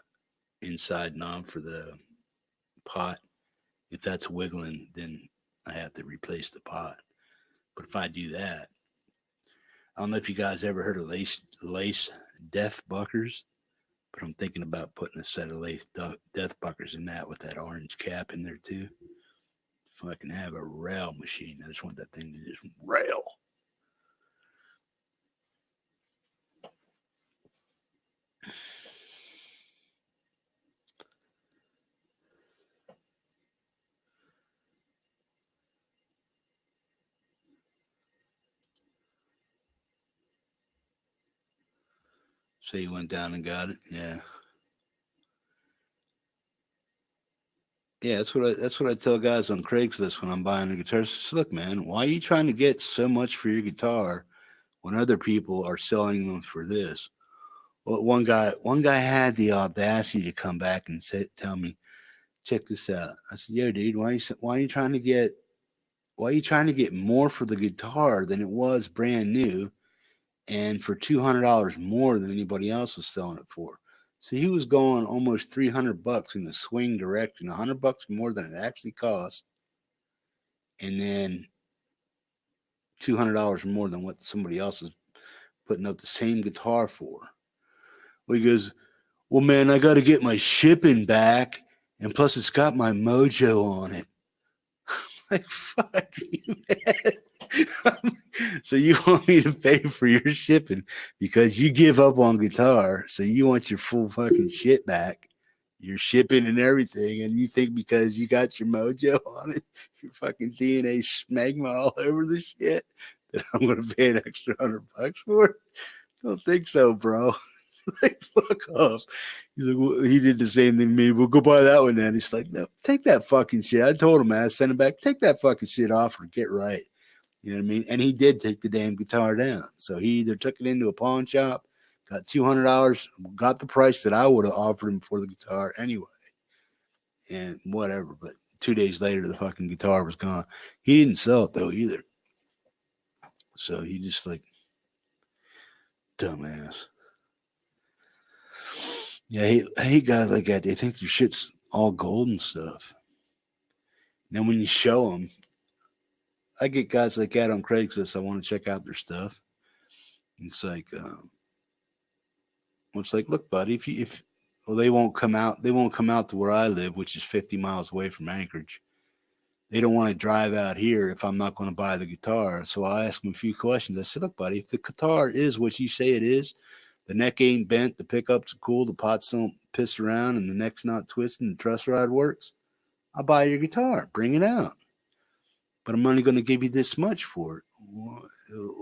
A: inside knob for the pot, if that's wiggling, then I have to replace the pot. But if I do that, I don't know if you guys ever heard of lace death buckers, but I'm thinking about putting a set of lace death buckers in that with that orange cap in there too. If I can have a rail machine, I just want that thing to just rail. So you went down and got it, yeah. Yeah, that's what I tell guys on Craigslist when I'm buying a guitar. Says, look, man, why are you trying to get so much for your guitar when other people are selling them for this? Well, one guy had the audacity to come back and tell me, check this out. I said, yo, dude, why are you trying to get more for the guitar than it was brand new, and for $200 more than anybody else was selling it for? So he was going almost $300 in the swing direction, $100 more than it actually cost, and then $200 more than what somebody else was putting up the same guitar for. Well, he goes, well, man, I got to get my shipping back, and plus it's got my mojo on it. Like, fuck you, man. So you want me to pay for your shipping because you give up on guitar, so you want your full fucking shit back, your shipping and everything, and you think because you got your mojo on it, your fucking DNA smegma all over the shit, that I'm gonna pay an extra $100 for it? Don't think so, bro. Like, fuck off. He's like, well, he did the same thing to me. We'll go buy that one then. He's like, no, take that fucking shit. I told him, man, I sent him back. Take that fucking shit off or get right. You know what I mean? And he did take the damn guitar down. So he either took it into a pawn shop, got $200, got the price that I would have offered him for the guitar anyway, and whatever. But 2 days later, the fucking guitar was gone. He didn't sell it though either. So he just like, dumbass. Yeah, I hate guys like that. They think their shit's all gold and stuff. Then when you show them, I get guys like that on Craigslist. I want to check out their stuff. It's like, it's like, look, buddy, well, they won't come out to where I live, which is 50 miles away from Anchorage. they don't want to drive out here if I'm not going to buy the guitar. So I asked him a few questions. I said, look, buddy, if the guitar is what you say it is, the neck ain't bent, the pickups are cool, the pots don't piss around, and the neck's not twisting, the truss rod works, I'll buy your guitar. Bring it out. But I'm only going to give you this much for it. Well,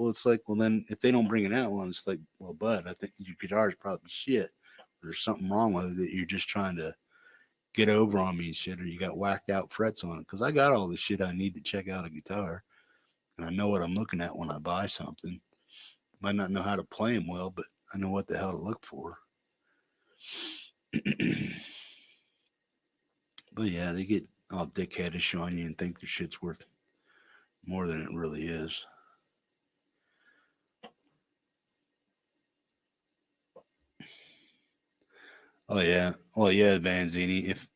A: it's like, well, then if they don't bring it out, well, it's like, well, bud, I think your guitar is probably shit. There's something wrong with it that you're just trying to get over on me and shit, or you got whacked out frets on it. Because I got all the shit I need to check out a guitar, and I know what I'm looking at when I buy something. Might not know how to play them well, but I know what the hell to look for. But yeah, they get all dickheadish on you and think their shit's worth more than it really is. Oh yeah, well yeah, Vanzini. If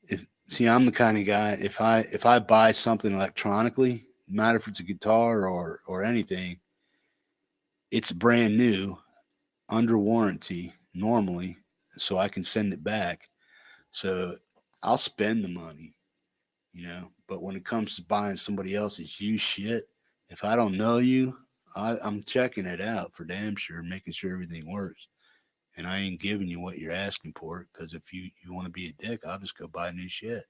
A: see, I'm the kind of guy. If I buy something electronically, no matter if it's a guitar or anything, it's brand new, under warranty normally, so I can send it back. So I'll spend the money, you know. But when it comes to buying somebody else's used shit, if I don't know you, I'm checking it out for damn sure, making sure everything works. And I ain't giving you what you're asking for, because if you want to be a dick, I'll just go buy new shit.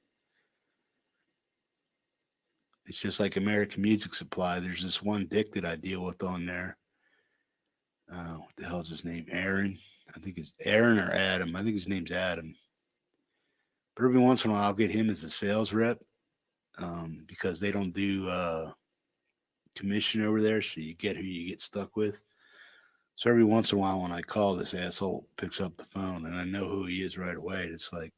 A: It's just like American Music Supply. There's this one dick that I deal with on there. What the hell's his name? Aaron. I think it's Aaron or Adam. I think his name's Adam. But every once in a while, I'll get him as a sales rep, because they don't do commission over there. So you get who you get stuck with. So every once in a while, when I call, this asshole picks up the phone, and I know who he is right away. It's like,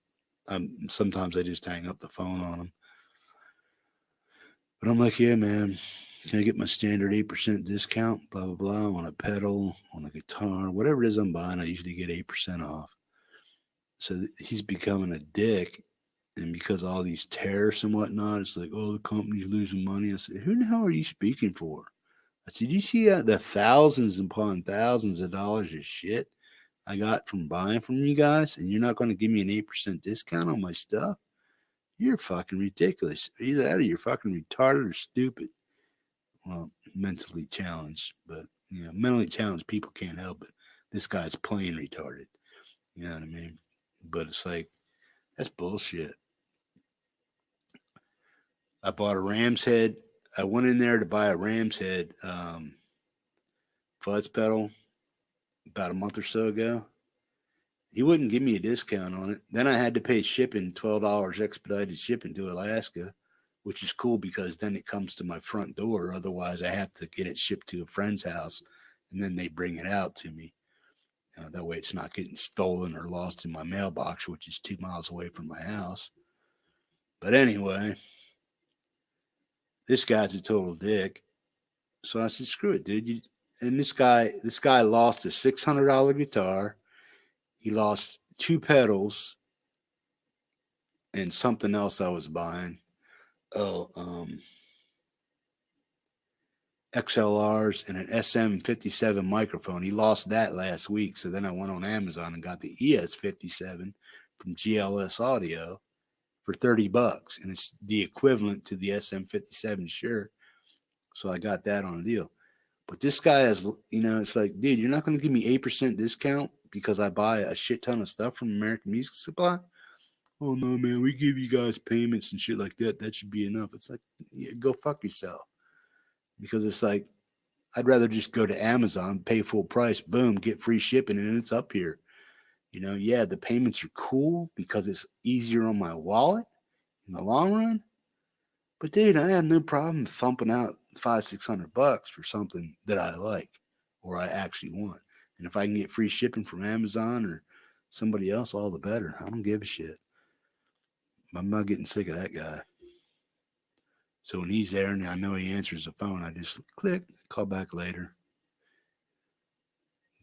A: sometimes I just hang up the phone on him. But I'm like, yeah, man, can I get my standard 8% discount? Blah, blah, blah. On a pedal, on a guitar, whatever it is I'm buying, I usually get 8% off. So he's becoming a dick. And because of all these tariffs and whatnot, it's like, oh, the company's losing money. I said, who the hell are you speaking for? I said, you see the thousands upon thousands of dollars of shit I got from buying from you guys, and you're not going to give me an 8% discount on my stuff? You're fucking ridiculous. Either that or you're fucking retarded or stupid. Well, mentally challenged, but mentally challenged people can't help it. This guy's plain retarded. You know what I mean? But it's like, that's bullshit. I bought a ram's head. I went in there to buy a ram's head fuzz pedal about a month or so ago. He wouldn't give me a discount on it. Then I had to pay shipping, $12 expedited shipping to Alaska, which is cool because then it comes to my front door. Otherwise, I have to get it shipped to a friend's house, and then they bring it out to me. That way it's not getting stolen or lost in my mailbox, which is 2 miles away from my house. But anyway, this guy's a total dick. So I said, screw it, dude. And this guy lost a $600 guitar. He lost 2 pedals and something else I was buying. XLRs and an SM57 microphone. He lost that last week. So then I went on Amazon and got the ES57 from GLS Audio for $30. And it's the equivalent to the SM57, sure. So I got that on a deal. But this guy has, it's like, dude, you're not going to give me 8% discount because I buy a shit ton of stuff from American Music Supply? Oh, no, man, we give you guys payments and shit like that. That should be enough. It's like, yeah, go fuck yourself. Because it's like, I'd rather just go to Amazon, pay full price, boom, get free shipping, and it's up here. Yeah, the payments are cool because it's easier on my wallet in the long run. But dude, I have no problem thumping out $500-600 for something that I like or I actually want. And if I can get free shipping from Amazon or somebody else, all the better. I don't give a shit. I'm not getting sick of that guy. So when he's there and I know he answers the phone, I just click, call back later.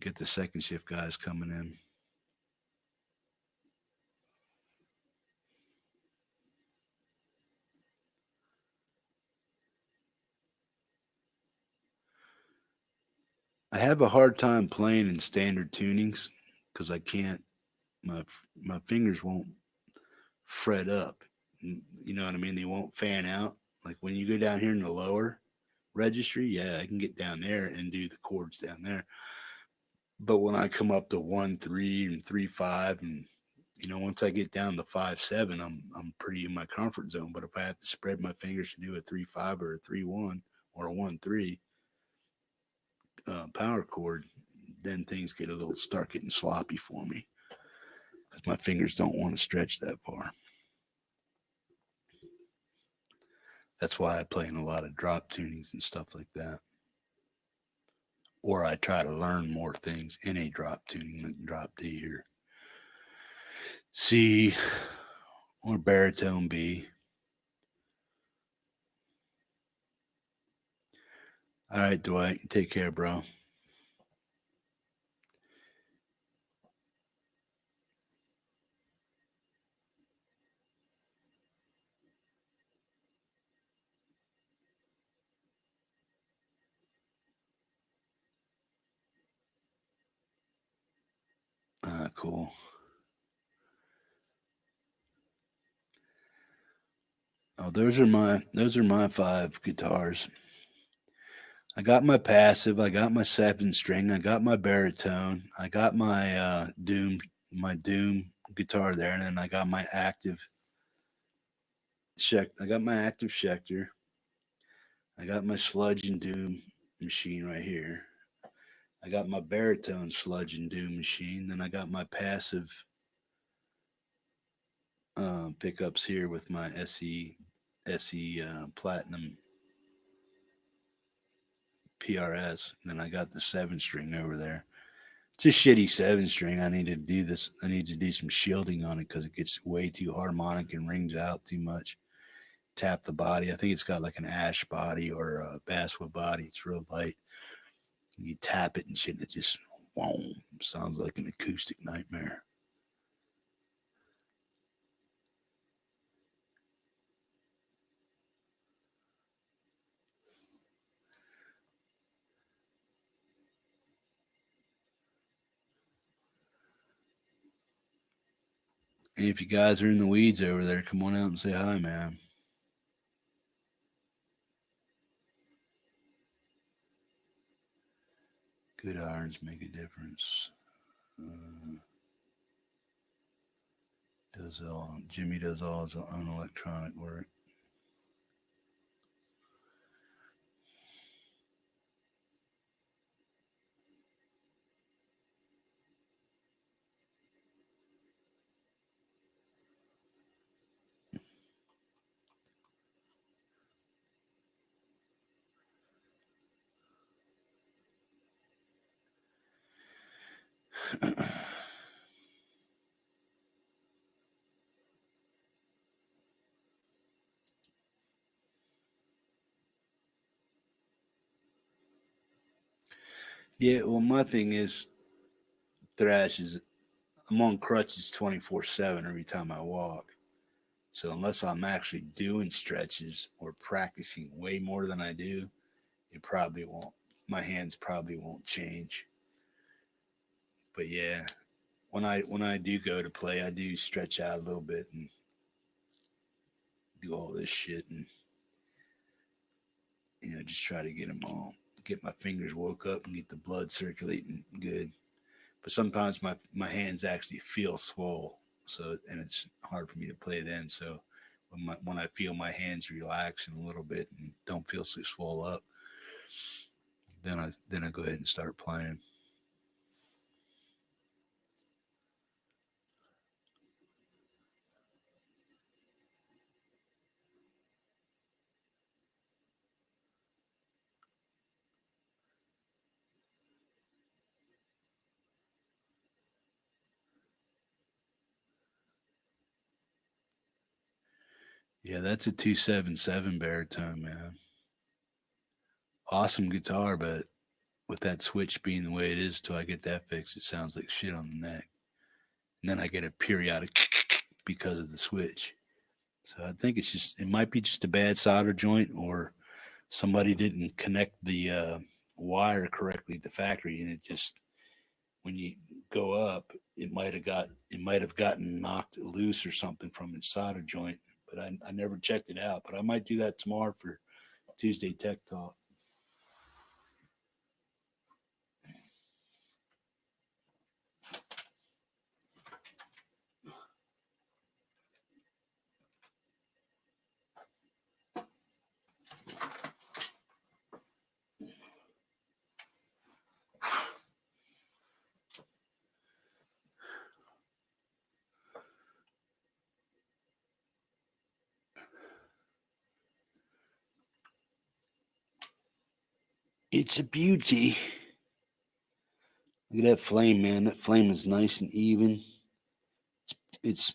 A: Get the second shift guys coming in. I have a hard time playing in standard tunings because I can't. My fingers won't fret up. You know what I mean? They won't fan out Like when you go down here in the lower registry, yeah, I can get down there and do the chords down there. But when I come up to 1-3 and 3-5, and once I get down to 5-7, I'm pretty in my comfort zone. But if I have to spread my fingers to do a 3-5 or a 3-1 or a 1-3 power chord, then things get a little start getting sloppy for me because my fingers don't want to stretch that far. That's why I play in a lot of drop tunings and stuff like that. Or I try to learn more things in a drop tuning, like drop D or C or baritone B. All right, Dwight, take care, bro. Cool. Oh, those are my 5 guitars. I got my passive, I got my 7-string, I got my baritone, I got my doom guitar there, and then I got my active Schecter. I got my sludge and doom machine right here. I got my baritone sludge and doom machine. Then I got my passive pickups here with my SE Platinum PRS. And then I got the 7-string over there. It's a shitty 7-string. I need to do this. I need to do some shielding on it because it gets way too harmonic and rings out too much. Tap the body. I think it's got like an ash body or a basswood body. It's real light. You tap it and shit, and it just sounds like an acoustic nightmare. And if you guys are in the weeds over there, come on out and say hi, man. Good irons make a difference. Jimmy does all his own electronic work. Yeah, well, my thing is, thrash is, I'm on crutches 24/7 every time I walk. So unless I'm actually doing stretches or practicing way more than I do, it probably won't. My hands probably won't change. But yeah, when I do go to play, I do stretch out a little bit and do all this shit and just try to get my fingers woke up and get the blood circulating good. But sometimes my hands actually feel swole, and it's hard for me to play then. So when I feel my hands relaxing a little bit and don't feel so swole up, then I go ahead and start playing. Yeah, that's a 277 baritone, man. Awesome guitar, but with that switch being the way it is till I get that fixed, it sounds like shit on the neck. And then I get a periodic because of the switch. So I think it might be just a bad solder joint, or somebody didn't connect the wire correctly at the factory, and it just, when you go up, it might have gotten knocked loose or something from its solder joint. but I never checked it out. But I might do that tomorrow for Tuesday Tech Talk. It's a beauty. Look at that flame, man. That flame is nice and even. It's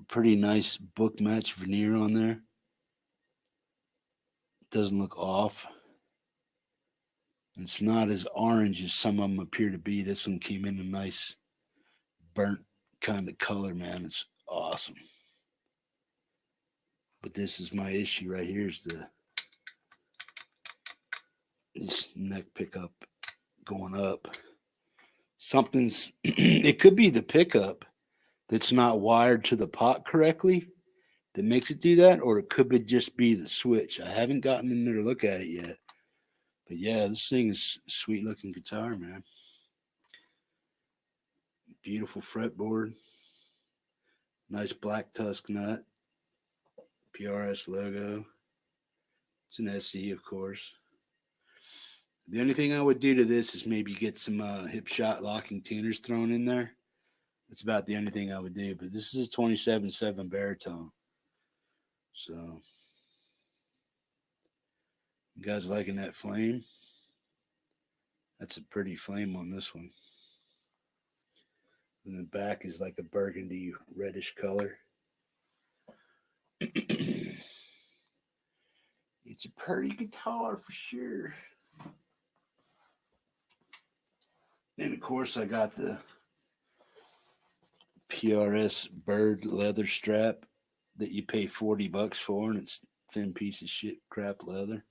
A: pretty nice book match veneer on there. It doesn't look off. It's not as orange as some of them appear to be. This one came in a nice burnt kind of color, man. It's awesome. But this is my issue right here, is this neck pickup going up. Something's it could be the pickup that's not wired to the pot correctly that makes it do that, or it could just be the switch. I haven't gotten in there to look at it yet. But yeah, this thing is a sweet looking guitar, man. Beautiful fretboard. Nice black tusk nut. PRS logo. It's an SE, of course. The only thing I would do to this is maybe get some hip shot locking tuners thrown in there. That's about the only thing I would do. But this is a 27.7 baritone. So, you guys liking that flame? That's a pretty flame on this one. And the back is like a burgundy reddish color. It's a pretty guitar for sure. And of course, I got the PRS bird leather strap that you pay $40 for, and it's thin piece of shit crap leather.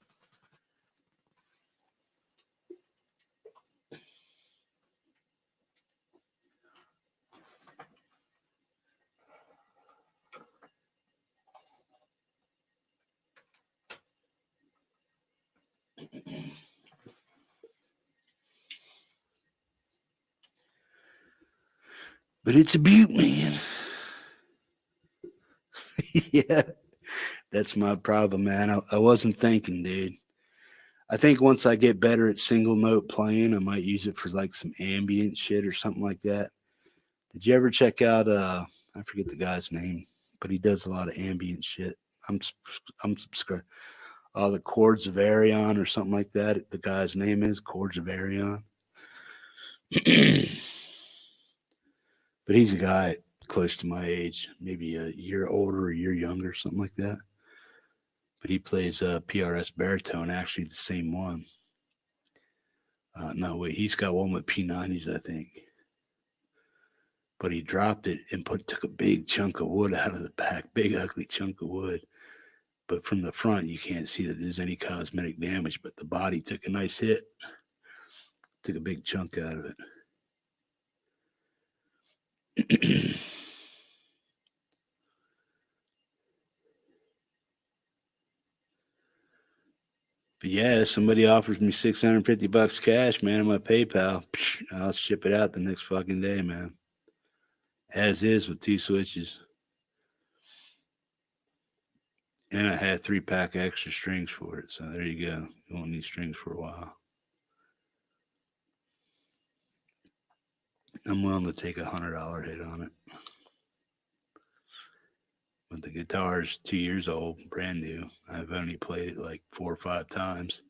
A: But it's a beaut, man. Yeah, that's my problem, man. I wasn't thinking, dude. I think once I get better at single note playing, I might use it for like some ambient shit or something like that. Did you ever check out I forget the guy's name, but he does a lot of ambient shit. I'm subscribed. The Chords of Arion or something like that. The guy's name is Chords of Arion. But he's a guy close to my age, maybe a year older or a year younger, something like that. But he plays PRS baritone, actually the same one. No, wait, he's got one with P90s, I think. But he dropped it and took a big chunk of wood out of the back, big ugly chunk of wood. But from the front, you can't see that there's any cosmetic damage, but the body took a nice hit. Took a big chunk out of it. But yeah, somebody offers me $650 cash, man, on my PayPal, I'll ship it out the next fucking day, man. As is with 2 switches. And I had 3-pack extra strings for it. So there you go. You won't need strings for a while. I'm willing to take $100 hit on it. But the guitar is 2 years old, brand new. I've only played it like 4 or 5 times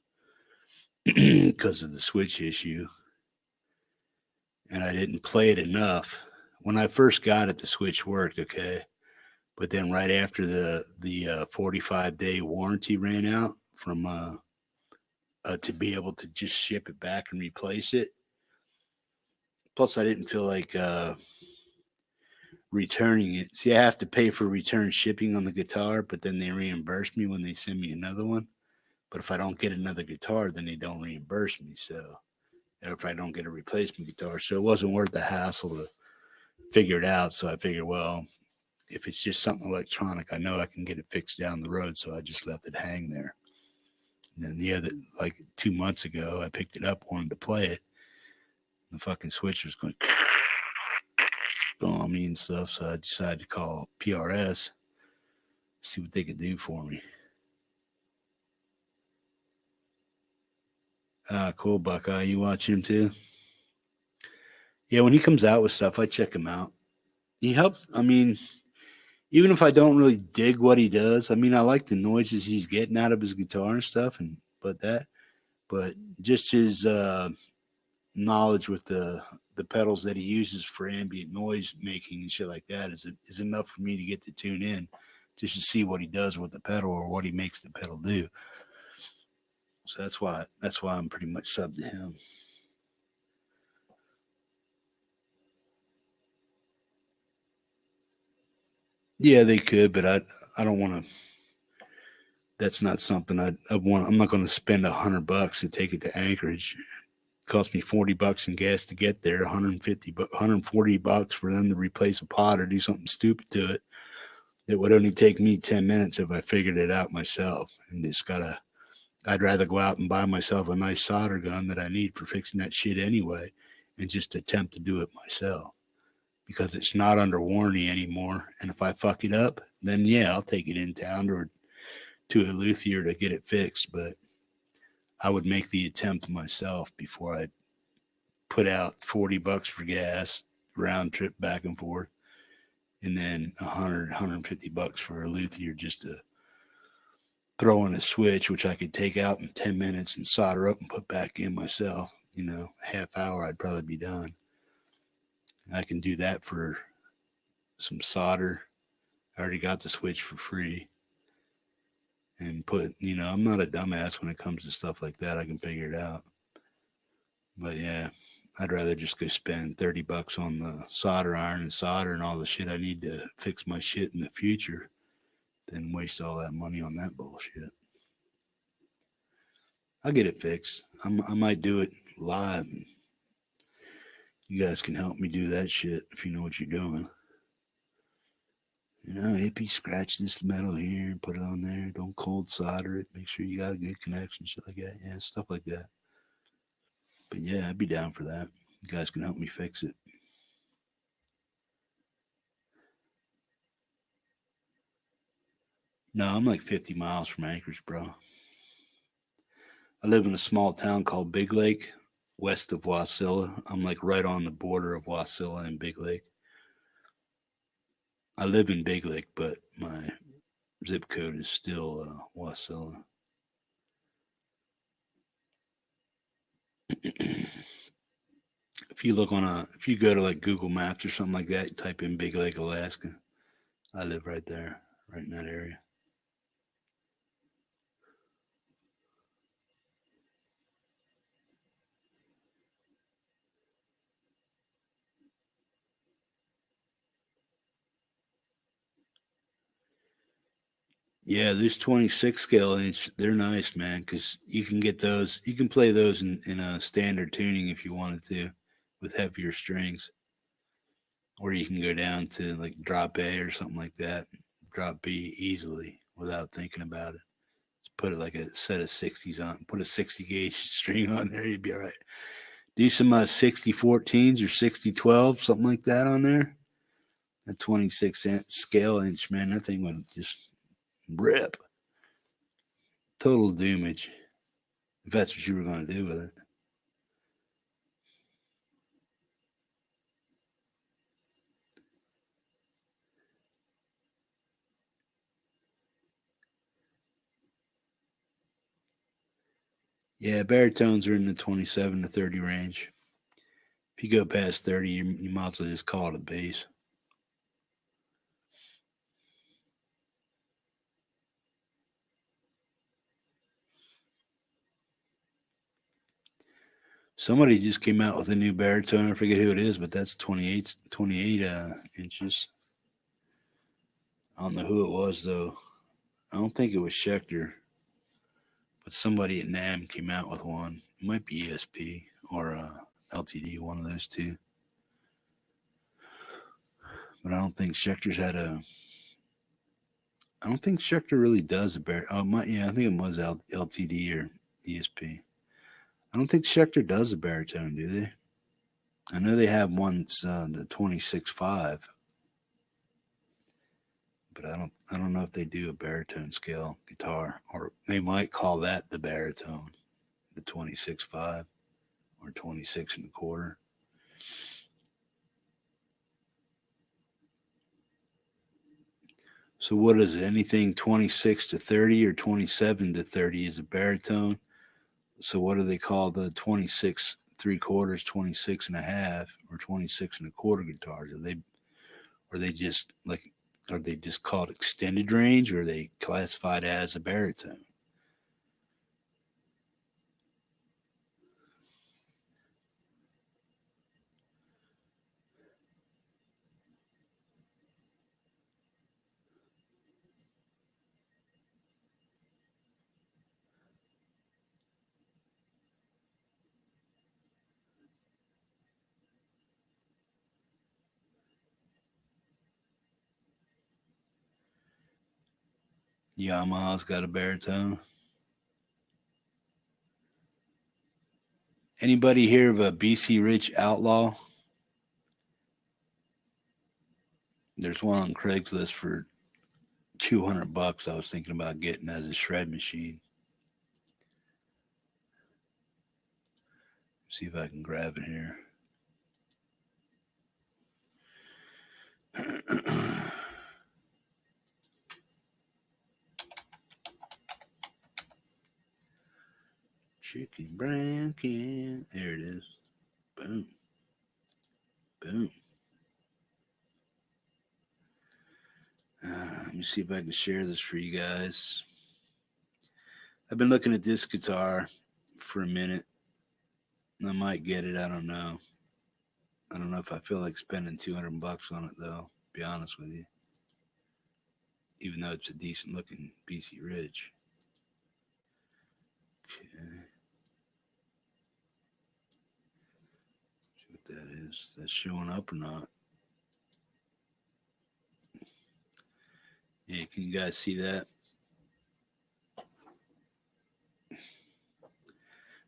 A: because of the switch issue. And I didn't play it enough. When I first got it, the switch worked okay. But then right after the 45-day warranty ran out from to be able to just ship it back and replace it. Plus, I didn't feel like returning it. See, I have to pay for return shipping on the guitar, but then they reimburse me when they send me another one. But if I don't get another guitar, then they don't reimburse me. So, if I don't get a replacement guitar, so it wasn't worth the hassle to figure it out. So I figured, well, if it's just something electronic, I know I can get it fixed down the road. So I just left it hang there. And then the other, like 2 months ago, I picked it up, wanted to play it. The fucking switch was going on me and stuff. So I decided to call PRS, see what they could do for me. Cool, Buckeye. You watch him too? Yeah, when he comes out with stuff, I check him out. He helps. I mean, even if I don't really dig what he does, I mean, I like the noises he's getting out of his guitar and stuff, but just his knowledge with the pedals that he uses for ambient noise making and shit like that is enough for me to get to tune in, just to see what he does with the pedal or what he makes the pedal do. So that's why I'm pretty much sub to him. Yeah, they could, but I don't want to. That's not something I want. I'm not going to spend $100 to take it to Anchorage. It cost me $40 in gas to get there. $140 for them to replace a pot or do something stupid to it. It would only take me 10 minutes if I figured it out myself. And I'd rather go out and buy myself a nice solder gun that I need for fixing that shit anyway, and just attempt to do it myself, because it's not under warranty anymore. And if I fuck it up, then yeah, I'll take it in town or to a luthier to get it fixed. But I would make the attempt myself before I put out $40 for gas, round trip back and forth, and then $150 for a luthier just to throw in a switch, which I could take out in 10 minutes and solder up and put back in myself. Half hour, I'd probably be done. I can do that for some solder. I already got the switch for free. And I'm not a dumbass when it comes to stuff like that. I can figure it out. But yeah, I'd rather just go spend $30 on the solder iron and solder and all the shit I need to fix my shit in the future than waste all that money on that bullshit. I'll get it fixed. I might do it live. You guys can help me do that shit if you know what you're doing. Hippie, scratch this metal here and put it on there. Don't cold solder it. Make sure you got a good connection, shit like that. Yeah, stuff like that. But yeah, I'd be down for that. You guys can help me fix it. No, I'm like 50 miles from Anchorage, bro. I live in a small town called Big Lake, west of Wasilla. I'm like right on the border of Wasilla and Big Lake. I live in Big Lake, but my zip code is still Wasilla. If you go to like Google Maps or something like that, type in Big Lake, Alaska. I live right there, right in that area. Yeah, there's 26 scale inch. They're nice, man, because you can get those. You can play those in a standard tuning if you wanted to, with heavier strings. Or you can go down to like drop A or something like that, drop B easily without thinking about it. Just put it like a set of 60s on, put a 60 gauge string on there, you'd be all right. Do some 60 14s or 60 12s, something like that on there. A 26 scale inch, man, that thing would just rip. Total doomage, if that's what you were going to do with it. Yeah, baritones are in the 27 to 30 range. If you go past 30, you might as well just call it a bass. Somebody just came out with a new baritone. I forget who it is, but that's 28 inches. I don't know who it was, though. I don't think it was Schecter, but somebody at NAMM came out with one. It might be ESP or LTD, one of those two. But I don't think Schecter's had a. I don't think Schecter really does a baritone. Oh, yeah, I think it was LTD or ESP. I don't think Schecter does a baritone, do they? I know they have one, the 26.5, but I don't know if they do a baritone scale guitar, or they might call that the baritone, the 26.5 or 26.25. So what is it? Anything 26 to 30 or 27 to 30 is a baritone. So what do they call the 26.75, 26.5, or 26.25 guitars? Are they just like, are they just called extended range, or are they classified as a baritone? Yamaha's got a baritone. Anybody hear of a BC Rich Outlaw? There's one on Craigslist for $200. I was thinking about getting as a shred machine. See if I can grab it here. Chicken brown can. There it is. Boom. Boom. Let me see if I can share this for you guys. I've been looking at this guitar for a minute. I might get it. I don't know. I don't know if I feel like spending $200 on it, though, to be honest with you. Even though it's a decent looking BC Rich. Okay. See what that is. That's showing up or not? Yeah, can you guys see that?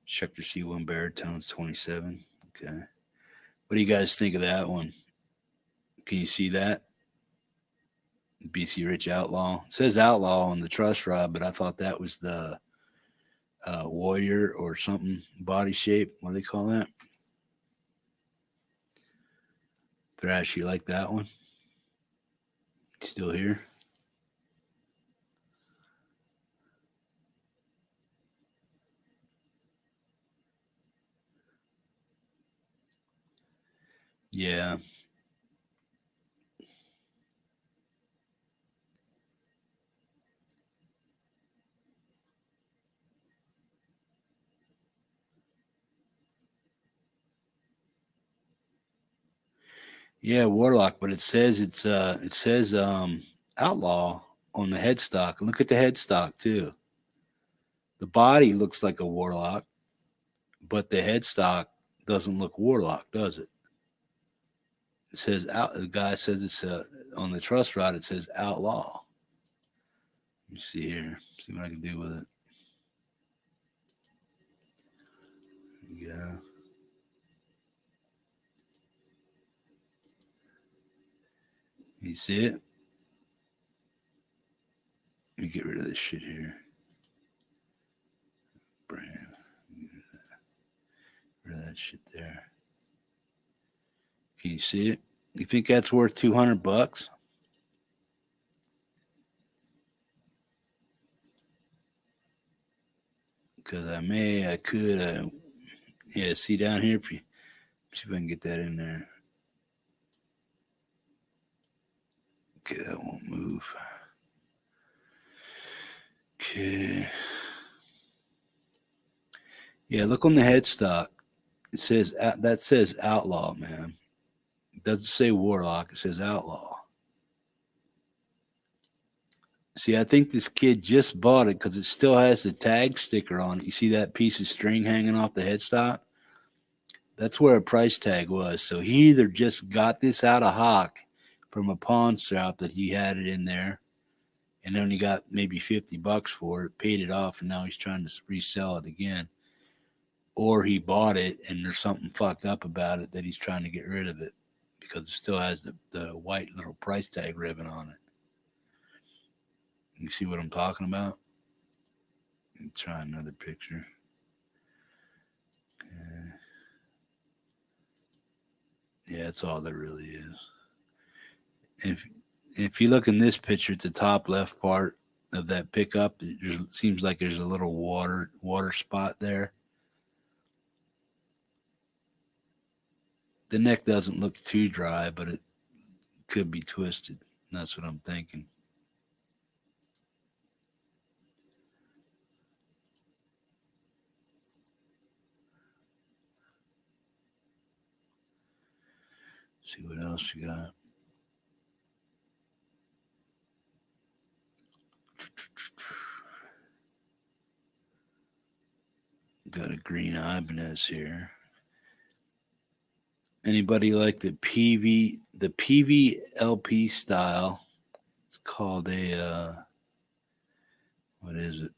A: Schecter C1 baritones 27. Okay. What do you guys think of that one? Can you see that? BC Rich Outlaw. It says Outlaw on the truss rod, but I thought that was the Warrior or something body shape. What do they call that? But I actually like that one. Still here? Yeah. Yeah, Warlock, but it says it's Outlaw on the headstock. Look at the headstock too. The body looks like a Warlock, but the headstock doesn't look Warlock, does it? It says out. The guy says it's on the truss rod. It says Outlaw. Let me see here. See what I can do with it. Yeah. You see it? Let me get rid of this shit here. Brand. Get rid of that shit there. Can you see it? You think that's worth $200? Because I could. Yeah, see down here. See if I can get that in there. Okay, that won't move. Okay. Yeah, look on the headstock. It says that says Outlaw, man. It doesn't say Warlock. It says Outlaw. See, I think this kid just bought it because it still has the tag sticker on it. You see that piece of string hanging off the headstock? That's where a price tag was. So he either just got this out of hock from a pawn shop that he had it in there and only got maybe $50 for it, paid it off, and now he's trying to resell it again. Or he bought it and there's something fucked up about it that he's trying to get rid of it because it still has the white little price tag ribbon on it. You see what I'm talking about? Let me try another picture. Okay. Yeah, that's all there really is. If you look in this picture at the top left part of that pickup, it seems like there's a little water spot there. The neck doesn't look too dry, but it could be twisted. That's what I'm thinking. See what else you got. Got a green Ibanez here. Anybody like the PV LP style? It's called a what is it?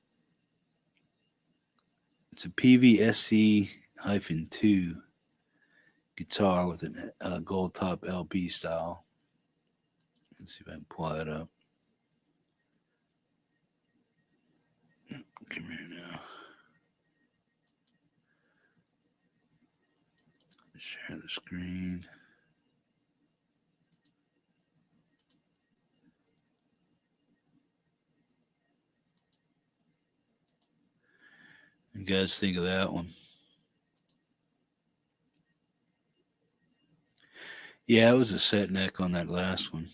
A: It's a PV-SC-2 guitar with a gold top LP style. Let's see if I can pull that up. Come here now. Share the screen. You guys think of that one? Yeah, it was a set neck on that last one.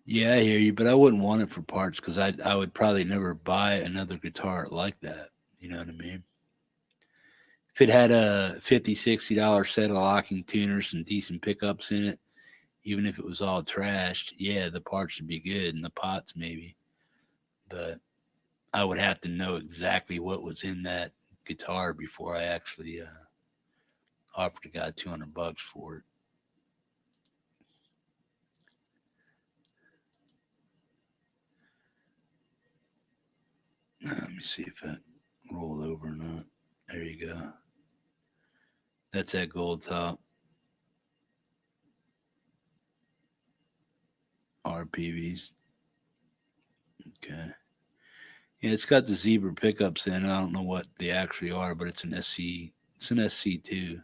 A: Yeah, I hear you, but I wouldn't want it for parts because I would probably never buy another guitar like that. You know what I mean? If it had a $50, $60 set of locking tuners and decent pickups in it, even if it was all trashed, yeah, the parts would be good and the pots maybe. But I would have to know exactly what was in that guitar before I actually offered the guy $200 for it. Let me see if that rolled over or not. There you go. That's that gold top. RPVs. Okay. Yeah, it's got the zebra pickups in it. I don't know what they actually are, but it's an SC. It's an SC2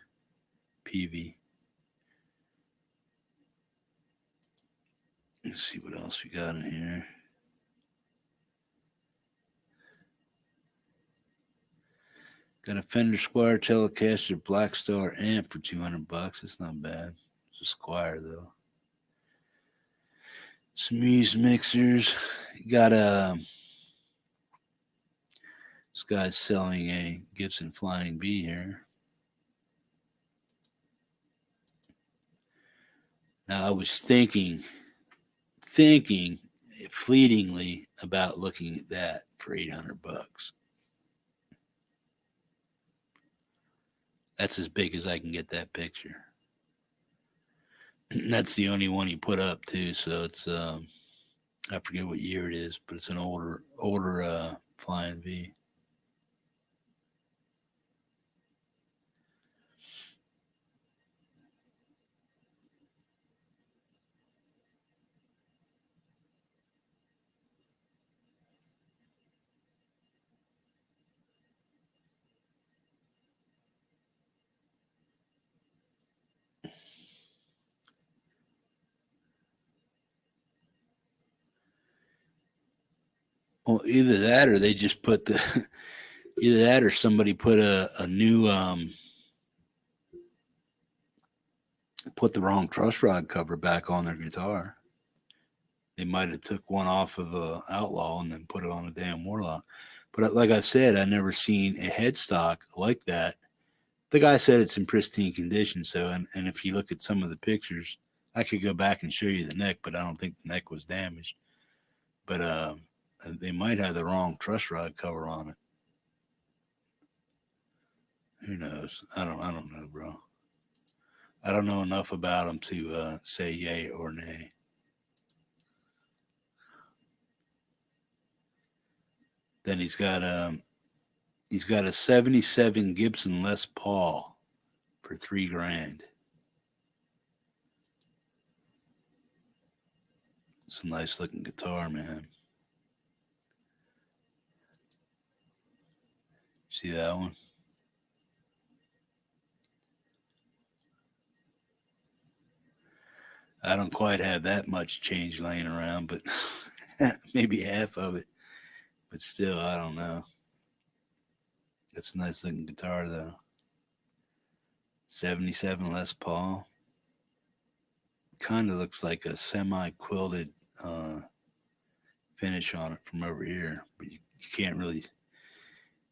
A: PV. Let's see what else we got in here. Got a Fender Squier Telecaster Black Star amp for $200. It's not bad. It's a Squier though. Some Muse mixers. Got this guy's selling a Gibson Flying B here. Now I was thinking fleetingly about looking at that for $800. That's as big as I can get that picture. That's the only one he put up too, so it's I forget what year it is, but it's an older Flying V. Well, either that or they just put either that or somebody put a new put the wrong truss rod cover back on their guitar. They might have took one off of a Outlaw and then put it on a damn Warlock. But like I said, I never seen a headstock like that. The guy said it's in pristine condition. So, and if you look at some of the pictures, I could go back and show you the neck, but I don't think the neck was damaged. But They might have the wrong truss rod cover on it. Who knows? I don't know, bro. I don't know enough about them to say yay or nay. Then he's got a 77 Gibson Les Paul for $3,000. It's a nice looking guitar, man. See that one? I don't quite have that much change laying around, but maybe half of it. But still, I don't know. That's a nice looking guitar, though. 77 Les Paul. Kind of looks like a semi-quilted finish on it from over here, but you can't really.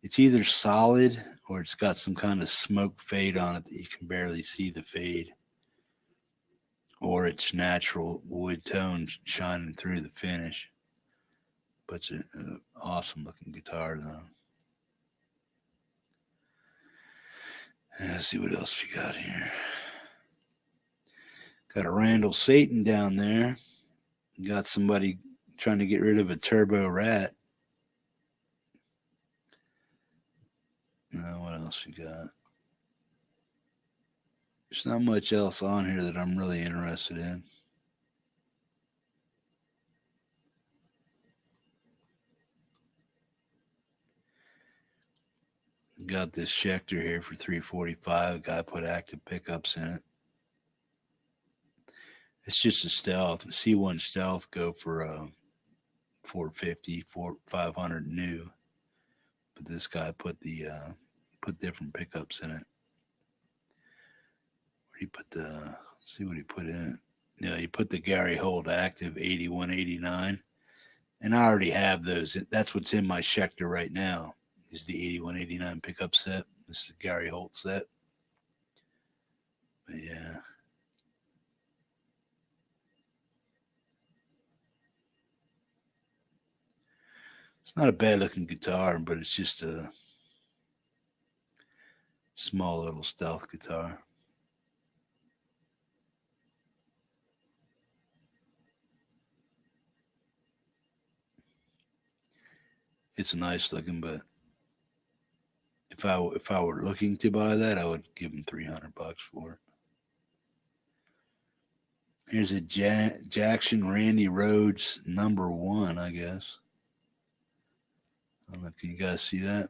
A: It's either solid or it's got some kind of smoke fade on it that you can barely see the fade, or it's natural wood tones shining through the finish. But it's an awesome looking guitar, though. Let's see what else we got here. Got a Randall Satan down there. Got somebody trying to get rid of a Turbo Rat. What else we got? There's not much else on here that I'm really interested in. Got this Schecter here for $345. Guy put active pickups in it. It's just a Stealth. A C1 Stealth go for $450, $500 new. But this guy put different pickups in it. Where he put see what he put in it. Yeah, he put the Gary Holt active 8189. And I already have those. That's what's in my Schecter right now. Is the 8189 pickup set. This is the Gary Holt set. But yeah. It's not a bad looking guitar, but it's just a small little stealth guitar. It's nice looking, but if I were looking to buy that, I would give him $300 for it. Here's a Jackson Randy Rhoads #1, I guess. I don't know, can you guys see that?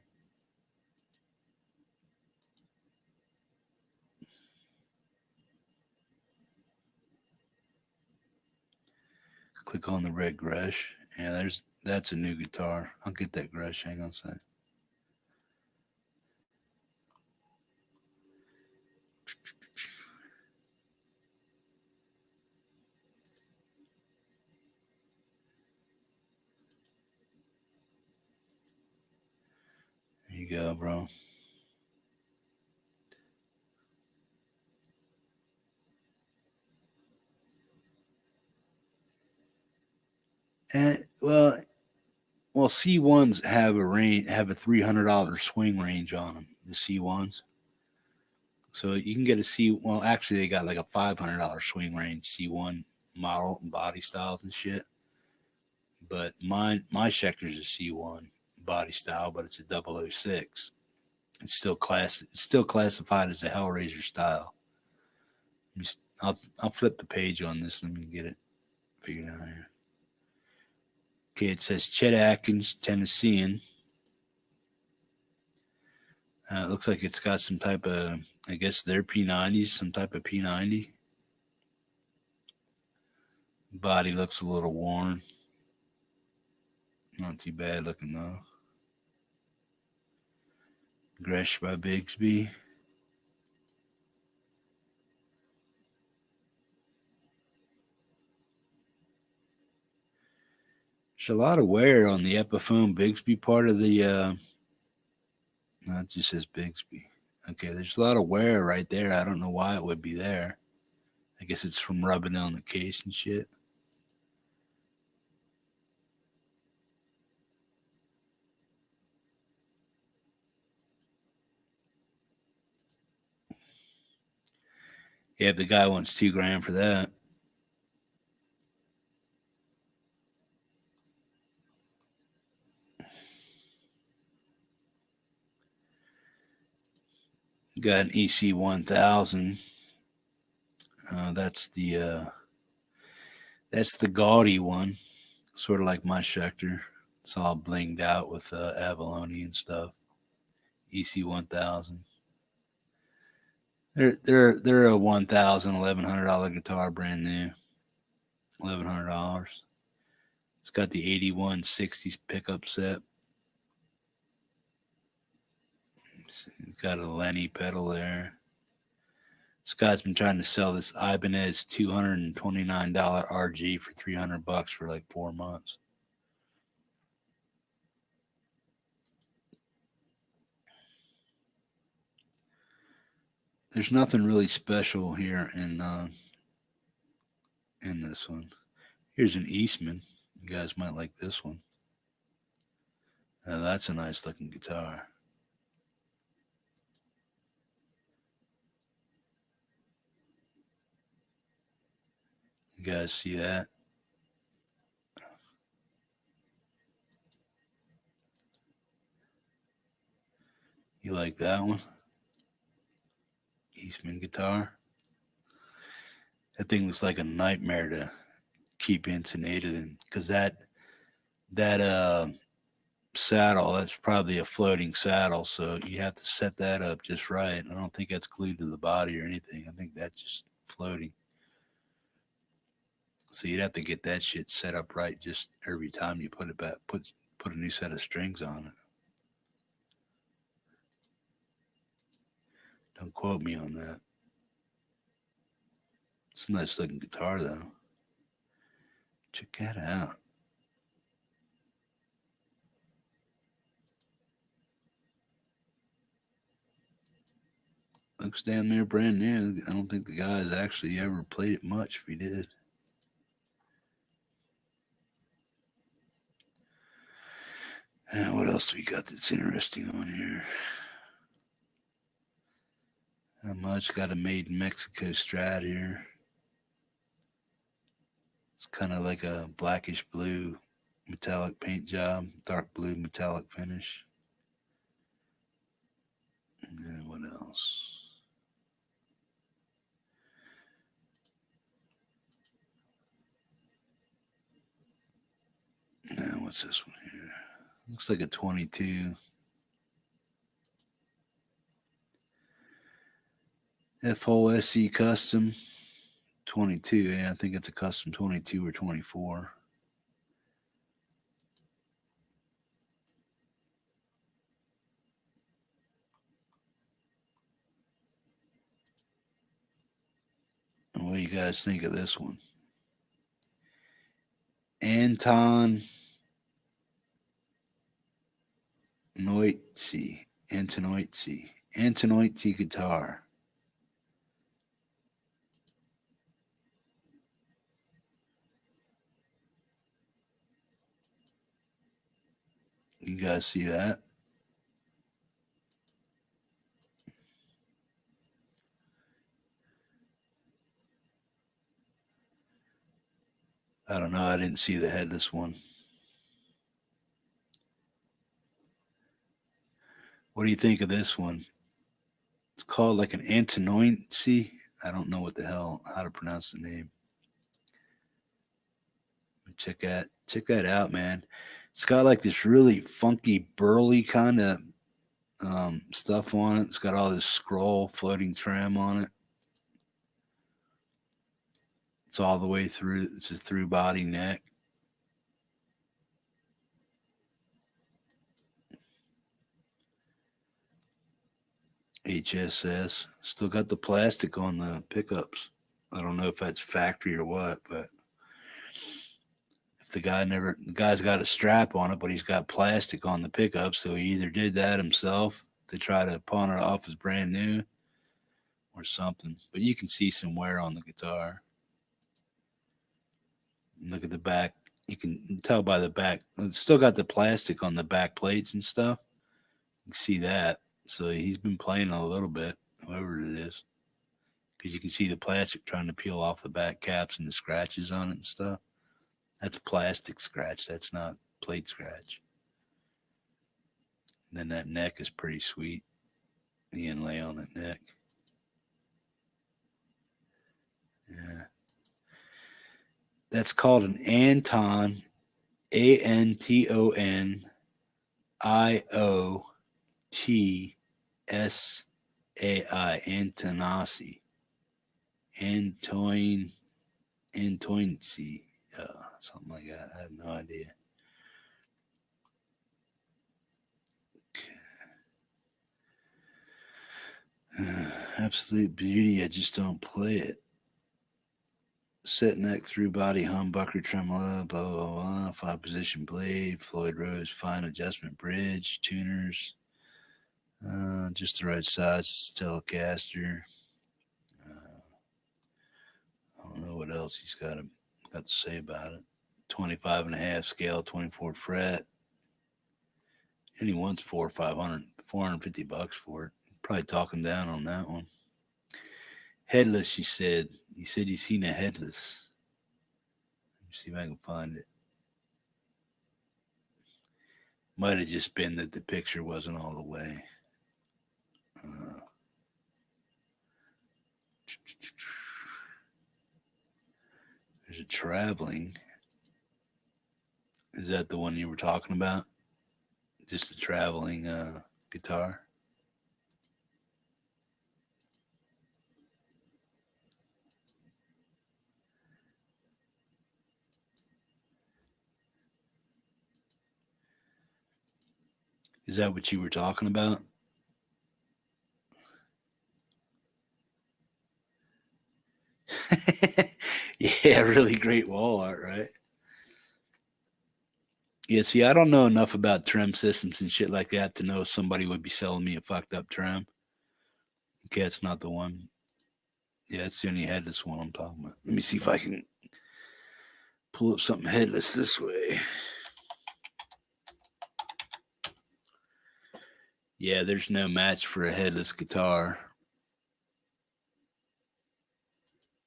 A: Click on the red Gresh. Yeah, that's a new guitar. I'll get that Gresh. Hang on a sec. There you go, bro. And well, C1s have a $300 swing range on them. The C1s, so you can get a C. Well, actually, they got like a $500 swing range C1 model and body styles and shit. But my Schecter's a C1 body style, but it's a 006. It's still classified as a Hellraiser style. I'll flip the page on this. Let me get it figured out here. Okay, it says Chet Atkins, Tennessean. It looks like it's got some type of, I guess they're P90s, some type of P90. Body looks a little worn. Not too bad looking though. Gresh by Bigsby. There's a lot of wear on the Epiphone Bigsby part of the, no, it just says Bigsby. Okay, there's a lot of wear right there. I don't know why it would be there. I guess it's from rubbing on the case and shit. Yeah, if the guy wants $2,000 for that. Got an EC 1000. That's the gaudy one, sort of like my Schecter. It's all blinged out with abalone and stuff. EC 1000. They're a $1,100 guitar, brand new. $1,100. It's got the 8160s pickup set. It's got a Lenny pedal there. Scott's been trying to sell this Ibanez $229 RG for $300 for like 4 months. There's nothing really special here in this one. Here's an Eastman. You guys might like this one. That's a nice looking guitar. You guys see that? You like that one? Eastman guitar. That thing looks like a nightmare to keep intonated in, because that saddle, that's probably a floating saddle, so you have to set that up just right. I don't think that's glued to the body or anything. I think that's just floating. So you'd have to get that shit set up right just every time you put it back, put a new set of strings on it. Don't quote me on that. It's a nice looking guitar though. Check that out. Looks damn near brand new. I don't think the guy's actually ever played it much if he did. And what else do we got that's interesting on here? Not much. Got a made in Mexico Strat here. It's kind of like a blackish blue metallic paint job, dark blue metallic finish. And then what else? Now what's this one here? Looks like a 22. FOSE custom 22. Yeah, I think it's a custom 22 or 24. And what do you guys think of this one? Antonoitzi guitar. You guys see that? I don't know. I didn't see the headless one. What do you think of this one? It's called like an Antonoitzi. I don't know what the hell, how to pronounce the name. Check that out, man. It's got like this really funky, burly kind of stuff on it. It's got all this scroll floating trim on it. It's all the way through. It's just through body, neck. HSS. Still got the plastic on the pickups. I don't know if that's factory or what, but if the guy's got a strap on it, but he's got plastic on the pickup, so he either did that himself to try to pawn it off as brand new or something. But you can see some wear on the guitar. Look at the back. You can tell by the back. It's still got the plastic on the back plates and stuff. You can see that. So he's been playing a little bit, whoever it is. because you can see the plastic trying to peel off the back caps and the scratches on it and stuff. That's plastic scratch. That's not plate scratch. And then that neck is pretty sweet. The inlay on that neck. Yeah. That's called an Anton, ANTONIOTSAI. Antonasi. Antoincy. Something like that. I have no idea. Absolute beauty. I just don't play it. Set neck, through body, humbucker, tremolo, blah, blah, blah. 5-position blade, Floyd Rose, fine adjustment bridge, tuners. Just the right size. Telecaster. I don't know what else he's got to say about it. 25.5 scale, 24 fret. And he wants $450 for it. Probably talk him down on that one. Headless, he said. He said he's seen a headless. Let me see if I can find it. Might have just been that the picture wasn't all the way. There's a traveling. Is that the one you were talking about? Just a traveling guitar? Is that what you were talking about? Yeah, really great wall art, right? Yeah, see, I don't know enough about trem systems and shit like that to know if somebody would be selling me a fucked up trem. Okay, it's not the one. Yeah, it's the only headless one I'm talking about. Let me see if I can pull up something headless this way. Yeah, there's no match for a headless guitar.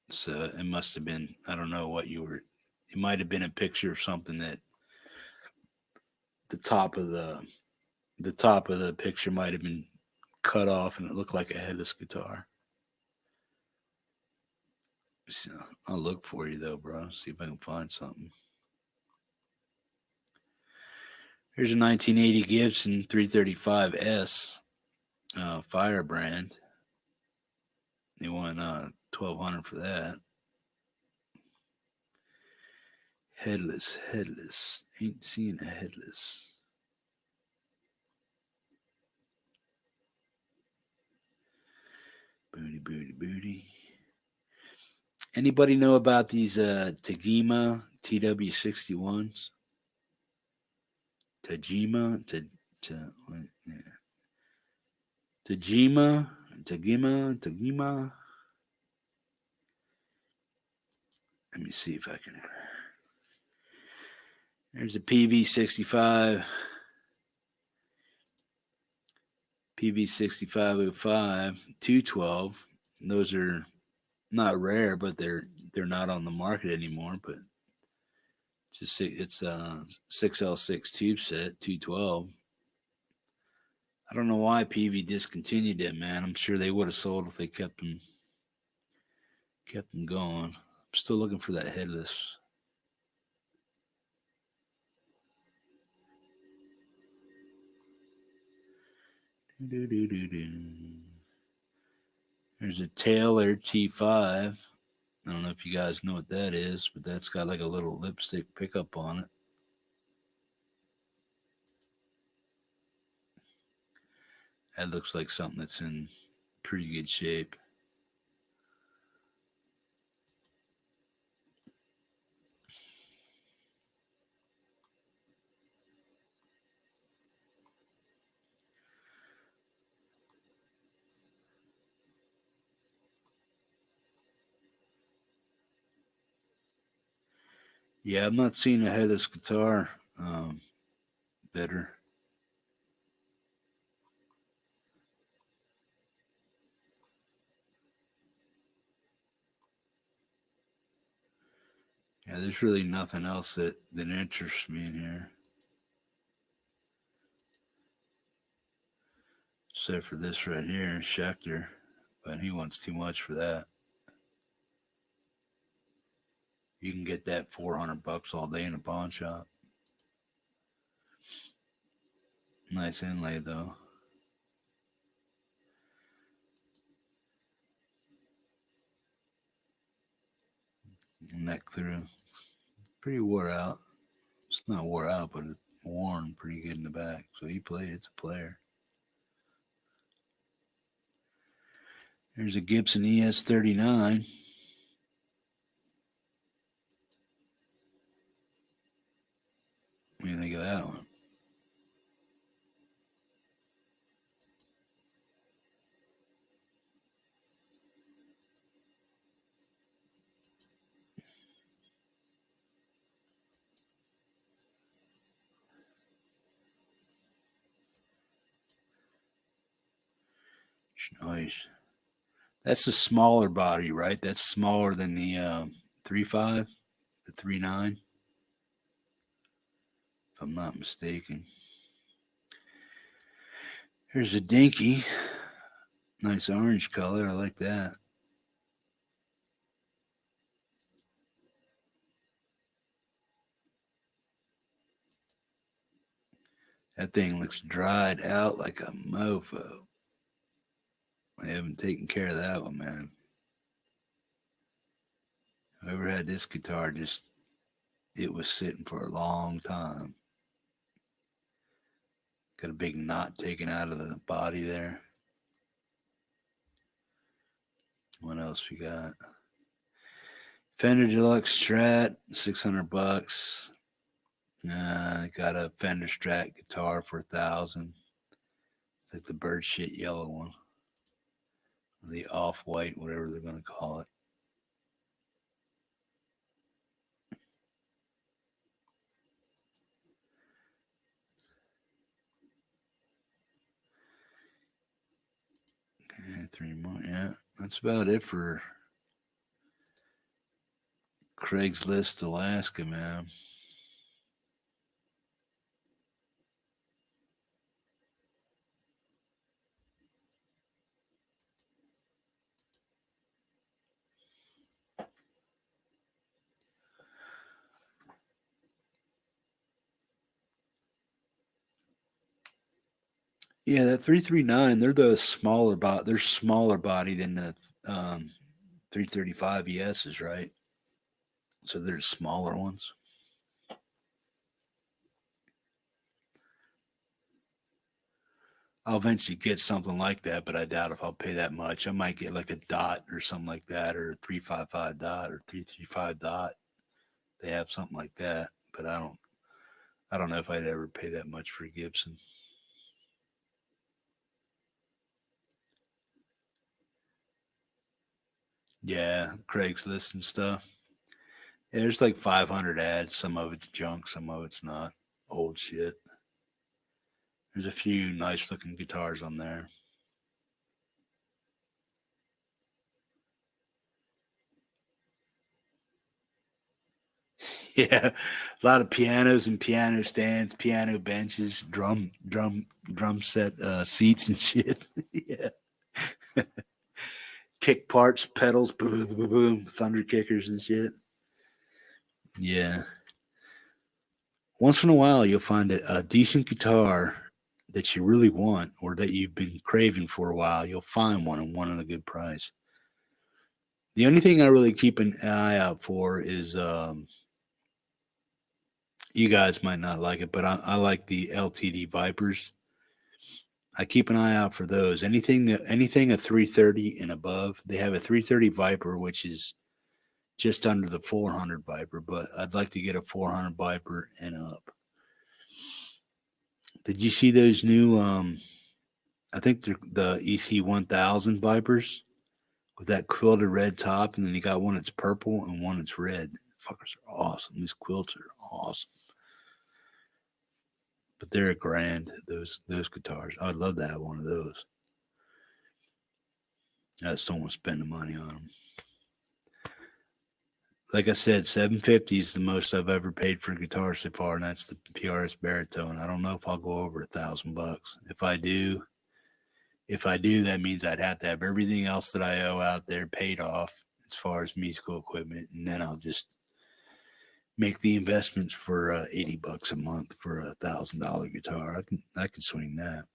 A: So it must have been, I don't know what you were, it might have been a picture of something that the top of the picture might have been cut off and it looked like a headless guitar. So I'll look for you though, bro. See if I can find something. Here's a 1980 Gibson 335 S Firebrand. They want $1,200 for that. Headless. Ain't seen a headless. Booty. Anybody know about these Tajima TW61s? Tajima. Let me see if I can. There's a PV65. PV6505, 212. Those are not rare, but they're not on the market anymore. But it's a 6L6 tube set, 212. I don't know why PV discontinued it, man. I'm sure they would have sold if they kept them going. I'm still looking for that headless. There's a Taylor T5. I don't know if you guys know what that is, but that's got like a little lipstick pickup on it. That looks like something that's in pretty good shape. Yeah, I'm not seeing a headless guitar better. Yeah, there's really nothing else that interests me in here. Except for this right here, Schecter. But he wants too much for that. You can get that $400 all day in a pawn shop. Nice inlay though. Neck through. Pretty wore out. It's not wore out, but it's worn pretty good in the back. So he played. It's a player. There's a Gibson ES39. What do you think of that one? Nice. That's the smaller body, right? That's smaller than the 3.5, the 3.9, if I'm not mistaken. Here's a Dinky. Nice orange color. I like that. That thing looks dried out like a mofo. I haven't taken care of that one, man. Whoever had this guitar, it was sitting for a long time. Got a big knot taken out of the body there. What else we got? Fender Deluxe Strat, $600. Got a Fender Strat guitar for $1,000. It's like the bird shit yellow one. The off-white, whatever they're going to call it. Okay, 3 more. Yeah, that's about it for Craigslist Alaska, man. Yeah, that 339, they're the smaller body. They're smaller body than the 335 ESs, right? So they're smaller ones. I'll eventually get something like that, but I doubt if I'll pay that much. I might get like a dot or something like that, or a 355 dot or 335 dot. They have something like that, but I don't know if I'd ever pay that much for a Gibson. Yeah, Craigslist and stuff. Yeah, there's like 500 ads. Some of it's junk, some of it's not. Old shit. There's a few nice looking guitars on there. Yeah, a lot of pianos and piano stands, piano benches, drum set seats and shit. Yeah, kick parts, pedals, boom, boom, boom, boom, thunder kickers and shit. Yeah. Once in a while, you'll find a decent guitar that you really want or that you've been craving for a while. You'll find one and one at a good price. The only thing I really keep an eye out for is you guys might not like it, but I like the LTD Vipers. I keep an eye out for those. Anything a 330 and above. They have a 330 Viper, which is just under the 400 Viper, but I'd like to get a 400 Viper and up. Did you see those new? I think they're the EC 1000 Vipers with that quilted red top, and then you got one that's purple and one that's red. Fuckers are awesome. These quilts are awesome. But they're $1,000. Those guitars. I'd love to have one of those. I just don't want to spend the money on them. like I said, 750 is the most I've ever paid for a guitar so far, and that's the PRS baritone. I don't know if I'll go over $1,000. If I do, that means I'd have to have everything else that I owe out there paid off as far as musical equipment, and then I'll just make the investments for $80 a month for a $1,000 guitar. I can swing that.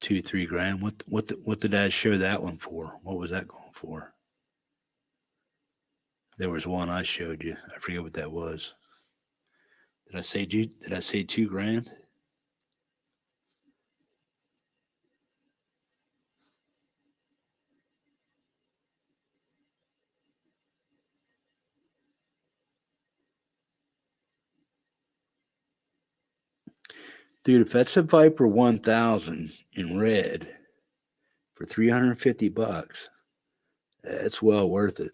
A: $2-3 grand. What did I show that one for? What was that going for? There was one I showed you. I forget what that was. Did I say $2 grand? Dude, if that's a Viper 1000 in red for $350, that's well worth it.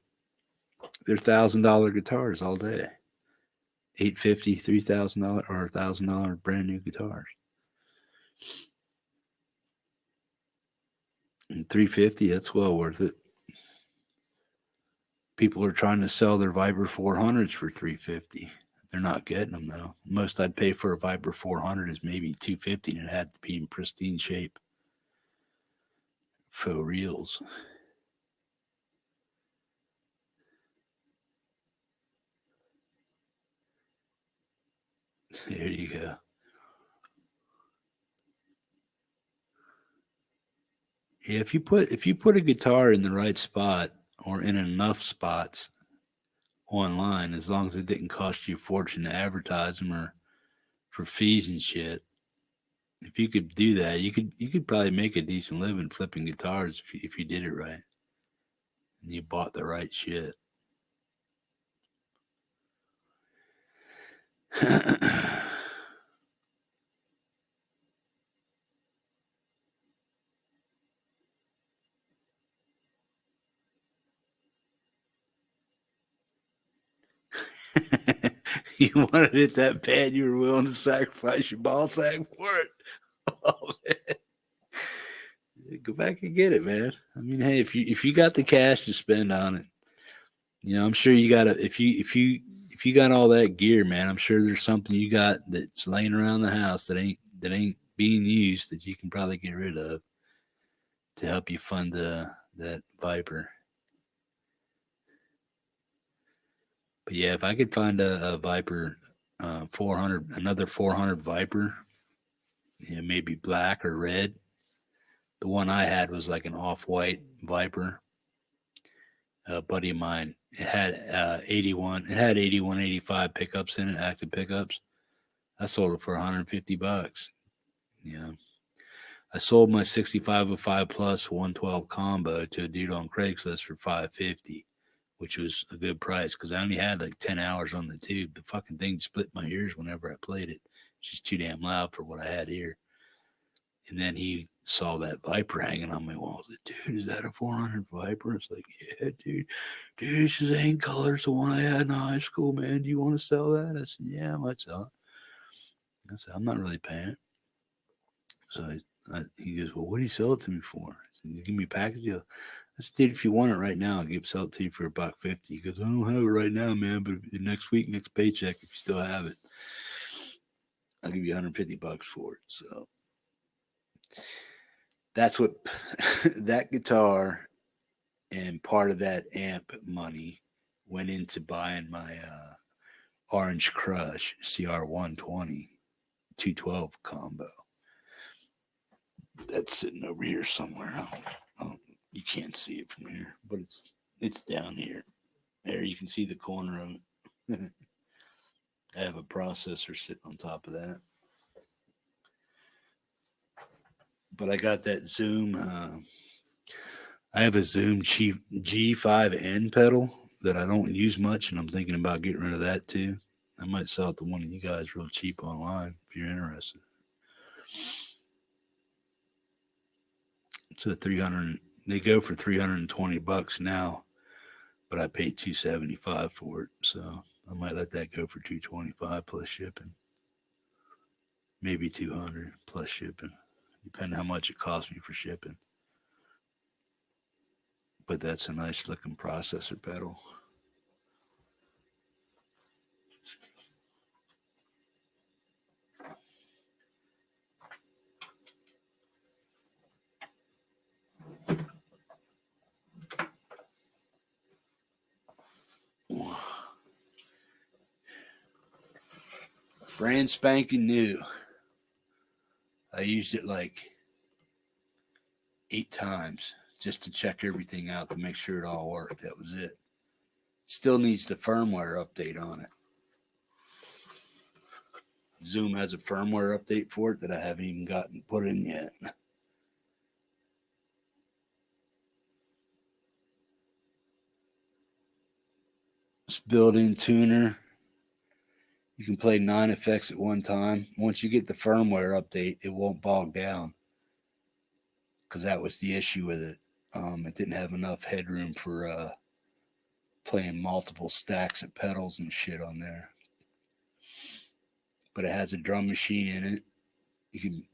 A: They're $1,000 guitars all day. $850, $3,000 or $1,000 brand new guitars. And $350, that's well worth it. People are trying to sell their Viper 400s for $350. They're not getting them though. Most I'd pay for a Viper 400 is maybe $250, and it had to be in pristine shape. Faux reels. There you go. Yeah, if you put a guitar in the right spot or in enough spots online, as long as it didn't cost you a fortune to advertise them or for fees and shit, if you could do that, you could probably make a decent living flipping guitars if you did it right and you bought the right shit. You wanted it that bad, you were willing to sacrifice your ball sack for it. Oh man, go back and get it, man. I mean, hey, if you got the cash to spend on it, you know, I'm sure you got if you got all that gear, man, I'm sure there's something you got that's laying around the house that ain't being used that you can probably get rid of to help you fund that Viper. But yeah, if I could find a Viper 400, another 400 Viper, you know, maybe black or red. The one I had was like an off-white Viper. A buddy of mine, it had 81, 85 pickups in it, active pickups. I sold it for $150. You know, I sold my 6505 plus 112 combo to a dude on Craigslist for $550, which was a good price because I only had like 10 hours on the tube. The fucking thing split my ears whenever I played it. It's just too damn loud for what I had here. And then he saw that Viper hanging on my wall. I was like, dude, is that a 400 Viper? It's like, yeah, dude. Dude, it's the same color as the one I had in high school, man. Do you want to sell that? I said, yeah, I might sell it. I said, I'm not really paying it. So he goes, well, what do you sell it to me for? I said, you give me a package deal. I said, dude, if you want it right now, I'll sell it to you for $150. He goes, I don't have it right now, man, but next week, next paycheck, if you still have it, I'll give you $150 for it. So that's what that guitar and part of that amp money went into buying my Orange Crush CR120 212 combo. That's sitting over here somewhere. You can't see it from here, but it's down here. There, you can see the corner of it. I have a processor sitting on top of that. But I got that Zoom. I have a Zoom G5N pedal that I don't use much, and I'm thinking about getting rid of that too. I might sell it to one of you guys real cheap online if you're interested. It's a 300. They go for $320 now, but I paid $275 for it, so I might let that go for $225 plus shipping. Maybe $200 plus shipping. depending how much it cost me for shipping. But that's a nice looking processor pedal. Brand spanking new. I used it like 8 times just to check everything out to make sure it all worked. That was it. Still needs the firmware update on it. Zoom has a firmware update for it that I haven't even gotten put in yet. This built-in tuner. You can play 9 effects at one time. Once you get the firmware update, it won't bog down. Because that was the issue with it. It didn't have enough headroom for playing multiple stacks of pedals and shit on there. But it has a drum machine in it. You can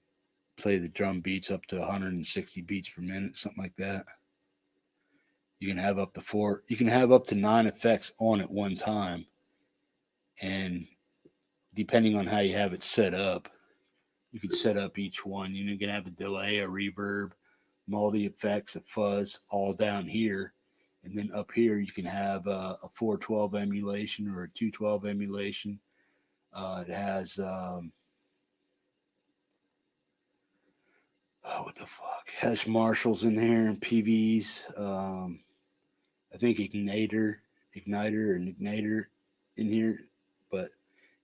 A: play the drum beats up to 160 beats per minute, something like that. You can have up to 9 effects on at one time. And depending on how you have it set up, you can set up each one. You can have a delay, a reverb, multi-effects, a fuzz, all down here. And then up here, you can have a 412 emulation or a 212 emulation. It has, what the fuck? It has Marshalls in here and PVs. I think igniter in here. But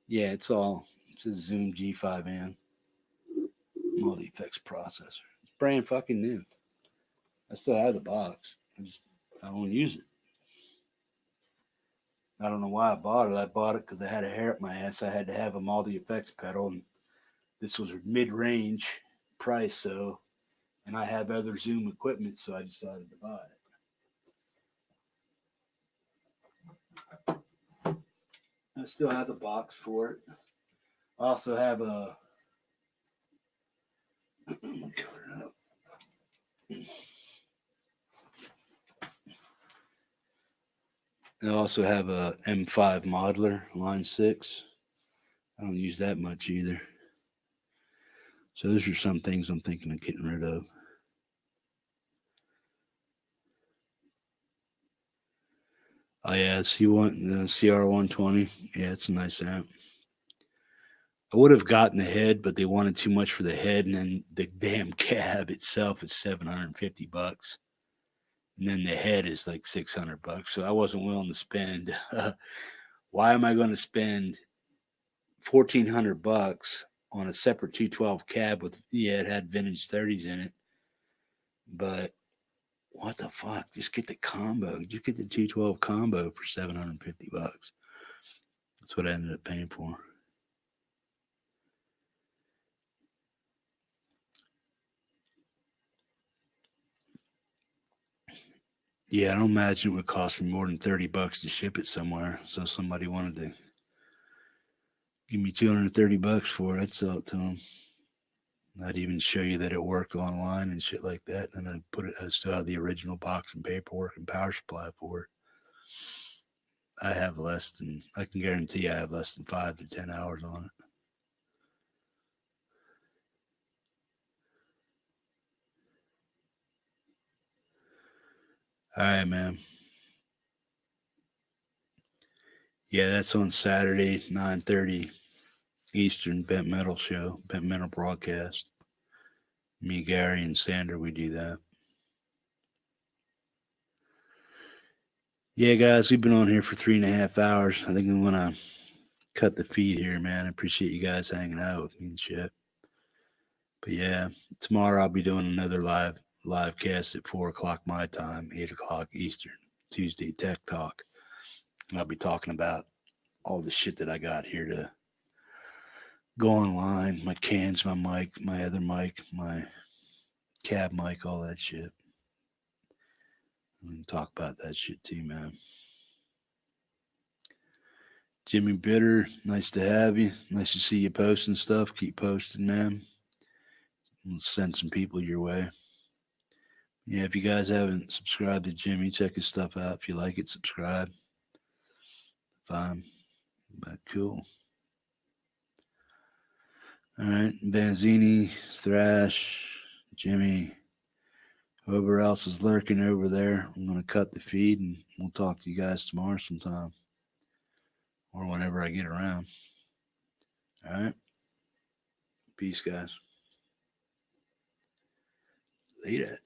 A: yeah, it's a Zoom G5N multi-effects processor. It's brand fucking new. I still have the box. I don't use it. I don't know why I bought it. I bought it because I had a hair up my ass. I had to have a multi-effects pedal, and this was a mid-range price, and I have other Zoom equipment, so I decided to buy it. I still have the box for it. I also have a I also have a M5 modeler, line 6. I don't use that much either. So those are some things I'm thinking of getting rid of. Oh yeah, the CR120. Yeah, it's a nice amp. I would have gotten the head, but they wanted too much for the head, and then the damn cab itself is $750. And then the head is like $600. So I wasn't willing to spend. Why am I going to spend $1,400 on a separate 212 cab with, it had vintage 30s in it, but what the fuck? Just get the combo. Just get the 212 combo for $750. That's what I ended up paying for. Yeah, I don't imagine it would cost me more than $30 to ship it somewhere. So if somebody wanted to give me $230 for it, I'd sell it to them. I'd even show you that it worked online and shit like that. And then I still have the original box and paperwork and power supply for it. I can guarantee I have less than 5 to 10 hours on it. All right, man. Yeah, that's on Saturday, 9:30 Eastern, Bent Metal show, Bent Metal broadcast. Me, Gary, and Sander, we do that. Yeah, guys, we've been on here for 3.5 hours. I think I'm going to cut the feed here, man. I appreciate you guys hanging out with me and shit. But yeah, tomorrow I'll be doing another live cast at 4 o'clock my time, 8 o'clock Eastern, Tuesday Tech Talk. And I'll be talking about all the shit that I got here to go online, my cans, my mic, my other mic, my cab mic, all that shit. We can talk about that shit too, man. Jimmy Bitter, nice to have you. Nice to see you posting stuff. Keep posting, man. We'll send some people your way. Yeah, if you guys haven't subscribed to Jimmy, check his stuff out. If you like it, subscribe. Fine. But cool. All right. Vanzini, Thrash, Jimmy, whoever else is lurking over there. I'm going to cut the feed and we'll talk to you guys tomorrow sometime or whenever I get around. All right. Peace, guys. Later.